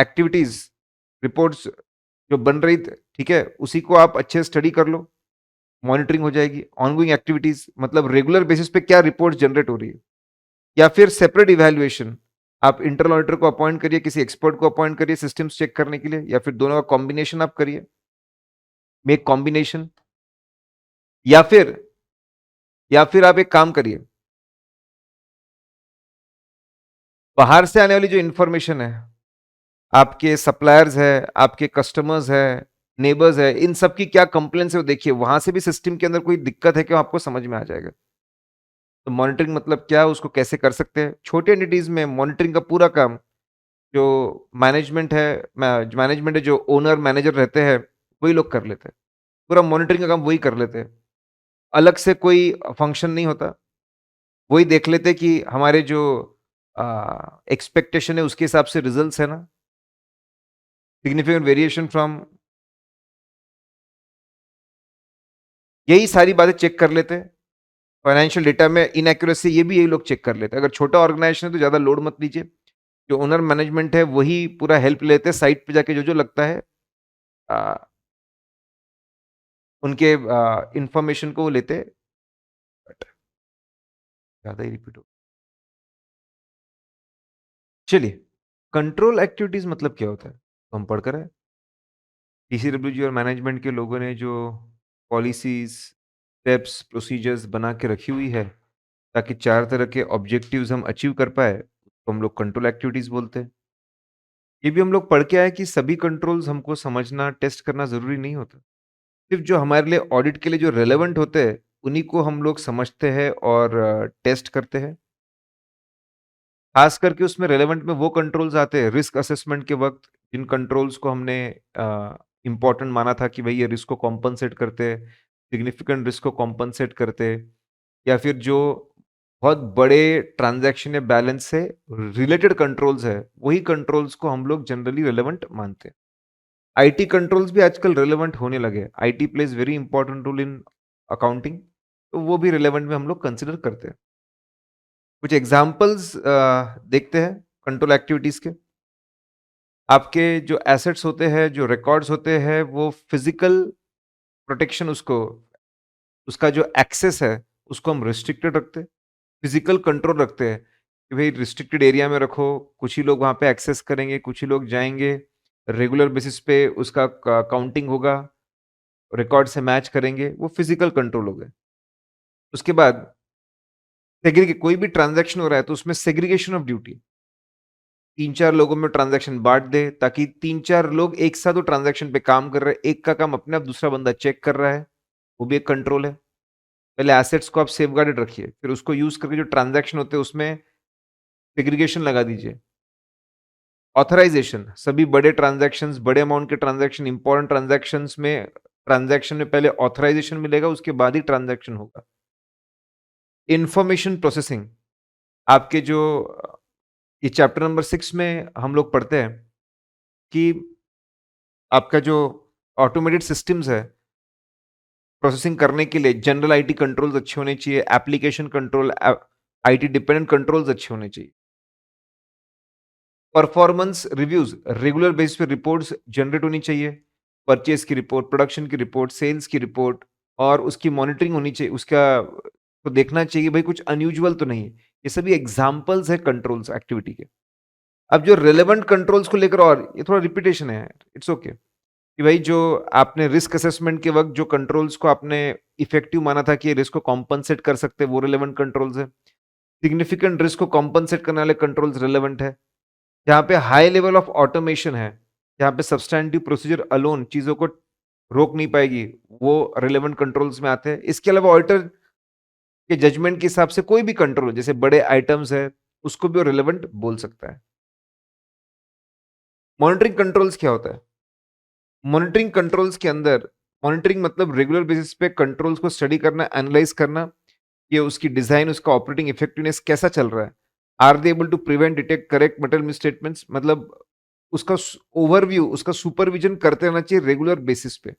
एक्टिविटीज रिपोर्ट्स जो बन रही थी, ठीक है, उसी को आप अच्छे स्टडी कर लो, मॉनिटरिंग हो जाएगी। ऑनगोइंग एक्टिविटीज मतलब रेगुलर बेसिस पे क्या रिपोर्ट जनरेट हो रही है, या फिर सेपरेट इवैल्यूएशन, आप इंटरनल ऑडिटर को अपॉइंट करिए, किसी एक्सपर्ट को अपॉइंट करिए सिस्टम्स चेक करने के लिए, या फिर दोनों का कॉम्बिनेशन आप करिए, मेक कॉम्बिनेशन। या फिर आप एक काम करिए, बाहर से आने वाली जो इंफॉर्मेशन है, आपके सप्लायर्स है, आपके कस्टमर्स है, नेबर्स है, इन सब की क्या कंप्लेंट्स है वो देखिए, वहां से भी सिस्टम के अंदर कोई दिक्कत है क्या आपको समझ में आ जाएगा। तो मॉनिटरिंग मतलब क्या, उसको कैसे कर सकते हैं। छोटे एंटिटीज में मॉनिटरिंग का पूरा काम जो मैनेजमेंट है, जो ओनर मैनेजर रहते हैं, वही लोग कर लेते हैं, पूरा मॉनिटरिंग का काम वही कर लेते हैं, अलग से कोई फंक्शन नहीं होता। वही देख लेते कि हमारे जो एक्सपेक्टेशन है उसके हिसाब से रिजल्ट्स है ना, सिग्निफिकेंट वेरिएशन फ्रॉम, यही सारी बातें चेक कर लेते हैं। फाइनेंशियल डेटा में इनएक्यूरेसी, ये भी यही लोग चेक कर लेते हैं। अगर छोटा ऑर्गेनाइजेशन है तो ज़्यादा लोड मत लीजिए, जो ओनर मैनेजमेंट है वही पूरा हेल्प लेते हैं, साइट पे जाके जो लगता है अ, उनके इंफॉर्मेशन को वो लेते हैं, बट ज़्यादा ही रिपीट हो। चलिए, कंट्रोल एक्टिविटीज़ मतलब क्या होता है? तो हम पढ़कर आए। टीसीडब्ल्यूजी और मैनेजमेंट के लोगों ने जो पॉलिसीज़, स्टेप्स, प्रोसीजर्स बना के रखी हुई है, ताकि 4 तरह के ऑब्जेक्टिव्स हम अचीव कर पाएँ, तो हम लोग कंट्रोल एक्टिविटीज़ बोलते हैं। ये भी हम लोग पढ़ के आए कि सभी कंट्रोल्स हमको समझना, टेस्ट करना ज़रूरी नहीं होता। सिर्फ़ जो हमारे लिए ऑडिट के लिए जो रेलेवेंट होते हैं, उन्हीं को हम लोग समझते हैं और टेस्ट करते हैं। ख़ास करके उसमें रेलेवेंट में वो कंट्रोल्स आते हैं रिस्क असेसमेंट के वक़्त, जिन कंट्रोल्स को हमने इम्पोर्टेंट माना था कि भई ये रिस्क को कॉम्पेंसेट करते हैं, सिग्निफिकेंट रिस्क को कॉम्पेंसेट करते हैं, या फिर जो बहुत बड़े ट्रांजैक्शन या बैलेंस से रिलेटेड कंट्रोल्स है, वही कंट्रोल्स को हम लोग जनरली रिलेवेंट मानते हैं। आईटी कंट्रोल्स भी आजकल रिलेवेंट होने लगे। IT plays very important role in accounting, तो वो भी रिलेवेंट में हम लोग कंसिडर करते हैं। कुछ एग्जांपल्स देखते हैं कंट्रोल एक्टिविटीज के। आपके जो एसेट्स होते हैं, जो रिकॉर्ड्स होते हैं, वो फिजिकल प्रोटेक्शन उसको उसका जो एक्सेस है, उसको हम रिस्ट्रिक्टेड रखते हैं। फिजिकल कंट्रोल रखते हैं कि भाई रिस्ट्रिक्टेड एरिया में रखो, कुछ ही लोग वहाँ पे एक्सेस करेंगे, कुछ ही लोग जाएँगे, रेगुलर बेसिस पे उसका काउंटिंग होगा, रिकॉर्ड से मैच करेंगे, वो फिजिकल कंट्रोल हो गए। उसके बाद कोई भी ट्रांजैक्शन हो रहा है तो उसमें सेग्रीगेशन ऑफ ड्यूटी, 3-4 लोगों में ट्रांजैक्शन बाँट दे ताकि 3-4 लोग एक साथ वो ट्रांजैक्शन पे काम कर रहे हैं, एक का काम अपने आप दूसरा बंदा चेक कर रहा है, वो भी एक कंट्रोल है। पहले एसेट्स को आप सेफगार्डेड रखिए, फिर उसको यूज़ करके जो ट्रांजैक्शन होते हैं उसमें सेग्रीगेशन लगा दीजिए। ऑथराइजेशन, सभी बड़े ट्रांजैक्शंस, बड़े अमाउंट के ट्रांजैक्शन, इंपॉर्टेंट ट्रांजैक्शन में पहले ऑथराइजेशन मिलेगा, उसके बाद ही ट्रांजैक्शन होगा। इंफॉर्मेशन प्रोसेसिंग, आपके जो ये चैप्टर नंबर 6 में हम लोग पढ़ते हैं कि आपका जो ऑटोमेटेड सिस्टम्स है, प्रोसेसिंग करने के लिए जनरल आईटी कंट्रोल्स अच्छे होने चाहिए, application control, IT dependent controls अच्छे होने चाहिए। परफॉर्मेंस रिव्यूज, रेगुलर बेसिस पे रिपोर्ट्स जनरेट होनी चाहिए। परचेज की रिपोर्ट, प्रोडक्शन की रिपोर्ट, सेल्स की रिपोर्ट, और उसकी मॉनिटरिंग होनी चाहिए। उसका तो देखना चाहिए भाई कुछ अनयूजुअल तो नहीं है। ये सभी एग्जांपल्स है कंट्रोल्स एक्टिविटी के। अब जो रिलेवेंट कंट्रोल्स को लेकर, और ये थोड़ा रिपीटेशन है, इट्स ओके, कि भाई जो आपने रिस्क असेसमेंट के वक्त जो कंट्रोल्स को आपने इफेक्टिव माना था कि ये रिस्क को कॉम्पनसेट कर सकते हैं, वो रिलेवेंट कंट्रोल्स है। सिग्निफिकेंट रिस्क को कॉम्पनसेट करने वाले कंट्रोल्स रिलेवेंट है। जहाँ पे हाई लेवल ऑफ ऑटोमेशन है, जहाँ पे सब्सटैंटिव प्रोसीजर अलोन चीज़ों को रोक नहीं पाएगी, वो रिलेवेंट कंट्रोल्स में आते हैं। इसके अलावा ऑडिटर के जजमेंट के हिसाब से कोई भी कंट्रोल, जैसे बड़े आइटम्स है, उसको भी वो रिलेवेंट बोल सकता है। मॉनिटरिंग कंट्रोल्स क्या होता है? मॉनिटरिंग कंट्रोल्स के अंदर, मॉनिटरिंग मतलब रेगुलर बेसिस पे कंट्रोल्स को स्टडी करना, एनालाइज करना, कि उसकी डिजाइन, उसका ऑपरेटिंग इफेक्टिवनेस कैसा चल रहा है। Are they able to prevent, detect, correct material misstatements, मतलब उसका ओवरव्यू, उसका सुपरविजन करते रहना चाहिए रेगुलर बेसिस पे।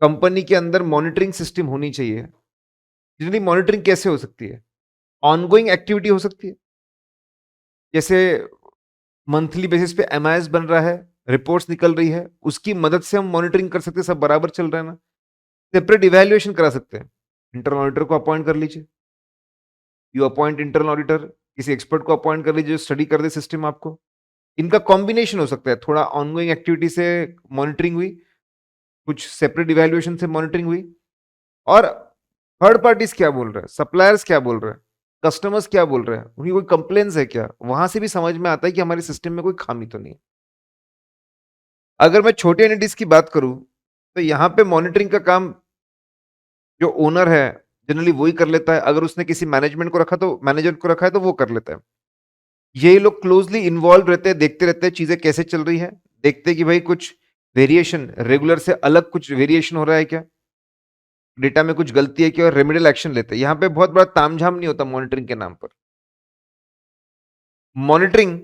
कंपनी के अंदर मॉनिटरिंग सिस्टम होनी चाहिए। जनरली मॉनिटरिंग कैसे हो सकती है? ऑनगोइंग एक्टिविटी हो सकती है, जैसे मंथली बेसिस पे एमआईएस बन रहा है, रिपोर्ट्स निकल रही है, उसकी मदद से हम मॉनिटरिंग कर सकते हैं सब बराबर चल रहा है ना। सेपरेट इवैल्यूएशन करा सकते हैं, इंटरनल ऑडिटर को अपॉइंट कर लीजिए, यू अपॉइंट इंटरनल ऑडिटर, किसी एक्सपर्ट को अपॉइंट कर लीजिए जो स्टडी कर दे सिस्टम आपको। इनका कॉम्बिनेशन हो सकता है, थोड़ा ऑनगोइंग एक्टिविटी से मॉनिटरिंग हुई, कुछ सेपरेट इवैल्यूएशन से मॉनिटरिंग हुई, और थर्ड पार्टीज क्या बोल रहे हैं, सप्लायर्स क्या बोल रहे हैं, कस्टमर्स क्या बोल रहे हैं, उनकी कोई कंप्लेन्स है क्या, वहां से भी समझ में आता है कि हमारे सिस्टम में कोई खामी तो नहीं है। अगर मैं छोटी एंटिटीज की बात करूं, तो यहाँ पे मॉनिटरिंग का काम जो ओनर है जनरली वही कर लेता है। अगर उसने किसी मैनेजमेंट को रखा, तो मैनेजर को रखा है, तो वो कर लेता है। ये लोग क्लोजली इन्वॉल्व रहते हैं, देखते रहते हैं चीजें कैसे चल रही है, देखते हैं कि भाई कुछ वेरिएशन, रेगुलर से अलग कुछ वेरिएशन हो रहा है क्या, डेटा में कुछ गलती है क्या, और रेमेडियल एक्शन लेते हैं। यहाँ पे बहुत बड़ा तामझाम नहीं होता मॉनिटरिंग के नाम पर। Monitoring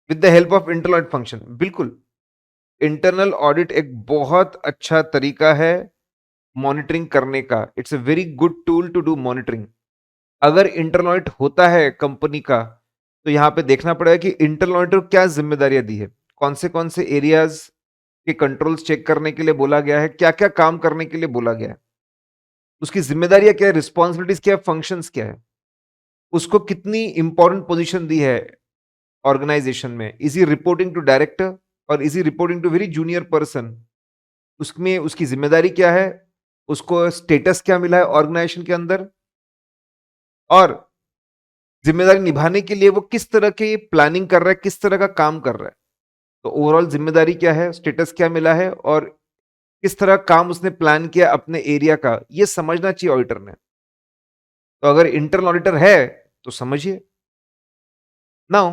with the help of internal audit function, बिल्कुल इंटरनल ऑडिट एक बहुत अच्छा तरीका है मॉनिटरिंग करने का। It's a very good tool to do monitoring. अगर इंटरनल ऑडिट होता है कंपनी का, तो यहाँ पे देखना पड़ेगा कि इंटरनल ऑडिटर को क्या जिम्मेदारियां दी है, कौन से एरियाज के कंट्रोल्स चेक करने के लिए बोला गया है, क्या क्या काम करने के लिए बोला गया है, उसकी जिम्मेदारियां क्या है, रिस्पॉन्सिबिलिटीज क्या है, फंक्शंस क्या है, उसको कितनी इंपॉर्टेंट पोजीशन दी है ऑर्गेनाइजेशन में, is he reporting to director और is he reporting to very junior person, उसमें उसकी जिम्मेदारी क्या है, उसको स्टेटस क्या मिला है ऑर्गेनाइजेशन के अंदर, और जिम्मेदारी निभाने के लिए वो किस तरह की प्लानिंग कर रहा है, किस तरह का काम कर रहा है। तो ओवरऑल जिम्मेदारी क्या है, स्टेटस क्या मिला है, और किस तरह काम उसने प्लान किया अपने एरिया का, ये समझना चाहिए ऑडिटर ने। तो अगर इंटरनल ऑडिटर है तो समझिए। नाउ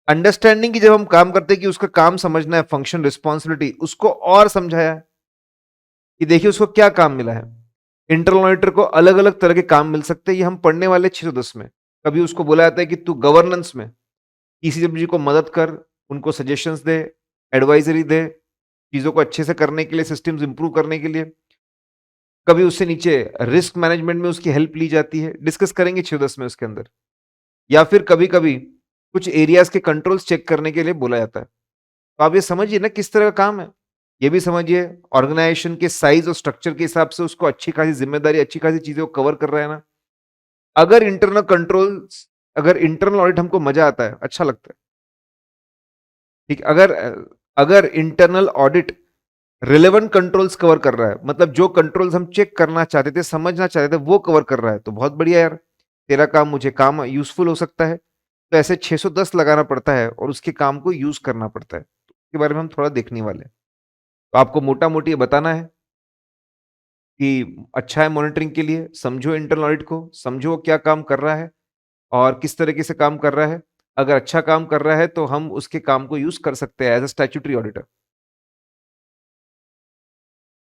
अंडरस्टैंडिंग की जब हम काम करते हैं कि उसका काम समझना है, फंक्शन, रिस्पॉन्सिबिलिटी, उसको और समझाया कि देखिए उसको क्या काम मिला है। इंटरनल ऑडिटर को अलग अलग तरह के काम मिल सकते हैं, ये हम पढ़ने वाले 610 में। कभी उसको बोला जाता है कि तू गवर्नेंस में ईसीडब्ल्यूजी को मदद कर, उनको सजेशंस दे, एडवाइजरी दे, चीजों को अच्छे से करने के लिए, सिस्टम्स इंप्रूव करने के लिए। कभी उससे नीचे रिस्क मैनेजमेंट में उसकी हेल्प ली जाती है, डिस्कस करेंगे 610 में उसके अंदर। या फिर कभी कभी कुछ एरियाज के कंट्रोल्स चेक करने के लिए बोला जाता है। तो आप ये समझिए ना किस तरह का काम है। ये भी समझिए ऑर्गेनाइजेशन के साइज और स्ट्रक्चर के हिसाब से उसको अच्छी खासी जिम्मेदारी, अच्छी खासी चीजें को कवर कर रहा है ना। अगर इंटरनल कंट्रोल्स, अगर इंटरनल ऑडिट हमको मजा आता है, अच्छा लगता है, ठीक। अगर अगर internal audit relevant controls cover कर रहा है, मतलब जो कंट्रोल्स हम चेक करना चाहते थे, समझना चाहते थे, वो कवर कर रहा है, तो बहुत बढ़िया यार, तेरा काम मुझे काम यूजफुल हो सकता है। तो ऐसे 610 लगाना पड़ता है और उसके काम को यूज करना पड़ता है। तो इसके बारे में हम थोड़ा देखने वाले हैं। तो आपको मोटा मोटी ये बताना है कि अच्छा है मॉनिटरिंग के लिए, समझो इंटरनल ऑडिट को, समझो वो क्या काम कर रहा है और किस तरीके से काम कर रहा है। अगर अच्छा काम कर रहा है तो हम उसके काम को यूज कर सकते हैं as a statutory auditor.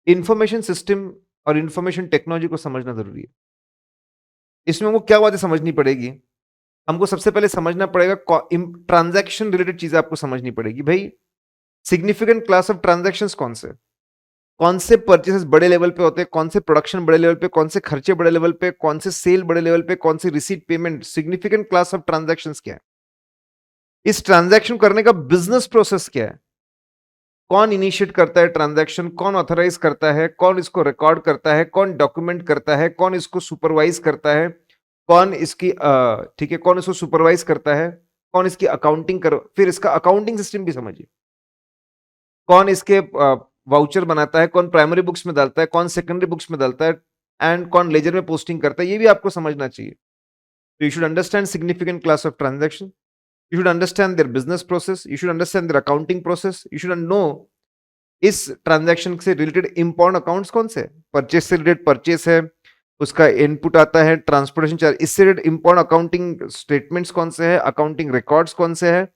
Information system और इंफॉर्मेशन टेक्नोलॉजी को समझना जरूरी है। इसमें हमको क्या बातें समझनी पड़ेगी? हमको सबसे पहले समझना पड़ेगा, ट्रांजैक्शन रिलेटेड चीजें आपको समझनी पड़ेगी। भाई सिग्निफिकेंट क्लास ऑफ ट्रांजैक्शंस कौन से परचेसेस बड़े लेवल पे होते हैं, कौन से प्रोडक्शन बड़े लेवल पे, कौन से खर्चे बड़े लेवल पे, कौन से सेल बड़े लेवल पे, कौन से receipt payment, significant class of transactions क्या है, इस ट्रांजैक्शन करने का बिजनेस प्रोसेस क्या है, कौन इनिशिएट करता है ट्रांजैक्शन, कौन ऑथराइज करता है, कौन इसको रिकॉर्ड करता है, कौन डॉक्यूमेंट करता है, कौन इसको सुपरवाइज करता है, कौन इसकी ठीक है, कौन इसको सुपरवाइज करता है, कौन इसकी अकाउंटिंग कर, फिर इसका अकाउंटिंग सिस्टम भी समझिए, कौन इसके वाउचर बनाता है, कौन प्राइमरी बुक्स में डालता है, कौन सेकेंडरी बुक्स में डालता है, एंड कौन लेजर में पोस्टिंग करता है, ये भी आपको समझना चाहिए। तो you should understand significant class of transaction, you should understand their business process, you should understand their accounting process, you should know इस ट्रांजैक्शन से रिलेटेड इंपॉर्टेंट अकाउंट्स कौन से, परचेस से रिलेटेड परचेस है, उसका इनपुट आता है ट्रांसपोर्टेशन चार्ज, इससे रिलेटेड इंपॉर्टेंट अकाउंटिंग स्टेटमेंट्स कौन से है, अकाउंटिंग रिकॉर्ड्स कौन से है,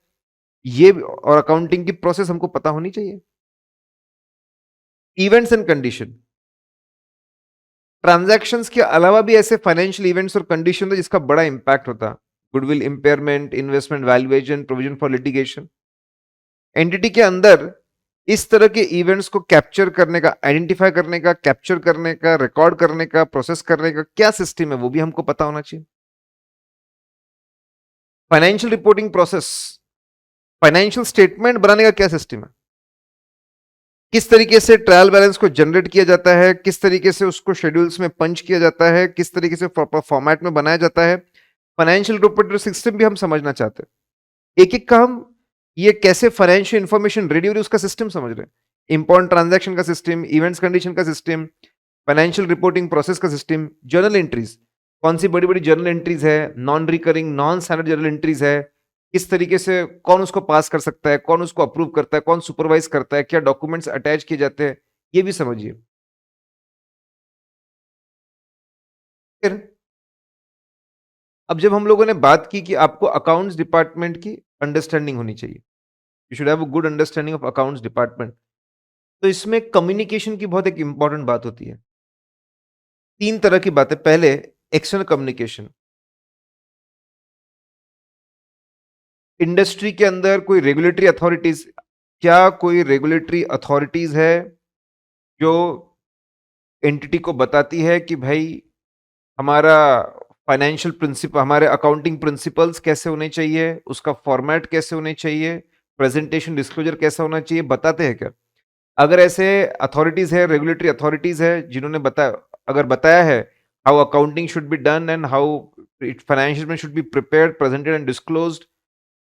ये और अकाउंटिंग की प्रोसेस हमको पता होनी चाहिए। इवेंट्स एंड कंडीशन, ट्रांजैक्शंस के अलावा भी ऐसे फाइनेंशियल इवेंट्स और कंडीशन है जिसका बड़ा इंपैक्ट होता, goodwill impairment, investment valuation, provision for litigation. Entity के अंदर इस तरह के इवेंट्स को कैप्चर करने का, आइडेंटिफाई करने का, कैप्चर करने का, रिकॉर्ड करने का, प्रोसेस करने का क्या सिस्टम है, वो भी हमको पता होना चाहिए। Financial reporting process, financial statement बनाने का क्या सिस्टम है, किस तरीके से ट्रायल बैलेंस को जनरेट किया जाता है, किस तरीके से उसको शेड्यूल्स में पंच किया जाता है, किस तरीके से प्रॉपर फॉर्मेट में बनाया जाता है, फाइनेंशियल रिपोर्टिंग सिस्टम भी हम समझना चाहते हैं। एक एक का हम ये कैसे फाइनेंशियल इंफॉर्मेशन रेडी हो रही है उसका सिस्टम समझ रहे हैं, इंपॉर्टेंट ट्रांजैक्शन का सिस्टम, इवेंट्स कंडीशन का सिस्टम, फाइनेंशियल रिपोर्टिंग प्रोसेस का सिस्टम, जर्नल एंट्रीज, कौन सी बड़ी बड़ी जर्नल एंट्रीज है, non recurring non standard journal entries है, किस तरीके से कौन उसको पास कर सकता है, कौन उसको अप्रूव करता है, कौन सुपरवाइज करता है, क्या डॉक्यूमेंट्स अटैच किए जाते हैं, ये भी समझिए। फिर अब जब हम लोगों ने बात की कि आपको अकाउंट्स डिपार्टमेंट की अंडरस्टैंडिंग होनी चाहिए, you should have a good understanding of accounts department, तो इसमें कम्युनिकेशन की बहुत एक इंपॉर्टेंट बात होती है। तीन तरह की बातें, पहले एक्सटर्नल कम्युनिकेशन, इंडस्ट्री के अंदर कोई रेगुलेटरी अथॉरिटीज, क्या कोई रेगुलेटरी अथॉरिटीज है जो एंटिटी को बताती है कि भाई हमारा फाइनेंशियल प्रिंसिपल, हमारे अकाउंटिंग प्रिंसिपल्स कैसे होने चाहिए, उसका फॉर्मेट कैसे होने चाहिए, प्रेजेंटेशन डिस्क्लोजर कैसा होना चाहिए, बताते हैं क्या? अगर ऐसे अथॉरिटीज है, रेगुलेटरी अथॉरिटीज है जिन्होंने बताया, अगर बताया है how accounting should be done and how financial should be prepared, presented and disclosed,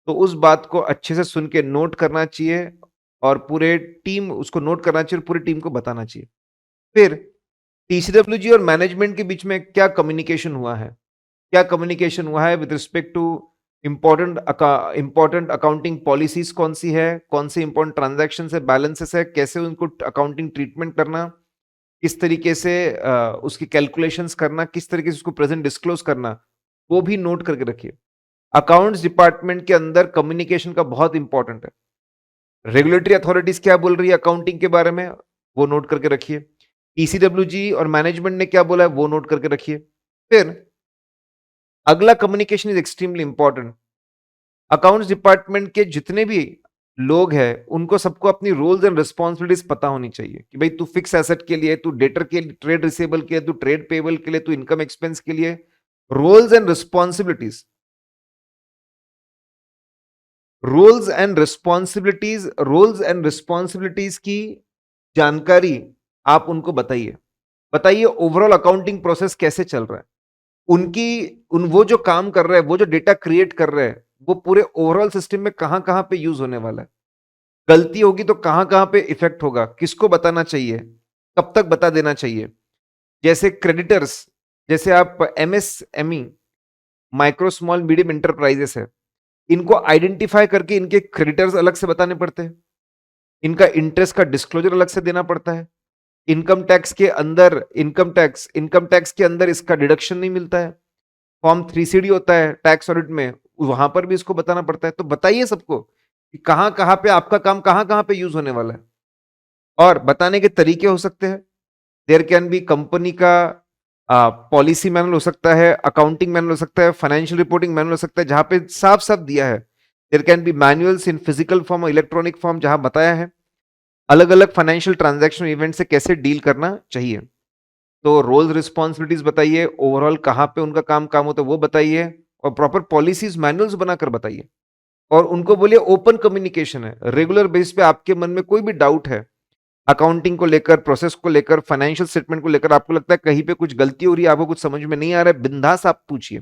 तो उस बात को अच्छे से सुन के नोट करना चाहिए और पूरे टीम उसको नोट करना चाहिए और पूरी टीम को बताना चाहिए। फिर टीसीडब्ल्यूजी और मैनेजमेंट के बीच में क्या कम्युनिकेशन हुआ है, क्या कम्युनिकेशन हुआ है with respect two important accounting policies कौन सी है, कौन से इंपॉर्टेंट ट्रांजैक्शन है, बैलेंसेस है, कैसे उनको अकाउंटिंग ट्रीटमेंट करना, किस तरीके से उसकी कैलकुलेशंस करना, किस तरीके से उसको प्रेजेंट डिस्क्लोज करना, वो भी नोट करके रखिए। अकाउंट्स डिपार्टमेंट के अंदर कम्युनिकेशन का बहुत इंपॉर्टेंट है। रेगुलेटरी अथॉरिटीज क्या बोल रही है अकाउंटिंग के बारे में, वो नोट करके रखिए। टीसीडब्ल्यूजी और मैनेजमेंट ने क्या बोला है वो नोट करके रखिए। फिर अगला communication is extremely important. Accounts department के जितने भी लोग हैं उनको सबको अपनी रोल्स एंड रिस्पॉन्सिबिलिटीज पता होनी चाहिए कि भाई तू फिक्स एसेट के लिए, तू डेटर के लिए, ट्रेड रिसीवेबल के लिए, तू ट्रेड पेबल के लिए, तू इनकम एक्सपेंस के लिए, roles and responsibilities, roles and responsibilities की जानकारी आप उनको बताइए। बताइए ओवरऑल अकाउंटिंग प्रोसेस कैसे चल रहा है, उनकी वो जो काम कर रहे हैं, वो जो डेटा क्रिएट कर रहे हैं, वो पूरे ओवरऑल सिस्टम में कहां कहां पे यूज होने वाला है, गलती होगी तो कहां कहां पे इफेक्ट होगा, किसको बताना चाहिए, कब तक बता देना चाहिए। जैसे क्रेडिटर्स, जैसे आप MSME, micro small medium enterprises है, इनको आइडेंटिफाई करके इनके क्रेडिटर्स अलग से बताने पड़ते हैं, इनका इंटरेस्ट का डिस्क्लोजर अलग से देना पड़ता है। इनकम टैक्स के अंदर इसका डिडक्शन नहीं मिलता है। फॉर्म 3CD होता है टैक्स ऑडिट में, वहां पर भी इसको बताना पड़ता है। तो बताइए सबको कि कहां कहां पे आपका काम कहां कहां पे यूज होने वाला है। और बताने के तरीके हो सकते हैं, देयर कैन बी कंपनी का पॉलिसी मैनुअल हो सकता है, अकाउंटिंग मैनुअल हो सकता है, फाइनेंशियल रिपोर्टिंग मैनुअल हो सकता है, जहां पे साफ साफ दिया है। There can be manuals in physical form और इलेक्ट्रॉनिक फॉर्म, जहां बताया है अलग अलग फाइनेंशियल ट्रांजैक्शन इवेंट से कैसे डील करना चाहिए। तो रोल्स रिस्पॉन्सिबिलिटीज बताइए, ओवरऑल कहां पे उनका काम काम होता है वो बताइए, और प्रॉपर पॉलिसीज मैनुअल्स बनाकर बताइए। और उनको बोलिए ओपन कम्युनिकेशन है, रेगुलर बेस पे आपके मन में कोई भी डाउट है अकाउंटिंग को लेकर, प्रोसेस को लेकर, फाइनेंशियल स्टेटमेंट को लेकर, आपको लगता है कहीं पे कुछ गलती हो रही है, आपको कुछ समझ में नहीं आ रहा है, बिंदास आप पूछिए।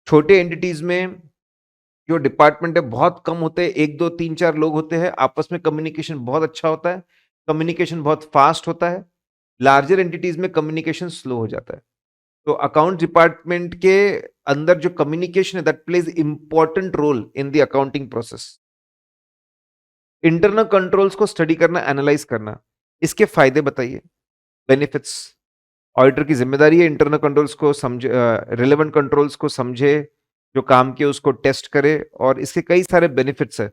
छोटे एंटिटीज में जो डिपार्टमेंट है बहुत कम होते हैं, 1 2 3 4 लोग होते हैं, आपस में कम्युनिकेशन बहुत अच्छा होता है, कम्युनिकेशन बहुत फास्ट होता है। लार्जर एंटिटीज में कम्युनिकेशन स्लो हो जाता है। तो अकाउंट डिपार्टमेंट के अंदर जो कम्युनिकेशन है that plays important role in the accounting process. Internal controls को स्टडी करना, एनालाइज करना, इसके फायदे बताइए, बेनिफिट्स। ऑडिटर की जिम्मेदारी है इंटरनल कंट्रोल्स को समझे, रिलेवेंट कंट्रोल्स को समझे, जो काम किए उसको टेस्ट करे, और इसके कई सारे बेनिफिट्स है।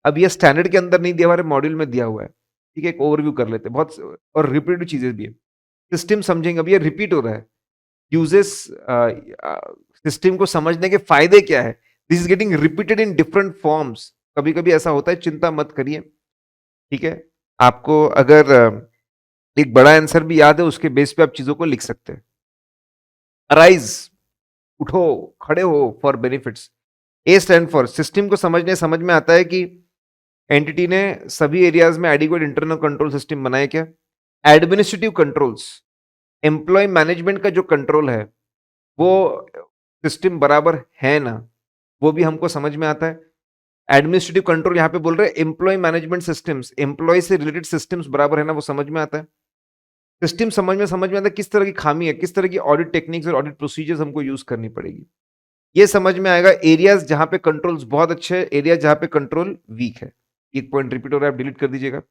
अब ये स्टैंडर्ड के अंदर नहीं दिया, हमारे मॉड्यूल में दिया हुआ है। ठीक है, एक ओवरव्यू कर लेते हैं, बहुत और रिपीटेड चीजें भी है। सिस्टम समझेंगे, अब ये रिपीट हो रहा है, यूजेस, सिस्टम को समझने के फायदे क्या है, this is getting repeated in different forms. कभी कभी ऐसा होता है, चिंता मत करिए। ठीक है, आपको अगर एक बड़ा आंसर भी याद है, उसके बेस पे आप चीजों को लिख सकते हैं। अराइज, उठो, खड़े हो for benefits. A stand for system को समझ में आता है कि एंटिटी ने सभी एरियाज में एडिक्वेट इंटरनल कंट्रोल सिस्टम बनाए क्या। एडमिनिस्ट्रेटिव कंट्रोल्स, एम्प्लॉय मैनेजमेंट का जो कंट्रोल है वो सिस्टम बराबर है ना, वो भी हमको समझ में आता है। एडमिनिस्ट्रेटिव कंट्रोल यहां पे बोल रहे हैं एम्प्लॉय मैनेजमेंट सिस्टम्स, एम्प्लॉय से रिलेटेड सिस्टम्स बराबर है ना, वो समझ में आता है। सिस्टम समझ में आता है किस तरह की खामी है, किस तरह की ऑडिट टेक्निक्स और ऑडिट प्रोसीजर्स हमको यूज करनी पड़ेगी। ये समझ में आएगा एरियाज जहां पे कंट्रोल्स बहुत अच्छे हैं, एरिया जहां पे कंट्रोल वीक है। एक पॉइंट रिपीट हो रहा है, आप डिलीट कर दीजिएगा।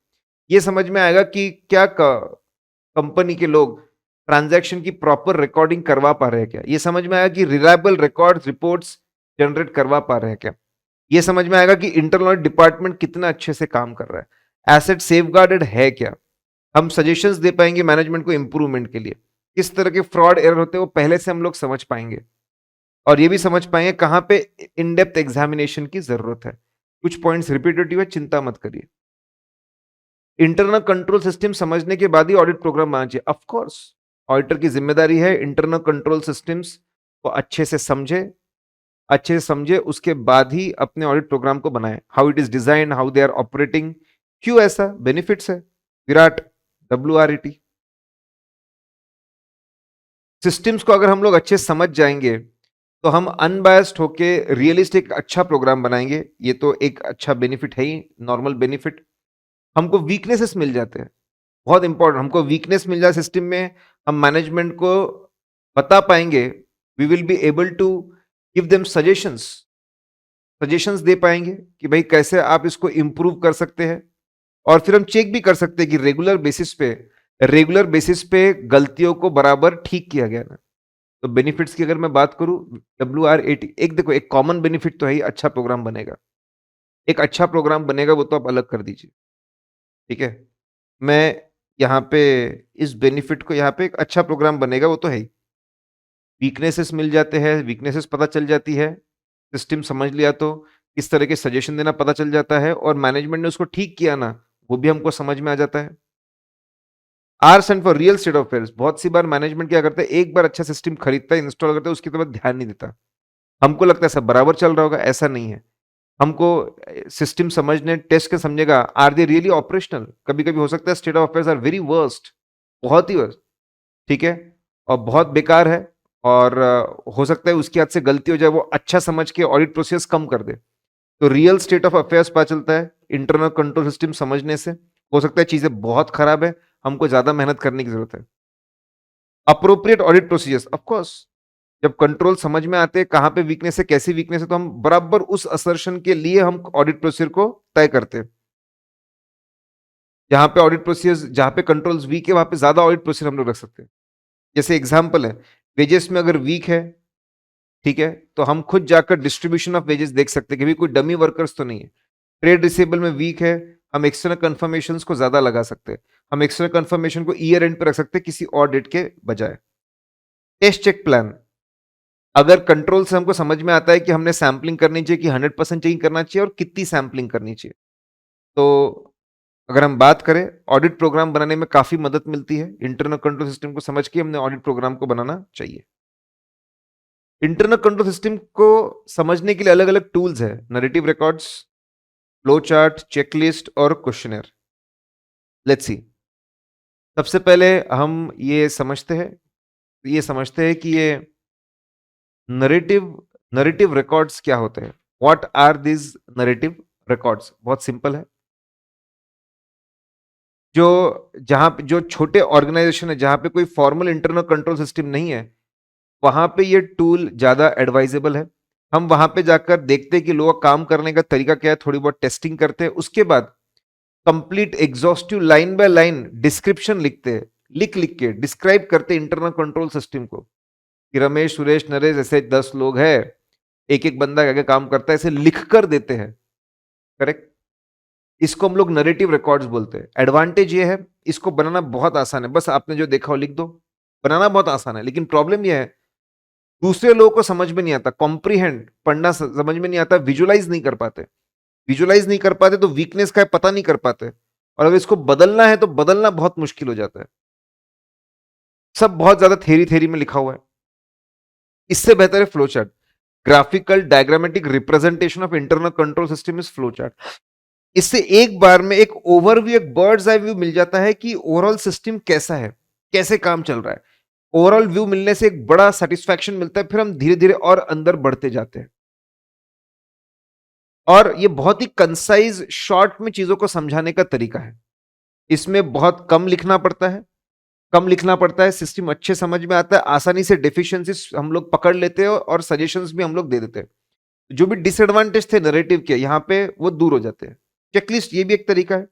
ये समझ में आएगा कि क्या कंपनी के लोग ट्रांजैक्शन की प्रॉपर रिकॉर्डिंग करवा पा रहे हैं क्या। ये समझ में आएगा कि रिलायबल रिकॉर्ड्स रिपोर्ट्स जनरेट करवा पा रहे हैं क्या। ये समझ में आएगा कि इंटरनल डिपार्टमेंट कितना अच्छे से काम कर रहा है, एसेट सेफगार्डेड है क्या। हम सजेशंस दे पाएंगे मैनेजमेंट को इंप्रूवमेंट के लिए, किस तरह के फ्रॉड एरर होते हैं वो पहले से हम लोग समझ पाएंगे, और ये भी समझ पाएंगे कहां पे इन डेप्थ एग्जामिनेशन की जरूरत है। कुछ पॉइंट्स रिपीटेटिव है, चिंता मत करिए। इंटरनल कंट्रोल सिस्टम समझने के बाद ही ऑडिट प्रोग्राम बनाना चाहिए। ऑफ कोर्स ऑडिटर की जिम्मेदारी है इंटरनल कंट्रोल सिस्टम्स को अच्छे से समझे, उसके बाद ही अपने ऑडिट प्रोग्राम को बनाए। How it is design, how they are operating, क्यों ऐसा, बेनिफिट्स है। विराट, WRET। सिस्टम्स को अगर हम लोग अच्छे समझ जाएंगे तो हम अनबायस्ड होके रियलिस्टिक अच्छा प्रोग्राम बनाएंगे। ये तो एक अच्छा बेनिफिट है ही, नॉर्मल बेनिफिट। हमको वीकनेसेस मिल जाते हैं, बहुत इंपॉर्टेंट, हमको वीकनेस मिल जाए सिस्टम में, हम मैनेजमेंट को बता पाएंगे, we will be able to give them suggestions दे पाएंगे कि भाई कैसे आप इसको इंप्रूव कर सकते हैं। और फिर हम चेक भी कर सकते हैं कि रेगुलर बेसिस पे गलतियों को बराबर ठीक किया गया ना। तो बेनिफिट्स की अगर मैं बात करूं, WRET, एक देखो, एक कॉमन बेनिफिट तो है ही, अच्छा प्रोग्राम बनेगा। एक अच्छा प्रोग्राम बनेगा वो तो आप अलग कर दीजिए। ठीक है, मैं यहाँ पे इस बेनिफिट को यहाँ पे एक अच्छा प्रोग्राम बनेगा, वो तो है ही। वीकनेसेस मिल जाते हैं, वीकनेसेस पता चल जाती है, सिस्टम समझ लिया तो किस तरह के सजेशन देना पता चल जाता है और मैनेजमेंट ने उसको ठीक किया ना, वो भी हमको समझ में आ जाता है। R stand for real state of affairs. बहुत सी बार मैनेजमेंट क्या करता है, एक बार अच्छा सिस्टम खरीदता है, इंस्टॉल करता है, उसके बाद ध्यान नहीं देता। हमको लगता है सब बराबर चल रहा होगा, ऐसा नहीं है। हमको सिस्टम समझने, टेस्ट के समझेगा, आर दे रियली ऑपरेशनल। कभी कभी हो सकता है state of affairs are very worst, बहुत ही वर्स्ट, ठीक है, और बहुत बेकार है, और हो सकता है उसकी हाथ से गलती हो जाए, वो अच्छा समझ के ऑडिट प्रोसेस कम कर दे। तो रियल स्टेट ऑफ अफेयर्स पता चलता है इंटरनल कंट्रोल सिस्टम समझने से। हो सकता है चीजें बहुत खराब है, हमको ज्यादा मेहनत करने की जरूरत है। Appropriate audit procedures, of course, जब कंट्रोल समझ में आते हैं कहां पे वीकनेस है, कैसी वीकनेस है, तो हम बराबर उस असर्शन के लिए हम ऑडिट प्रोसीजर को तय करते हैं। जहां पे ऑडिट प्रोसीजर, जहां पे कंट्रोल्स वीक है, वहां पे ज्यादा ऑडिट प्रोसीजर हम लोग रख सकते हैं। जैसे एग्जांपल है, वेजेस में अगर वीक है, ठीक है, तो हम खुद जाकर डिस्ट्रीब्यूशन ऑफ वेजेस देख सकते हैं कि भी कोई डमी वर्कर्स तो नहीं है। ट्रेड रिसीवेबल में वीक है, हम एक्सटर्नल कंफर्मेशन को ज्यादा लगा सकते हैं। हम एक्सटर्नल कंफर्मेशन को ईयर एंड पे रख सकते हैं किसी और डेट के बजाय। टेस्ट चेक प्लान, अगर कंट्रोल से हमको समझ में आता है कि हमने सैंपलिंग करनी चाहिए कि 100% चाहिए करना चाहिए और कितनी सैंपलिंग करनी चाहिए, तो अगर हम बात करें, ऑडिट प्रोग्राम बनाने में काफी मदद मिलती है। इंटरनल कंट्रोल सिस्टम को समझ के हमने ऑडिट प्रोग्राम को बनाना चाहिए। इंटरनल कंट्रोल सिस्टम को समझने के लिए अलग अलग टूल्स है, narrative records, flow chart, checklist और क्वेश्चनर। लेट्स सी, सबसे पहले हम ये समझते हैं कि ये नरेटिव नरेटिव रिकॉर्ड्स क्या होते हैं। What are this narrative records? बहुत सिंपल है। जो छोटे ऑर्गेनाइजेशन है, जहां पे कोई फॉर्मल इंटरनल कंट्रोल सिस्टम नहीं है, वहां पे ये टूल ज्यादा एडवाइजेबल है। हम वहां पे जाकर देखते हैं कि लोग काम करने का तरीका क्या है, थोड़ी बहुत टेस्टिंग करते हैं, उसके बाद complete exhaustive line by line description लिखते हैं, लिख लिख के डिस्क्राइब करते इंटरनल कंट्रोल सिस्टम को कि रमेश, सुरेश, नरेश ऐसे 10 लोग हैं, एक एक बंदा क्या क्या काम करता है, ऐसे लिख कर देते हैं। करेक्ट, इसको हम लोग नरेटिव रिकॉर्ड्स बोलते हैं। एडवांटेज ये है, इसको बनाना बहुत आसान है, बस आपने जो देखा हो लिख दो। बनाना बहुत आसान है, लेकिन प्रॉब्लम यह है दूसरे लोगों को समझ में नहीं आता, कॉम्प्रीहेंड, पढ़ना समझ में नहीं आता, विजुलाइज नहीं कर पाते। विजुलाइज नहीं कर पाते तो वीकनेस का पता नहीं कर पाते, और अगर इसको बदलना है तो बदलना बहुत मुश्किल हो जाता है। सब बहुत ज्यादा थेरी थेरी में लिखा हुआ है। इससे बेहतर है flow chart. Graphical diagrammatic representation of internal control system is flow chart. इससे एक बार में एक ओवरव्यू, एक बर्ड्स आई व्यू मिल जाता है कि ओवरऑल सिस्टम कैसा है, कैसे काम चल रहा है। ओवरऑल व्यू मिलने से एक बड़ा सेटिस्फैक्शन मिलता है, फिर हम धीरे धीरे और अंदर बढ़ते जाते हैं। और ये बहुत ही कंसाइज शॉर्ट में चीजों को समझाने का तरीका है। इसमें बहुत कम लिखना पड़ता है, कम लिखना पड़ता है, सिस्टम अच्छे समझ में आता है, आसानी से डेफिशिएंसीज हम लोग पकड़ लेते हैं और सजेशंस भी हम लोग दे देते हैं। जो भी डिसएडवांटेज थे नैरेटिव के, यहाँ पे वो दूर हो जाते हैं। चेकलिस्ट ये भी एक तरीका है,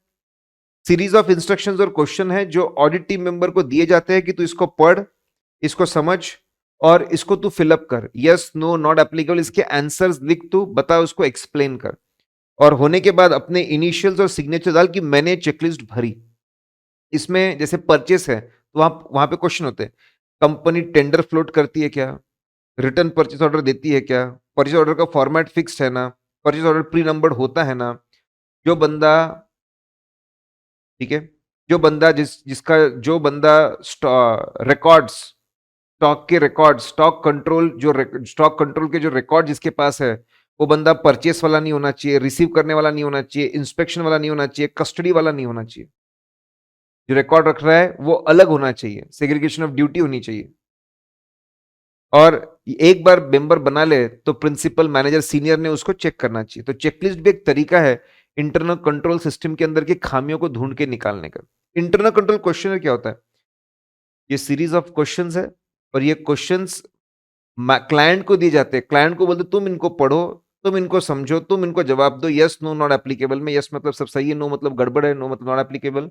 सीरीज ऑफ इंस्ट्रक्शंस और क्वेश्चन है जो ऑडिट टीम मेंबर को दिए जाते हैं कि तू इसको पढ़, इसको समझ और इसको तू फिलअप कर, यस नो नॉट एप्लीकेबल, इसके आंसर्स लिख, तू बता, उसको एक्सप्लेन कर। और होने के बाद अपने इनिशियल्स और सिग्नेचर डाल कि मैंने चेकलिस्ट भरी। इसमें जैसे परचेस है तो वहां वहां पे क्वेश्चन होते हैं, कंपनी टेंडर फ्लोट करती है क्या, रिटर्न परचेस ऑर्डर देती है क्या, परचेस ऑर्डर का फॉर्मेट फिक्स्ड है ना, परचेस ऑर्डर प्री नंबर्ड होता है ना, जो बंदा, ठीक है, जो बंदा जिसका जो बंदा रिकॉर्ड्स, स्टॉक के रिकॉर्ड, स्टॉक कंट्रोल के जो रिकॉर्ड जिसके पास है, वो बंदा परचेस वाला नहीं होना चाहिए, रिसीव करने वाला नहीं होना चाहिए, इंस्पेक्शन वाला नहीं होना चाहिए, कस्टडी वाला नहीं होना चाहिए। जो रिकॉर्ड रख रहा है वो अलग होना चाहिए, सेग्रीगेशन ऑफ ड्यूटी होनी चाहिए। और एक बार मेंबर बना ले तो प्रिंसिपल, मैनेजर, सीनियर ने उसको चेक करना चाहिए। तो चेकलिस्ट भी एक तरीका है इंटरनल कंट्रोल सिस्टम के अंदर की खामियों को ढूंढ के निकालने का। इंटरनल कंट्रोल क्वेश्चन क्या होता है? ये सीरीज ऑफ क्वेश्चंस है, और ये क्वेश्चंस क्लाइंट को दिए जाते हैं। क्लाइंट को बोलते तुम इनको पढ़ो, तुम इनको समझो, तुम इनको जवाब दो, यस नो नॉट एप्लीकेबल में यस मतलब सब सही है, नो मतलब गड़बड़ है, नो मतलब नॉट एप्लीकेबल।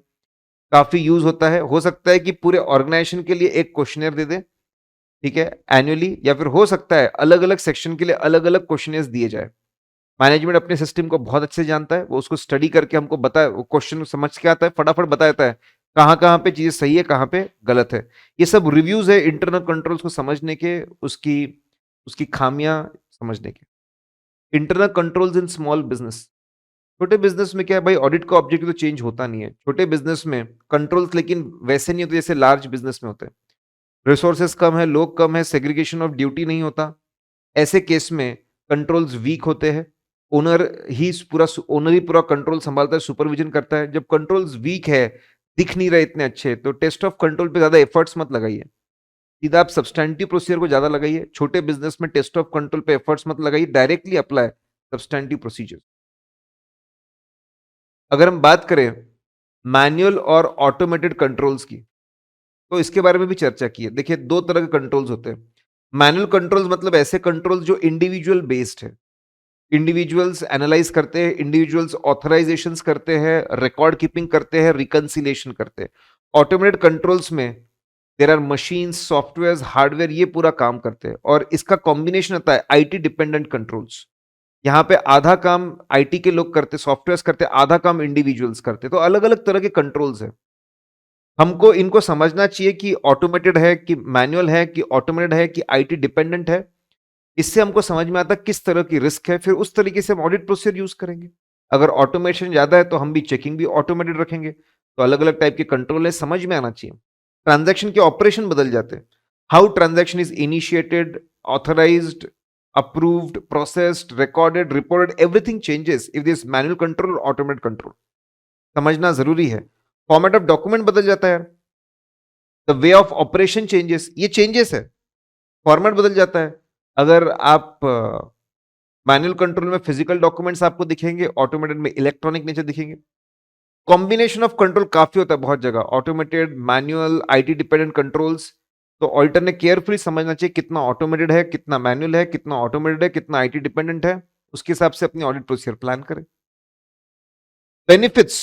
काफी यूज होता है। हो सकता है कि पूरे ऑर्गेनाइजेशन के लिए एक क्वेश्चनर दे दे, ठीक है, एनुअली, या फिर हो सकता है अलग अलग सेक्शन के लिए अलग अलग क्वेश्चनर्स दिए जाए। मैनेजमेंट अपने सिस्टम को बहुत अच्छे से जानता है, वो उसको स्टडी करके हमको बताए, वो क्वेश्चन समझ के आता है, फटाफट बता देता है, कहाँ-कहाँ पे चीज़ें सही है, कहाँ पे गलत है। ये सब रिव्यूज़ है इंटरनल कंट्रोल्स को समझने के, उसकी उसकी खामियाँ समझने के। Internal controls in small business. छोटे बिज़नेस में क्या है भाई, ऑडिट का ऑब्जेक्टिव तो चेंज होता नहीं है। छोटे बिज़नेस में कंट्रोल्स लेकिन वैसे नहीं होते जैसे लार्ज बिज़नेस में होते हैं। रिसोर्सेज़ कम है, लोग कम है, सेग्रीगेशन ऑफ ड्यूटी नहीं होता। ऐसे केस में कंट्रोल्स वीक होते हैं। ओनर ही पूरा कंट्रोल सँभालता है, सुपरविज़न करता है। जब कंट्रोल्स वीक है, दिख नहीं रहे इतने अच्छे, तो टेस्ट ऑफ कंट्रोल पे ज़्यादा एफर्ट्स मत लगाइए। सीधा आप सब्सटैंटिव प्रोसीजर को ज़्यादा लगाइए। छोटे बिज़नेस में टेस्ट ऑफ कंट्रोल पे एफर्ट्स मत लगाइए, डायरेक्टली अप्लाई सब्सटैंटिव प्रोसीजर। अगर हम बात करें मैनुअल और ऑटोमेटेड कंट्रोल्स की, तो इसके बारे में भी चर्चा की है। देखिए 2 तरह के कंट्रोल्स होते हैं। मैनुअल कंट्रोल्स मतलब ऐसे कंट्रोल्स जो इंडिविजुअल बेस्ड है। इंडिविजुअल्स एनालाइज करते हैं, इंडिविजुअल्स ऑथराइजेशंस करते हैं, रिकॉर्ड कीपिंग करते हैं, रिकंसिलिएशन करते हैं। ऑटोमेटेड कंट्रोल्स में there are machines, softwares, hardware, ये पूरा काम करते हैं और इसका कॉम्बिनेशन होता है आईटी डिपेंडेंट कंट्रोल्स। यहाँ पे आधा काम आईटी के लोग करते, सॉफ्टवेयर्स करते, आधा काम इंडिविजुअल्स करते, तो अलग अलग तरह के कंट्रोल्स है। हमको इनको समझना चाहिए कि ऑटोमेटेड है कि मैनुअल है कि ऑटोमेटेड है कि आईटी डिपेंडेंट है। इससे हमको समझ में आता है किस तरह की रिस्क है, फिर उस तरीके से हम ऑडिट प्रोसीजर यूज करेंगे। अगर ऑटोमेशन ज्यादा है तो हम भी चेकिंग भी ऑटोमेटेड रखेंगे। तो अलग अलग टाइप के कंट्रोल है, समझ में आना चाहिए। ट्रांजैक्शन के ऑपरेशन बदल जाते हैं। How transaction is initiated, authorised, approved, processed, recorded, reported, everything changes if this manual control और ऑटोमेटेड कंट्रोल। समझना जरूरी है। फॉर्मेट ऑफ डॉक्यूमेंट बदल जाता है यार। The way of operation changes, ये चेंजेस है। फॉर्मेट बदल जाता है। अगर आप मैनुअल कंट्रोल में फिजिकल डॉक्यूमेंट्स आपको दिखेंगे, ऑटोमेटेड में इलेक्ट्रॉनिक नेचर दिखेंगे। कॉम्बिनेशन ऑफ कंट्रोल काफी होता है बहुत जगह, automated, manual, IT dependent controls. तो ऑडिटर ने केयरफुली समझना चाहिए कितना ऑटोमेटेड है, कितना मैनुअल है, कितना ऑटोमेटेड है, कितना आईटी डिपेंडेंट है। उसके हिसाब से अपनी ऑडिट प्रोसीजर प्लान करें। बेनिफिट्स,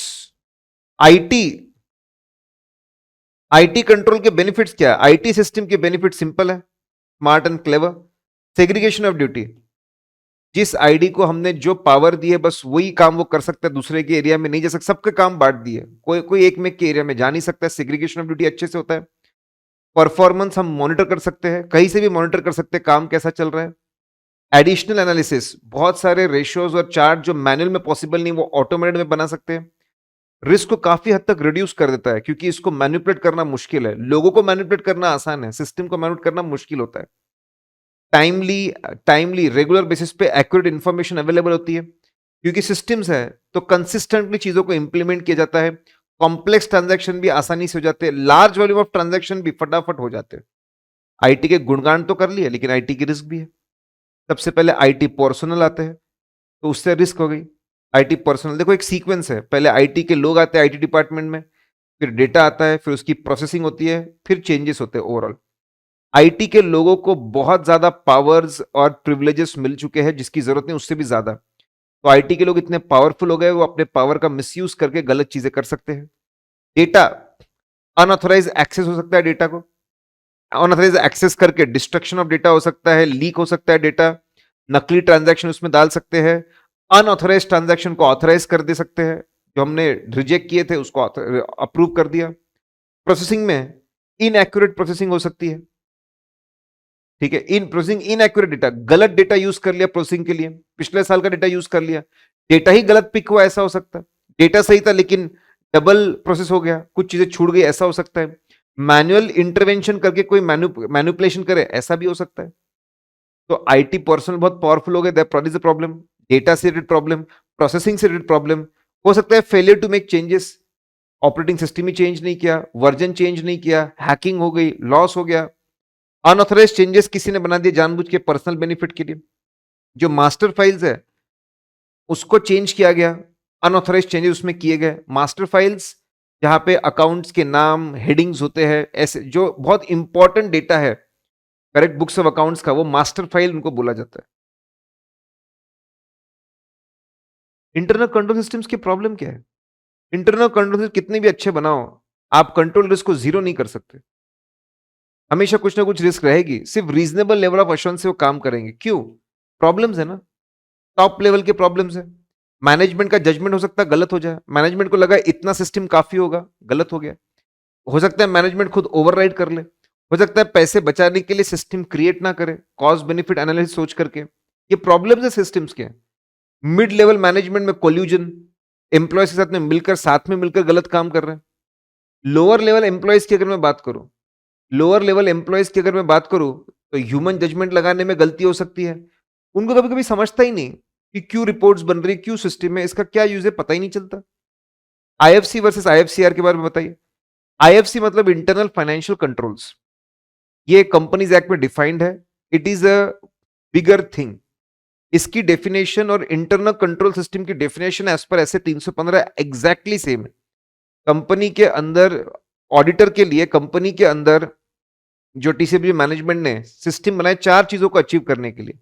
आईटी आईटी कंट्रोल के बेनिफिट्स क्या है? आईटी सिस्टम के बेनिफिट सिंपल है, smart and clever. Segregation of duty, जिस आईडी को हमने जो पावर दी है बस वही काम वो कर सकता है, दूसरे के एरिया में नहीं जा सकता। सबके काम बांट दिए, कोई कोई एक में के एरिया में जा नहीं सकता है। सेग्रीगेशन ऑफ ड्यूटी अच्छे से होता है। परफॉर्मेंस हम मॉनिटर कर सकते हैं, कहीं से भी मॉनिटर कर सकते हैं काम कैसा चल रहा है। एडिशनल एनालिसिस, बहुत सारे रेशियोज और चार्ट जो मैनुअल में पॉसिबल नहीं वो ऑटोमेटेड में बना सकते हैं। रिस्क को काफी हद तक रिड्यूस कर देता है क्योंकि इसको मैनिपुलेट करना मुश्किल है। लोगों को मैनिपुलेट करना आसान है, सिस्टम को मैनिपुलेट करना मुश्किल होता है। टाइमली टाइमली रेगुलर बेसिस पे एक्यूरेट इंफॉर्मेशन अवेलेबल होती है क्योंकि सिस्टम्स है, तो कंसिस्टेंटली चीजों को इंप्लीमेंट किया जाता है। कॉम्प्लेक्स ट्रांजैक्शन भी आसानी से हो जाते हैं, लार्ज वॉल्यूम ऑफ ट्रांजैक्शन भी फटाफट हो जाते हैं। आईटी के गुणगान तो कर लिए, लेकिन आईटी की रिस्क भी है। सबसे पहले आईटी पर्सनल आते हैं, तो उससे रिस्क हो गई। आईटी पर्सनल देखो एक सीक्वेंस है, पहले आईटी के लोग आते हैं आईटी डिपार्टमेंट में, फिर डेटा आता है, फिर उसकी प्रोसेसिंग होती है, फिर चेंजेस होते हैं ओवरऑल। आईटी के लोगों को बहुत ज्यादा पावर्स और प्रिविलेजेस मिल चुके हैं जिसकी जरूरत नहीं, उससे भी ज्यादा। तो आईटी के लोग इतने पावरफुल हो गए, वो अपने पावर का मिसयूज करके गलत चीजें कर सकते हैं। डेटा अनऑथराइज एक्सेस हो सकता है, डेटा को अनऑथराइज एक्सेस करके डिस्ट्रक्शन ऑफ डेटा हो सकता है, लीक हो सकता है डेटा। नकली ट्रांजैक्शन उसमें डाल सकते हैं। अनऑथराइज ट्रांजैक्शन को ऑथराइज कर दे सकते हैं, जो हमने रिजेक्ट किए थे उसको अप्रूव कर दिया। प्रोसेसिंग में इनएक्यूरेट प्रोसेसिंग हो सकती है, ठीक है। इन प्रोसेसिंग इनएक्यूरेट डेटा, गलत डेटा यूज कर लिया प्रोसेसिंग के लिए, पिछले साल का डेटा यूज कर लिया, डेटा ही गलत पिक हुआ, ऐसा हो सकता है। डेटा सही था लेकिन डबल प्रोसेस हो गया, कुछ चीजें छूट गई, ऐसा हो सकता है। मैनुअल इंटरवेंशन करके कोई मैनुपुलेशन करे, ऐसा भी हो सकता है। तो आईटी पर्सनल बहुत पावरफुल हो गए, that is a problem. Data से रिलेटेड प्रॉब्लम, प्रोसेसिंग से रिलेटेड प्रॉब्लम हो सकता है। Failure to make changes, operating system ही चेंज नहीं किया, वर्जन चेंज नहीं किया, हैकिंग हो गई, लॉस हो गया। अनऑथराइज चेंजेस किसी ने बना दिए जानबूझ के पर्सनल बेनिफिट के लिए। जो मास्टर फाइल्स है उसको चेंज किया गया, अनऑथराइज चेंजेस उसमें किए गए। मास्टर फाइल्स जहां पे अकाउंट्स के नाम, हेडिंग्स होते हैं, ऐसे जो बहुत इंपॉर्टेंट डेटा है, करेक्ट बुक्स ऑफ अकाउंट्स का, वो मास्टर फाइल उनको बोला जाता है। इंटरनल कंट्रोल सिस्टम्स की प्रॉब्लम क्या है? इंटरनल कंट्रोल सिस्टम कितने भी अच्छे बनाओ, आप कंट्रोल रिस्क को जीरो नहीं कर सकते। हमेशा कुछ ना कुछ रिस्क रहेगी, सिर्फ रीजनेबल लेवल ऑफ एश्योरेंस से वो काम करेंगे। क्यों? प्रॉब्लम्स है ना, टॉप लेवल के प्रॉब्लम्स है। मैनेजमेंट का जजमेंट हो सकता है गलत हो जाए, मैनेजमेंट को लगा इतना सिस्टम काफी होगा, गलत हो गया। हो सकता है मैनेजमेंट खुद ओवरराइड कर ले, हो सकता है पैसे बचाने के लिए सिस्टम क्रिएट ना करे, कॉस्ट बेनिफिट एनालिसिस सोच करके। ये प्रॉब्लम्स है सिस्टम्स के। मिड लेवल मैनेजमेंट में कोल्यूजन, एम्प्लॉयज के साथ में मिलकर गलत काम कर रहे हैं। लोअर लेवल एम्प्लॉयज की अगर मैं बात करूं, तो ह्यूमन जजमेंट लगाने में गलती हो सकती है। उनको कभी कभी समझता ही नहीं कि क्यों रिपोर्ट्स बन रही, क्यों सिस्टम है, इसका क्या यूज है, पता ही नहीं चलता। आईएफसी वर्सेस आईएफसीआर के बारे में बताइए। आईएफसी मतलब इंटरनल फाइनेंशियल कंट्रोल्स, ये कंपनीज एक्ट में डिफाइंड है। It is a bigger thing. इसकी डेफिनेशन और इंटरनल कंट्रोल सिस्टम की डेफिनेशन एज पर ऐसे 315 एग्जैक्टली सेम है। कंपनी के अंदर ऑडिटर के लिए, कंपनी के अंदर जो टीसीबी मैनेजमेंट ने सिस्टम बनाए 4 चीजों को अचीव करने के लिए।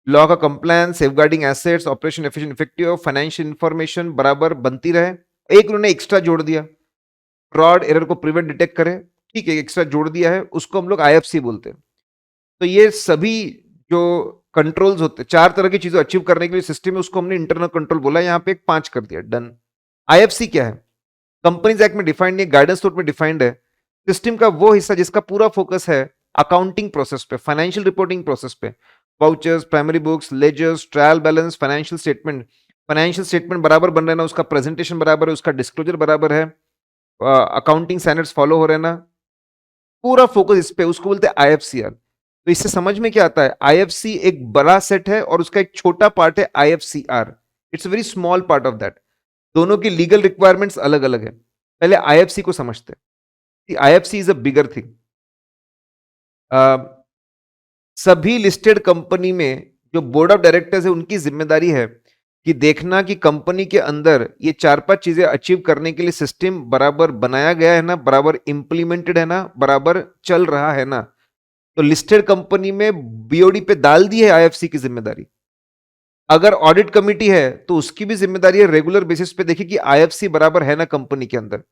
लॉ का compliance, safeguarding assets, operation efficient effective, financial information बराबर बनती रहे। एक उन्होंने एक्स्ट्रा जोड़ दिया, फ्रॉड एरर को प्रिवेंट डिटेक्ट करे, ठीक है, एक्स्ट्रा जोड़ दिया है, उसको हम लोग आईएफसी बोलते हैं। तो ये सभी जो कंट्रोल्स होते हैं, 4 तरह की चीजें अचीव करने के लिए सिस्टम है, उसको हमने इंटरनल कंट्रोल बोला, यहां पे एक 5 कर दिया, डन। आईएफसी क्या है? कंपनीज एक्ट में डिफाइंड है, गाइडेंस नोट में डिफाइंड है। सिस्टम का वो हिस्सा जिसका पूरा फोकस है अकाउंटिंग प्रोसेस पे, फाइनेंशियल रिपोर्टिंग प्रोसेस पे, vouchers, primary books, ledgers, trial balance, financial statement बराबर बन रहे ना, उसका प्रेजेंटेशन बराबर है, उसका डिस्क्लोजर बराबर है, अकाउंटिंग स्टैंडर्ड्स फॉलो हो रहे हैं ना, पूरा फोकस इस पे, उसको बोलते हैं आईएफसीआर। तो इससे समझ में क्या आता है, आईएफसी एक बड़ा सेट है और उसका एक छोटा पार्ट है IFCR. It's a very small part of that. दोनों की लीगल रिक्वायरमेंट्स अलग अलग है। पहले आईएफसी को समझते हैं। IFC is a bigger thing. सभी लिस्टेड कंपनी में जो बोर्ड ऑफ डायरेक्टर्स है, उनकी जिम्मेदारी है कि देखना कि कंपनी के अंदर ये 4-5 चीजें अचीव करने के लिए सिस्टम बराबर बनाया गया है ना, बराबर इंप्लीमेंटेड है ना, बराबर चल रहा है ना। तो लिस्टेड कंपनी में बीओडी पे डाल दी है आईएफसी की जिम्मेदारी। अगर ऑडिट कमिटी है तो उसकी भी जिम्मेदारी है रेगुलर बेसिस पे देखिए कि आईएफसी बराबर है ना कंपनी के अंदर।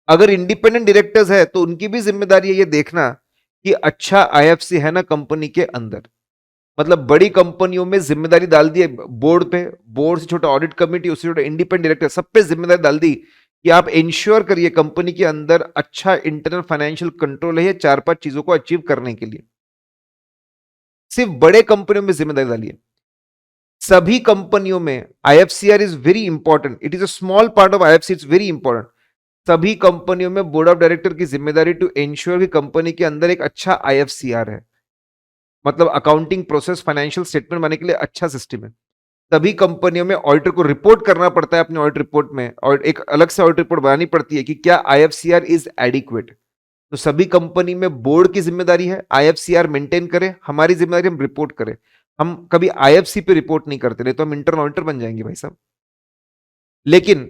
अगर इंडिपेंडेंट डायरेक्टर्स है तो उनकी भी जिम्मेदारी है ये देखना कि अच्छा आईएफसी है ना कंपनी के अंदर। मतलब बड़ी कंपनियों में जिम्मेदारी डाल दी है बोर्ड पे, बोर्ड से छोटा ऑडिट कमिटी, उससे छोटा इंडिपेंडेंट डायरेक्टर, सब पे जिम्मेदारी डाल दी कि आप इंश्योर करिए कंपनी के अंदर अच्छा इंटरनल फाइनेंशियल कंट्रोल है, ये 4-5 चीजों को अचीव करने के लिए। सिर्फ बड़े कंपनियों में जिम्मेदारी डाली है। सभी कंपनियों में IFCR is very important, it is a small part of IFC, it's very important. सभी कंपनियों में बोर्ड ऑफ डायरेक्टर की जिम्मेदारी टू इंश्योर कि कंपनी के अंदर एक अच्छा आईएफसीआर है, मतलब अकाउंटिंग प्रोसेस, फाइनेंशियल स्टेटमेंट बनाने के लिए अच्छा सिस्टम है। सभी कंपनियों में ऑडिटर को रिपोर्ट करना पड़ता है अपने ऑडिट रिपोर्ट में, और एक अलग से ऑडिट रिपोर्ट बनानी पड़ती है कि क्या आईएफसीआर इज एडिक्वेट। तो सभी कंपनी में बोर्ड की जिम्मेदारी है आईएफसीआर मेंटेन करे, हमारी जिम्मेदारी हम रिपोर्ट करें। हम कभी आईएफसी पे रिपोर्ट नहीं करते, नहीं तो हम इंटरनल ऑडिटर बन जाएंगे भाई साहब। लेकिन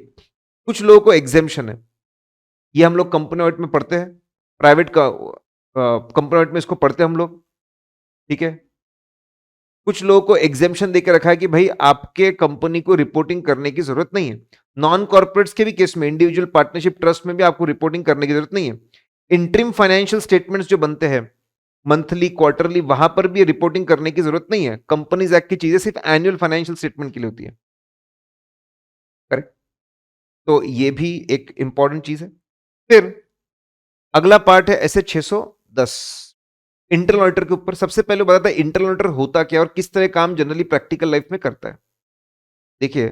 कुछ लोगों को एग्जेम्पशन है, ये हम लोग कंपनी ऑडिट में पढ़ते हैं, प्राइवेट का कंपनी ऑडिट में इसको पढ़ते हैं हम लोग, ठीक है। कुछ लोगों को एग्जेम्पशन देकर रखा है कि भाई आपके कंपनी को रिपोर्टिंग करने की जरूरत नहीं है। नॉन कॉर्पोरेट्स के भी केस में, इंडिविजुअल पार्टनरशिप ट्रस्ट में भी आपको रिपोर्टिंग करने की जरूरत नहीं है। इंटरिम फाइनेंशियल स्टेटमेंट्स जो बनते हैं मंथली, क्वार्टरली, वहां पर भी रिपोर्टिंग करने की जरूरत नहीं है। कंपनीज एक्ट की चीजें सिर्फ एनुअल फाइनेंशियल स्टेटमेंट के लिए होती है, करेक्ट। तो ये भी एक इंपॉर्टेंट चीज है। फिर अगला पार्ट है ऐसे 610 इंटरनल ऑडिटर के ऊपर। सबसे पहले बताता है इंटरनल ऑडिटर होता क्या और किस तरह काम जनरली प्रैक्टिकल लाइफ में करता है। देखिए,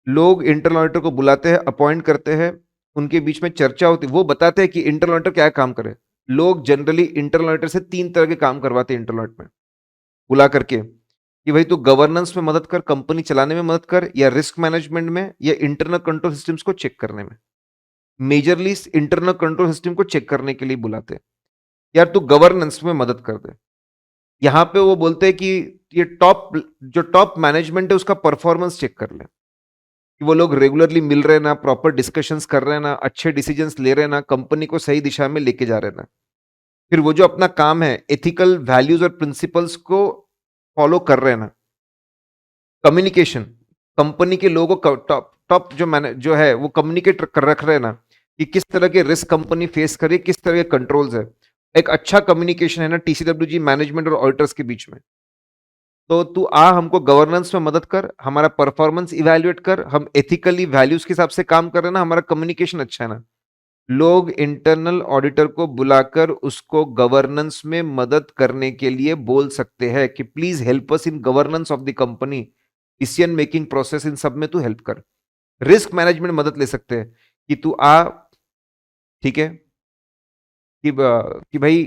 लोग इंटरनल ऑडिटर को बुलाते हैं, अपॉइंट करते हैं, उनके बीच में चर्चा होती है, वो बताते हैं कि इंटरनल ऑडिटर क्या काम करे। लोग जनरली इंटरनल ऑडिटर से 3 तरह के काम करवाते हैं इंटरनल ऑडिट में, बुला करके कि भाई तू गवर्नेंस में मदद कर, कंपनी चलाने में मदद कर, या रिस्क मैनेजमेंट में, या इंटरनल कंट्रोल सिस्टम्स को चेक करने में। मेजरली इंटरनल कंट्रोल सिस्टम को चेक करने के लिए बुलाते हैं, यार तू गवर्नेंस में मदद कर दे। यहां पे वो बोलते हैं कि ये टॉप मैनेजमेंट है उसका परफॉर्मेंस चेक कर ले, कि वो लोग रेगुलरली मिल रहे हैं ना, प्रॉपर डिस्कशंस कर रहे हैं ना, अच्छे डिसीजंस ले रहे हैं ना, कंपनी को सही दिशा में लेके जा रहे हैं ना। फिर वो जो अपना काम है एथिकल वैल्यूज और प्रिंसिपल्स को फॉलो कर रहे हैं ना। कम्युनिकेशन, कंपनी के लोगों को टॉप टॉप जो है वो कम्युनिकेट कर रख रहे हैं ना, कि किस तरह के रिस्क कंपनी फेस करे, किस तरह के कंट्रोल्स है। एक अच्छा कम्युनिकेशन है ना टीसीडब्ल्यूजी मैनेजमेंट और ऑडिटर्स के बीच में। तो तू आ, हमको गवर्नेंस में मदद कर, हमारा परफॉर्मेंस इवैल्यूएट कर, हम एथिकली वैल्यूज के हिसाब से काम कर रहे हैं ना, हमारा कम्युनिकेशन अच्छा है ना। लोग इंटरनल ऑडिटर को बुलाकर उसको गवर्नेंस में मदद करने के लिए बोल सकते हैं कि please help us in governance of the company, decision making process, इन सब में तू हेल्प कर। रिस्क मैनेजमेंट मदद ले सकते हैं कि तू आ, ठीक है, कि भाई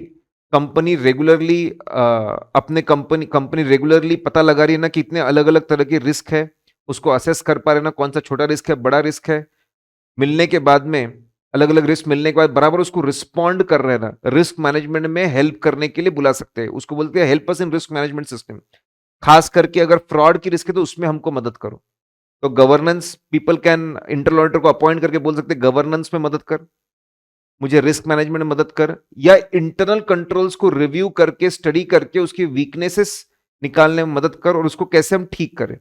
कंपनी रेगुलरली अपने कंपनी कंपनी रेगुलरली पता लगा रही है ना कि इतने अलग अलग तरह के रिस्क है, उसको असेस कर पा रहे ना कौन सा छोटा रिस्क है बड़ा रिस्क है, मिलने के बाद में अलग अलग रिस्क मिलने के बाद बराबर उसको रिस्पॉन्ड कर रहे हैं ना, रिस्क मैनेजमेंट में हेल्प करने के लिए बुला सकते हैं, उसको बोलते हैं help us in risk management system. खास करके अगर फ्रॉड की रिस्क है तो उसमें हमको मदद करो। तो governance people can internal auditor को अपॉइंट करके बोल सकते हैं गवर्नेंस में मदद कर, मुझे रिस्क मैनेजमेंट में मदद कर, या इंटरनल कंट्रोल्स को रिव्यू करके स्टडी करके उसकी वीकनेसेस निकालने में मदद कर और उसको कैसे हम ठीक करें।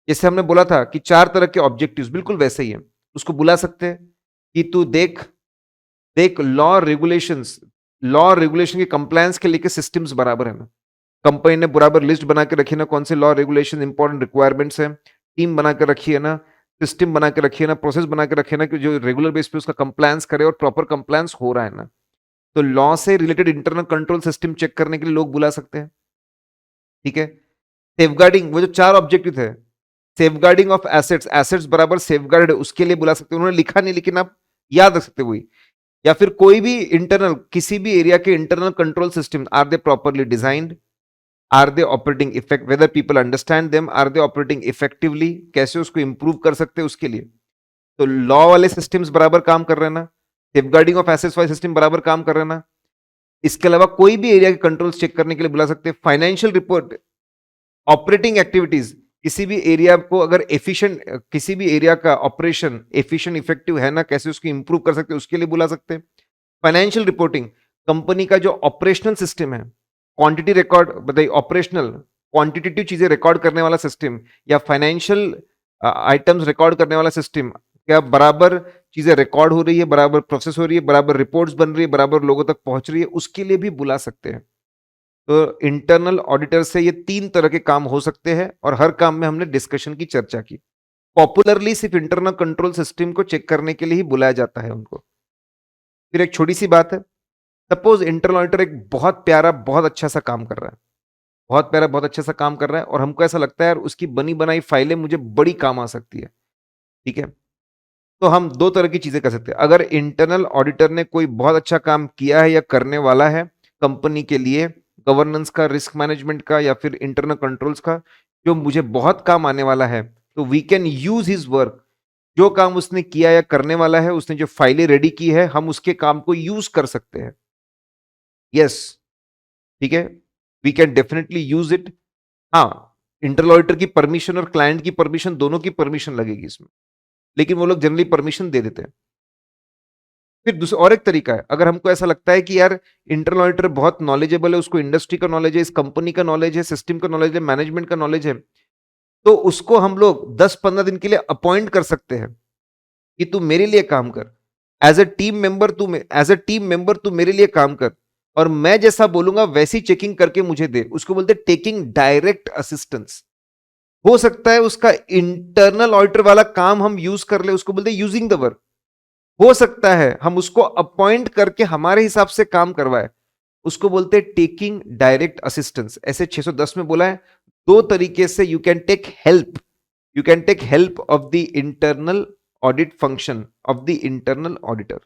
जैसे हमने बोला था कि 4 तरह के ऑब्जेक्टिव्स, बिल्कुल वैसे ही है। उसको बुला सकते हैं कि तू देख देख लॉ रेगुलेशन के कंप्लायंस के लेके सिस्टम्स बराबर है ना, कंपनी ने बराबर लिस्ट बना के रखी है ना कौन से लॉ रेगुलेशन इंपॉर्टेंट रिक्वायरमेंट्स है, टीम बना के रखी है ना, सिस्टम बना के रखी है ना, प्रोसेस बना के रखी है ना कि जो रेगुलर बेस पे उसका कंप्लायंस करे और प्रॉपर कंप्लायंस हो रहा है ना। तो लॉ से related internal control system check करने के लिए लोग बुला सकते हैं, ठीक है। सेफगार्डिंग, वो जो 4 ऑब्जेक्टिव थे, सेफगार्डिंग ऑफ एसेट्स, एसेट्स बराबर सेफगार्ड है उसके लिए बुला सकते हैं, उन्होंने लिखा नहीं लेकिन आप याद रख सकते वही। या फिर कोई भी इंटरनल किसी भी एरिया के internal control system, are they properly designed, are they operating effect, whether people understand them, are they operating effectively, कैसे उसको इंप्रूव कर सकते हैं उसके लिए। तो लॉ वाले सिस्टम्स बराबर काम कर रहे हैं ना, सेफगार्डिंग ऑफ एसेट्स वाले सिस्टम बराबर काम कर रहे हैं ना। इसके अलावा कोई भी एरिया के कंट्रोल्स चेक करने के लिए बुला सकते हैं। फाइनेंशियल रिपोर्ट, ऑपरेटिंग एक्टिविटीज, किसी भी एरिया को अगर एफिशिएंट, किसी भी एरिया का ऑपरेशन एफिशिएंट इफेक्टिव है ना, कैसे उसको इंप्रूव कर सकते हैं उसके लिए बुला सकते हैं। फाइनेंशियल रिपोर्टिंग, कंपनी का जो ऑपरेशनल सिस्टम है, क्वांटिटी रिकॉर्ड बताइए, ऑपरेशनल क्वांटिटेटिव चीजें रिकॉर्ड करने वाला सिस्टम या फाइनेंशियल आइटम्स रिकॉर्ड करने वाला सिस्टम, क्या बराबर चीजें रिकॉर्ड हो रही है, बराबर प्रोसेस हो रही है, बराबर रिपोर्ट्स बन रही है, बराबर लोगों तक पहुंच रही है, उसके लिए भी बुला सकते हैं। तो इंटरनल ऑडिटर से ये 3 तरह के काम हो सकते हैं और हर काम में हमने डिस्कशन की चर्चा की। पॉपुलरली सिर्फ इंटरनल कंट्रोल सिस्टम को चेक करने के लिए ही बुलाया जाता है उनको। फिर एक छोटी सी बात है, सपोज इंटरनल ऑडिटर एक बहुत प्यारा बहुत अच्छा सा काम कर रहा है, बहुत प्यारा बहुत अच्छा सा काम कर रहा है और हमको ऐसा लगता है यार उसकी बनी बनाई फाइलें मुझे बड़ी काम आ सकती है, ठीक है। तो हम 2 तरह की चीजें कर सकते हैं। अगर इंटरनल ऑडिटर ने कोई बहुत अच्छा काम किया है या करने वाला है कंपनी के लिए, गवर्नेंस का, रिस्क मैनेजमेंट का या फिर इंटरनल कंट्रोल्स का, जो मुझे बहुत काम आने वाला है, तो we can use his work. जो काम उसने किया या करने वाला है, उसने जो फाइलें रेडी की है, हम उसके काम को यूज कर सकते हैं। यस, ठीक है, we can definitely use it. हाँ, इंटरनल ऑडिटर की परमिशन और क्लाइंट की परमिशन, दोनों की परमिशन लगेगी इसमें, लेकिन वो लोग जनरली परमिशन दे देते हैं। फिर दूसरा और एक तरीका है, अगर हमको ऐसा लगता है कि यार इंटरनल ऑडिटर बहुत नॉलेजेबल है, उसको इंडस्ट्री का नॉलेज है, इस कंपनी का नॉलेज है, सिस्टम का नॉलेज है, मैनेजमेंट का नॉलेज है, तो उसको हम लोग 10-15 दिन के लिए अपॉइंट कर सकते हैं कि तू मेरे लिए काम कर, एज ए टीम मेंबर, तू मेरे लिए काम कर और मैं जैसा बोलूंगा वैसी चेकिंग करके मुझे दे। उसको बोलते टेकिंग डायरेक्ट असिस्टेंस। हो सकता है उसका इंटरनल ऑडिटर वाला काम हम यूज कर ले, उसको बोलते यूजिंग द वर्क। हो सकता है हम उसको अपॉइंट करके हमारे हिसाब से काम करवाए, उसको बोलते हैं टेकिंग डायरेक्ट असिस्टेंस। ऐसे 610 में बोला है 2 तरीके से you can take help, of the internal audit function of the internal auditor.